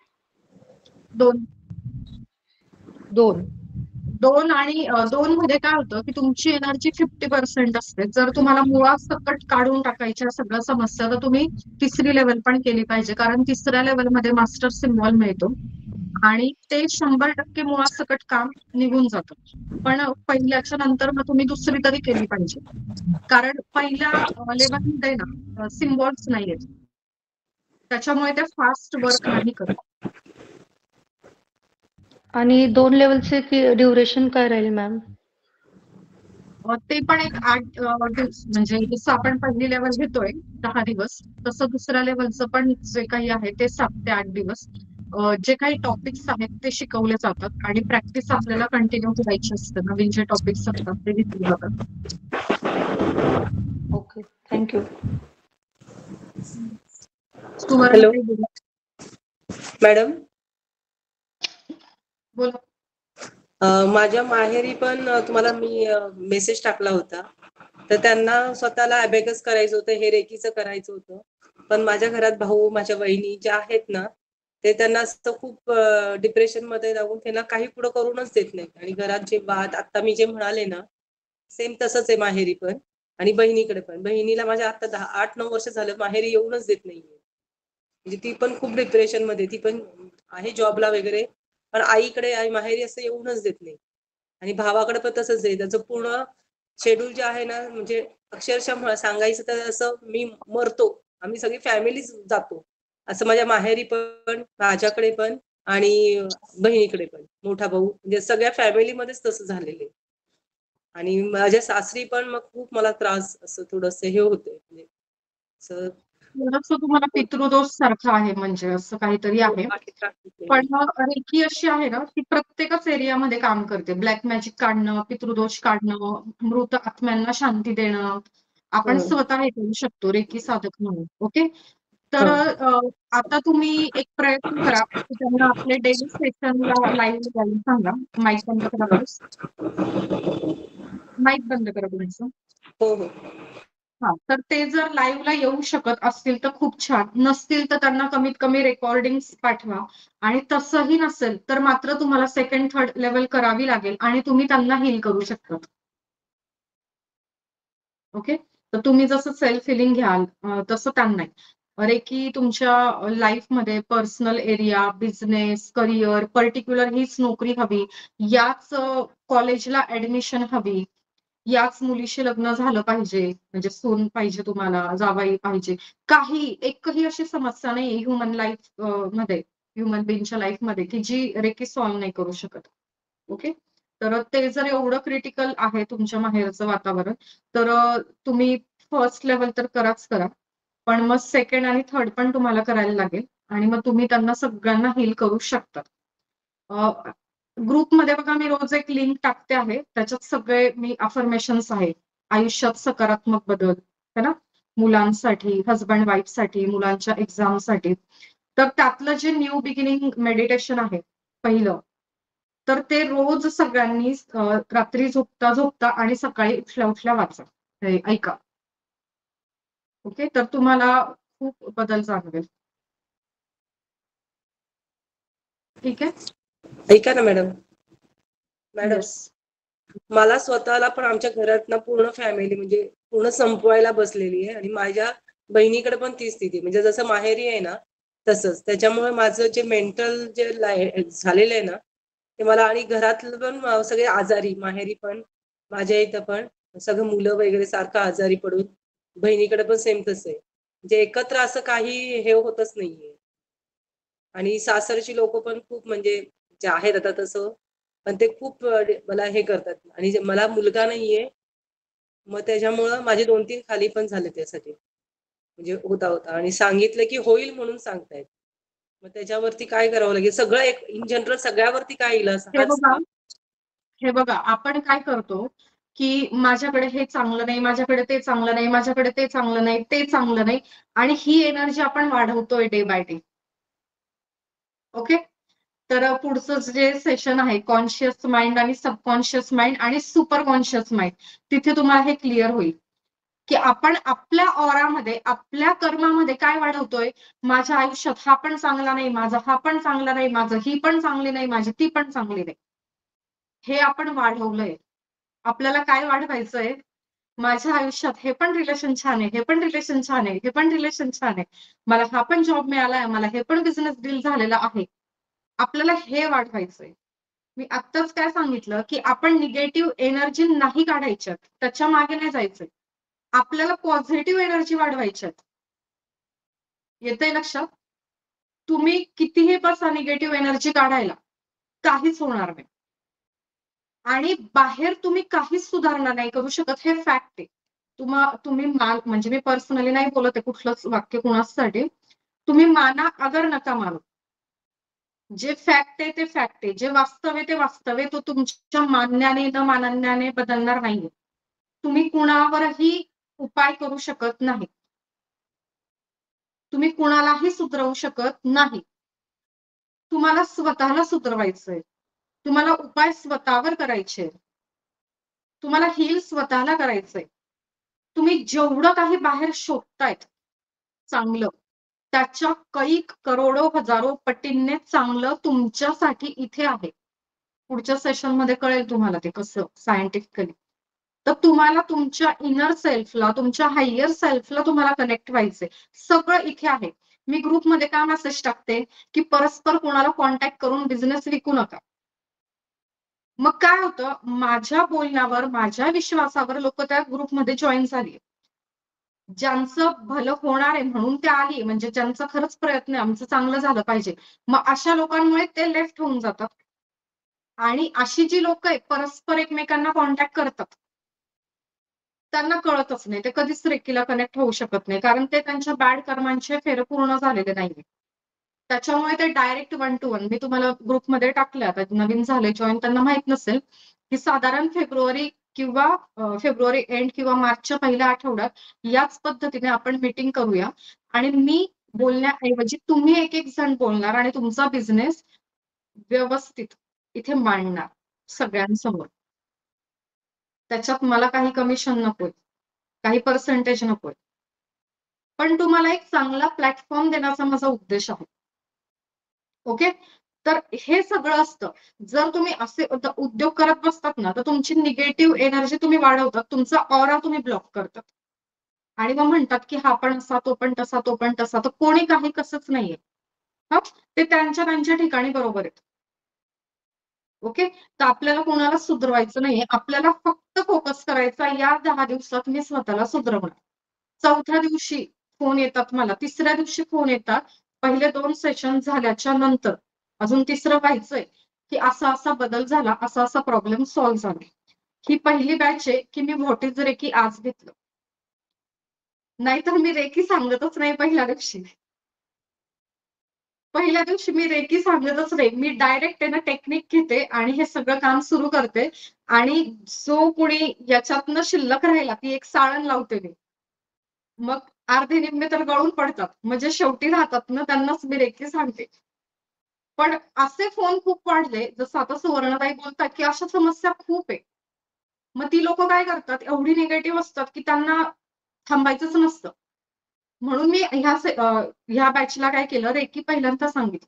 2 आणि 2 मध्ये काय होतं की तुमची एनर्जी 50% असते. जर तुम्हाला मुळासकट काढून टाकायच्या सगळ्या समस्या, तर तुम्ही 3री लेवल पण केली पाहिजे. कारण 3ऱ्या लेवलमध्ये मास्टर सिम्बॉल मिळतो आणि ते 100% मुळासकट काम निघून जातं. पण पहिल्याच्या नंतर मग तुम्ही 2री तरी केली पाहिजे. कारण पहिल्या लेवलमध्ये ना सिम्बॉल्स नाहीयेत. त्याच्यामुळे ते फास्ट वर्क नाही करत. आणि 2 लेवलचे ड्युरेशन काय राहील मॅम? ते पण एक 8 दिवस, म्हणजे जसं आपण पहिली लेवल घेतोय 10 दिवस, तसं 2ऱ्या लेवलचं पण जे काही आहे ते 7 ते 8 दिवस. जे काही टॉपिक्स आहेत ते शिकवले जातात आणि प्रॅक्टिस आपल्याला कंटिन्यू करायची असते. नवीन जे टॉपिक्स असतात ते घेतले जातात. Okay, thank you. हॅलो बोला. मॅडम, बोला. माझ्या माहेरी पण तुम्हाला मी मेसेज टाकला होता. तर त्यांना स्वतःला अबॅकस करायचं होतं, हे रेकीचं करायचं होतं. पण माझ्या घरात भाऊ, माझ्या बहिणी ज्या आहेत ना, ते त्यांना असं खूप डिप्रेशन मध्ये जाऊन त्यांना काही पुढं करूनच देत नाही. आणि घरात जे वाद आता मी जे म्हणाले ना, सेम तसंच आहे माहेरी पण आणि बहिणीकडे पण. बहिणीला माझ्या आता 8-9 वर्ष झालं माहेरी येऊनच देत नाहीये. म्हणजे ती पण खूप डिप्रेशन मध्ये, ती पण आहे जॉबला वगैरे, पण आईकडे आई माहेरी असं येऊनच देत नाही. आणि भावाकडे पण तसंच आहे. त्याचं पूर्ण शेड्यूल जे आहे ना, म्हणजे अक्षरशः सांगायचं तर असं मी मरतो, आम्ही सगळी फॅमिलीच जातो असं. माझ्या माहेरी पण, माझ्याकडे पण आणि बहिणीकडे पण, मोठा भाऊ, म्हणजे सगळ्या फॅमिलीमध्येच तसं झालेलं आहे. आणि माझ्या सासरी पण मग खूप मला त्रास, असं थोडस हे होतंय, म्हणजे असं थोडंसं तुम्हाला पितृदोष सारखं आहे, म्हणजे असं काहीतरी आहे. पण रेकी अशी आहे ना, ती प्रत्येकच एरियामध्ये काम करते. ब्लॅक मॅजिक काढणं, पितृदोष काढणं, मृत आत्म्यांना शांती देणं, आपण स्वतः हे करू शकतो रेकी साधक म्हणून. ओके. तर आता तुम्ही एक प्रयत्न करा की त्यांना आपले डेली सेशनला लाईव्ह यायला सांगा. माईक बंद करा प्लीज. माईक बंद करा तुमचं. हो हो. हा, तर ते जर लाईव्हला येऊ शकत असतील तर खूप छान, नसतील तर त्यांना कमीत कमी रेकॉर्डिंग पाठवा. आणि तसंही नसेल तर मात्र तुम्हाला सेकंड थर्ड लेवल करावी लागेल आणि तुम्ही त्यांना हील करू शकता. ओके, तर तुम्ही जसं सेल्फ हिलिंग घ्याल तसं त्यांना नाही. रेकी तुमच्या लाईफमध्ये personal area, business, career, particular हीच नोकरी हवी, याच कॉलेजला ऍडमिशन हवी, याच मुलीशी लग्न झालं पाहिजे, म्हणजे सून पाहिजे तुम्हाला, जावई पाहिजे, काही एकही अशी समस्या नाही ह्युमन लाईफ मध्ये, ह्युमन बिंगच्या लाईफ मध्ये की जी रेकी सॉल्व्ह नाही करू शकत. ओके, तर ते जर एवढं क्रिटिकल आहे तुमच्या माहेरचं वातावरण, तर तुम्ही फर्स्ट लेवल तर कराच करा, पण मग सेकंड आणि थर्ड पण तुम्हाला करायला लागेल आणि मग तुम्ही त्यांना सगळ्यांना हील करू शकता. ग्रुपमध्ये बघा मी रोज एक लिंक टाकते आहे, त्याच्यात सगळे मी अफर्मेशन्स आहे, आयुष्यात सकारात्मक बदल, है ना, मुलांसाठी, हजबंड वाईफ साठी, मुलांच्या एक्झामसाठी. तर त्यातलं जे न्यू बिगिनिंग मेडिटेशन आहे पहिलं, तर ते रोज सगळ्यांनी रात्री झोपता झोपता आणि सकाळी उठल्या उठल्या वाचा, ऐका. ओके, तर तुम्हाला खूप बदल जाणवेल. ठीक आहे. ऐका ना मॅडम. Madam, yes. मला स्वतःला पण आमच्या घरात ना पूर्ण फॅमिली म्हणजे पूर्ण संपवायला बसलेली आहे आणि माझ्या बहिणीकडे पण ती स्थिती, म्हणजे जसं माहेरी आहे ना तसंच. त्याच्यामुळे माझं जे मेंटल जे झालेलं आहे ना ते मला, आणि घरातलं पण सगळे आजारी, माहेरी पण माझ्या इथं पण सगळं मुलं वगैरे सारखं आजारी पडून, बहिणीकडे पण सेम तसं आहे. म्हणजे एकत्र असं काही हे होतच नाहीये. आणि सासरची लोक पण खूप म्हणजे जे आहेत आता तसं, पण ते खूप मला हे करतात. आणि मला मुलगा नाहीये, मग त्याच्यामुळं माझे 2-3 खाली पण झाले त्यासाठी, म्हणजे होता होता आणि सांगितलं की होईल म्हणून सांगतायत. मग त्याच्यावरती काय करावं लागेल? सगळं एक इन जनरल सगळ्यावरती काय इलाज हे हाच बघा, का? हे बघा, आपण काय करतो की माझ्याकडे हे चांगलं नाही, माझ्याकडे ते चांगलं नाही, माझ्याकडे ते चांगलं नाही, ते चांगलं नाही, आणि ही एनर्जी आपण वाढवतोय डे बाय डे. ओके, तर पुढचं जे सेशन आहे कॉन्शियस माइंड आणि सबकॉन्शियस माइंड आणि सुपर कॉन्शियस माइंड, तिथे तुम्हाला हे क्लिअर होईल की आपण आपल्या ऑरामध्ये, आपल्या कर्मामध्ये काय वाढवतोय. माझ्या आयुष्यात हा पण चांगला नाही, माझा हा पण चांगला नाही, माझं ही पण चांगली नाही, माझी ती पण चांगली नाही, हे आपण वाढवलंय. आपल्याला काय वाढवायचंय? माझ्या आयुष्यात हे पण रिलेशन छान आहे, हे पण रिलेशन छान आहे, हे पण रिलेशन छान आहे, मला हा पण जॉब मिळालाय, मला हे पण बिझनेस डील झालेला आहे. आपल्याला हे वाढवायचंय. मी आत्ताच काय सांगितलं की आपण निगेटिव्ह एनर्जी नाही काढायच्यात, त्याच्या मागे नाही जायचंय, आपल्याला पॉझिटिव्ह एनर्जी वाढवायच्यात. येतंय लक्षात? तुम्ही कितीही बसा निगेटिव्ह एनर्जी काढायला, काहीच होणार नाही आणि बाहेर तुम्ही काहीच सुधारणा नाही करू शकत, हे फॅक्ट आहे. तुम्ही म्हणजे मी पर्सनली नाही बोलत आहे कुठलंच वाक्य कुणासाठी, तुम्ही माना अगर नका मानू, जे फॅक्ट आहे ते फॅक्ट आहे, जे वास्तव आहे ते वास्तव आहे, तो तुमच्या मानण्याने न मानण्याने बदलणार नाहीये. तुम्ही कुणावरही उपाय करू शकत नाही, तुम्ही कुणालाही सुधरवू शकत नाही. तुम्हाला स्वतःला सुधरवायचंय, तुम्हाला उपाय स्वतःवर करायचे, तुम्हाला हील स्वतःला करायचंय. तुम्ही जेवढं काही बाहेर शोधतायत चांगलं, त्याच्या कैक करोडो हजारो पटींनी चांगलं तुमच्यासाठी इथे आहे. पुढच्या सेशन मध्ये कळेल तुम्हाला ते कसं सायंटिफिकली. तर तुम्हाला तुमच्या इनर सेल्फला, तुमच्या हायर सेल्फला तुम्हाला कनेक्ट व्हायचंय. सगळं इथे आहे. मी ग्रुपमध्ये काय मेसेज टाकते की परस्पर कोणाला कॉन्टॅक्ट करून बिझनेस विकू नका. मग काय होतं, माझ्या बोलण्यावर, माझ्या विश्वासावर लोक त्या ग्रुपमध्ये जॉईन झाली. ज्यांचं भलं होणार आहे म्हणून ते आली, म्हणजे ज्यांचा खरंच प्रयत्न आहे आमचं चांगलं झालं पाहिजे, मग अशा लोकांमुळे ते लेफ्ट होऊन जातात. आणि अशी जी लोक आहेत परस्पर एकमेकांना कॉन्टॅक्ट करतात, त्यांना कळतच नाही, ते कधीच रेकीला कनेक्ट होऊ शकत नाही, कारण ते त्यांच्या बॅड कर्मांचे फेर पूर्ण झालेले नाहीये. त्याच्यामुळे ते डायरेक्ट 1 to 1, मी तुम्हाला ग्रुपमध्ये टाकलं, आता नवीन झाले जॉईन त्यांना माहित नसेल की साधारण फेब्रुवारी किंवा फेब्रुवारी एंड किंवा मार्चच्या पहिल्या आठवड्यात याच पद्धतीने आपण मीटिंग करूया आणि मी बोलण्याऐवजी तुम्ही एक एक जण बोलणार आणि तुमचा बिझनेस व्यवस्थित इथे मांडणार सगळ्यांसमोर. त्याच्यात मला काही कमिशन नकोय, काही पर्सेंटेज नकोय, पण तुम्हाला एक चांगला प्लॅटफॉर्म देण्याचा माझा उद्देश आहे. ओके, तर हे सगळं असतं. जर तुम्ही असे उद्योग करत बसतात ना, तर तुमची निगेटिव्ह एनर्जी तुम्ही वाढवतात, तुमचा ऑरा तुम्ही ब्लॉक करतात आणि मग म्हणतात की हा पण असा, तो पण तसा, तो पण तसा. तर कोणी काही कसंच नाहीये. हा, ते त्यांच्या त्यांच्या ठिकाणी बरोबर आहेत. ओके, तर आपल्याला कोणाला सुधरवायचं नाहीये. आपल्याला फक्त फोकस करायचा या 10 दिवसात मी स्वतःला सुधरवणार. 4थ्या दिवशी फोन येतात मला, 3ऱ्या दिवशी फोन येतात. पहिले 2 सेशन झाल्याच्या नंतर अजून 3रं व्हायचंय, की असा बदल झाला, असा प्रॉब्लेम सॉल्व्ह झाला. ही पहिली बॅच आहे, की मी व्हॉट इज रेकी आज घेतलं. नाहीतर मी रेकी सांगतच नाही पहिल्या दिवशी. पहिल्या दिवशी मी रेकी सांगतच नाही. मी डायरेक्ट आहे ना टेक्निक घेते आणि हे सगळं काम सुरू करते आणि जो कोणी याच्यातनं शिल्लक राहिला ती एक साळण लावते मी. मग अर्धे निम्मे तर गळून पडतात. म्हणजे शेवटी राहतात ना त्यांनाच मी रेकी सांगते. पण असे फोन खूप वाढले, जसं आता सुवर्णाताई बोलतात, की अशा समस्या खूप आहे. मग ती लोकं काय करतात, एवढी निगेटिव्ह असतात, की त्यांना थांबायचंच नसतं. म्हणून मी ह्या बॅचला काय केलं, रेकी पहिल्यांदा सांगितलं,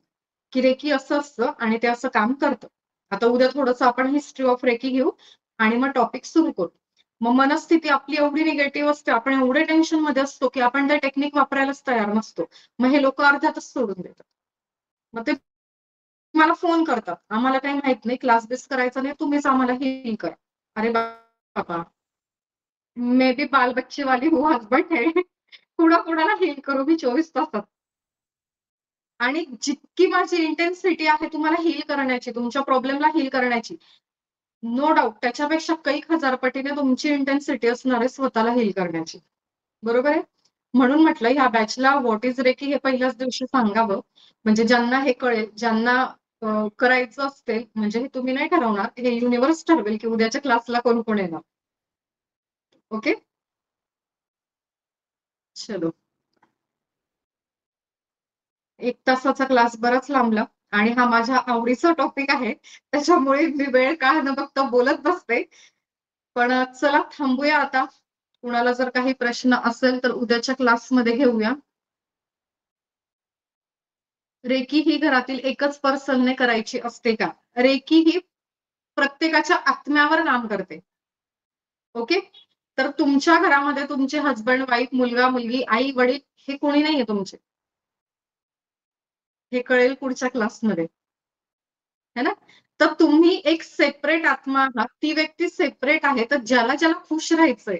की रेकी असं असतं आणि ते असं काम करतं. आता उद्या थोडंसं आपण हिस्ट्री ऑफ रेकी घेऊ आणि मग टॉपिक सुरू करू. मग मनस्थिती आपली एवढी निगेटिव्ह असते, आपण एवढे टेन्शनमध्ये असतो, की आपण ते टेक्निक वापरायलाच तयार नसतो. मग हे लोकं अर्ध्यातच सोडून देतात. मग ते मला फोन करतात, "आम्हाला काही माहित नाही, क्लास बेस करायचा नाही, तुम्हीच आम्हाला हील करा." अरे बाबा! मैं भी बाल बच्चे वाली हूँ, हसबंड है. कुणाला हील करू मी 24 तासात. आणि जितकी माझी इंटेन्सिटी आहे तुम्हाला हील करण्याची, तुमच्या प्रॉब्लेमला हील करण्याची, नो डाउट त्याच्यापेक्षा कैक हजार पटीने तुमची इंटेन्सिटी असणार आहे स्वतःला हील करण्याची. बरोबर आहे? म्हणून म्हटलं ह्या बॅचला व्हॉट इज रेकी हे पहिल्याच दिवशी सांगावं. म्हणजे ज्यांना हे कळेल, ज्यांना करायचं असते, म्हणजे हे तुम्ही नाही ठरवणार, हे युनिव्हर्स ठरवेल, की उद्याच्या क्लासला कोण येणार. ओके? चलो. 1 तासाचा क्लास बराच लांबला आणि हा माझ्या आवडीचा टॉपिक आहे. त्याच्यामुळे मी वेळ काळ न बघता बोलत बसते. पण चला थांबूया आता. कुणाला जर काही प्रश्न असेल तर उद्याच्या क्लासमध्ये घेऊया. रेकी ही घरातील एकच पर्सनने करायची असते का? रेकी ही प्रत्येकाच्या आत्म्यावर काम करते. ओके? तर तुमच्या घरामध्ये तुमचे हसबंड, वाईफ, मुलगा, मुलगी, आई, वडील हे कोणी नाहीये तुमचे. हे कळेल पुढच्या क्लासमध्ये. है ना? तर तुम्ही एक सेपरेट आत्मा आहात. ती व्यक्ती सेपरेट आहे. तर ज्याला खुश राहायचंय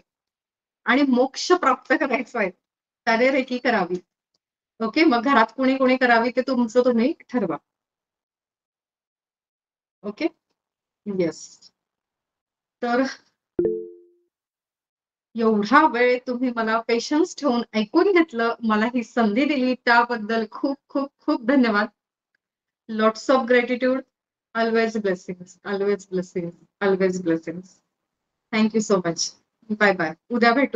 आणि मोक्ष प्राप्त करायचा आहे, त्याने रेकी करावी. ओके? मग घरात कोणी करावी ते तुमचं तुम्ही ठरवा. ओके? येस. तर एवढा वेळ तुम्ही मला पेशन्स ठेवून ऐकून घेतलं, मला ही संधी दिली त्याबद्दल खूप खूप खूप धन्यवाद. Lots of gratitude. Always blessings, always blessings, always blessings. Thank you so much. Bye bye. उद्या भेटू.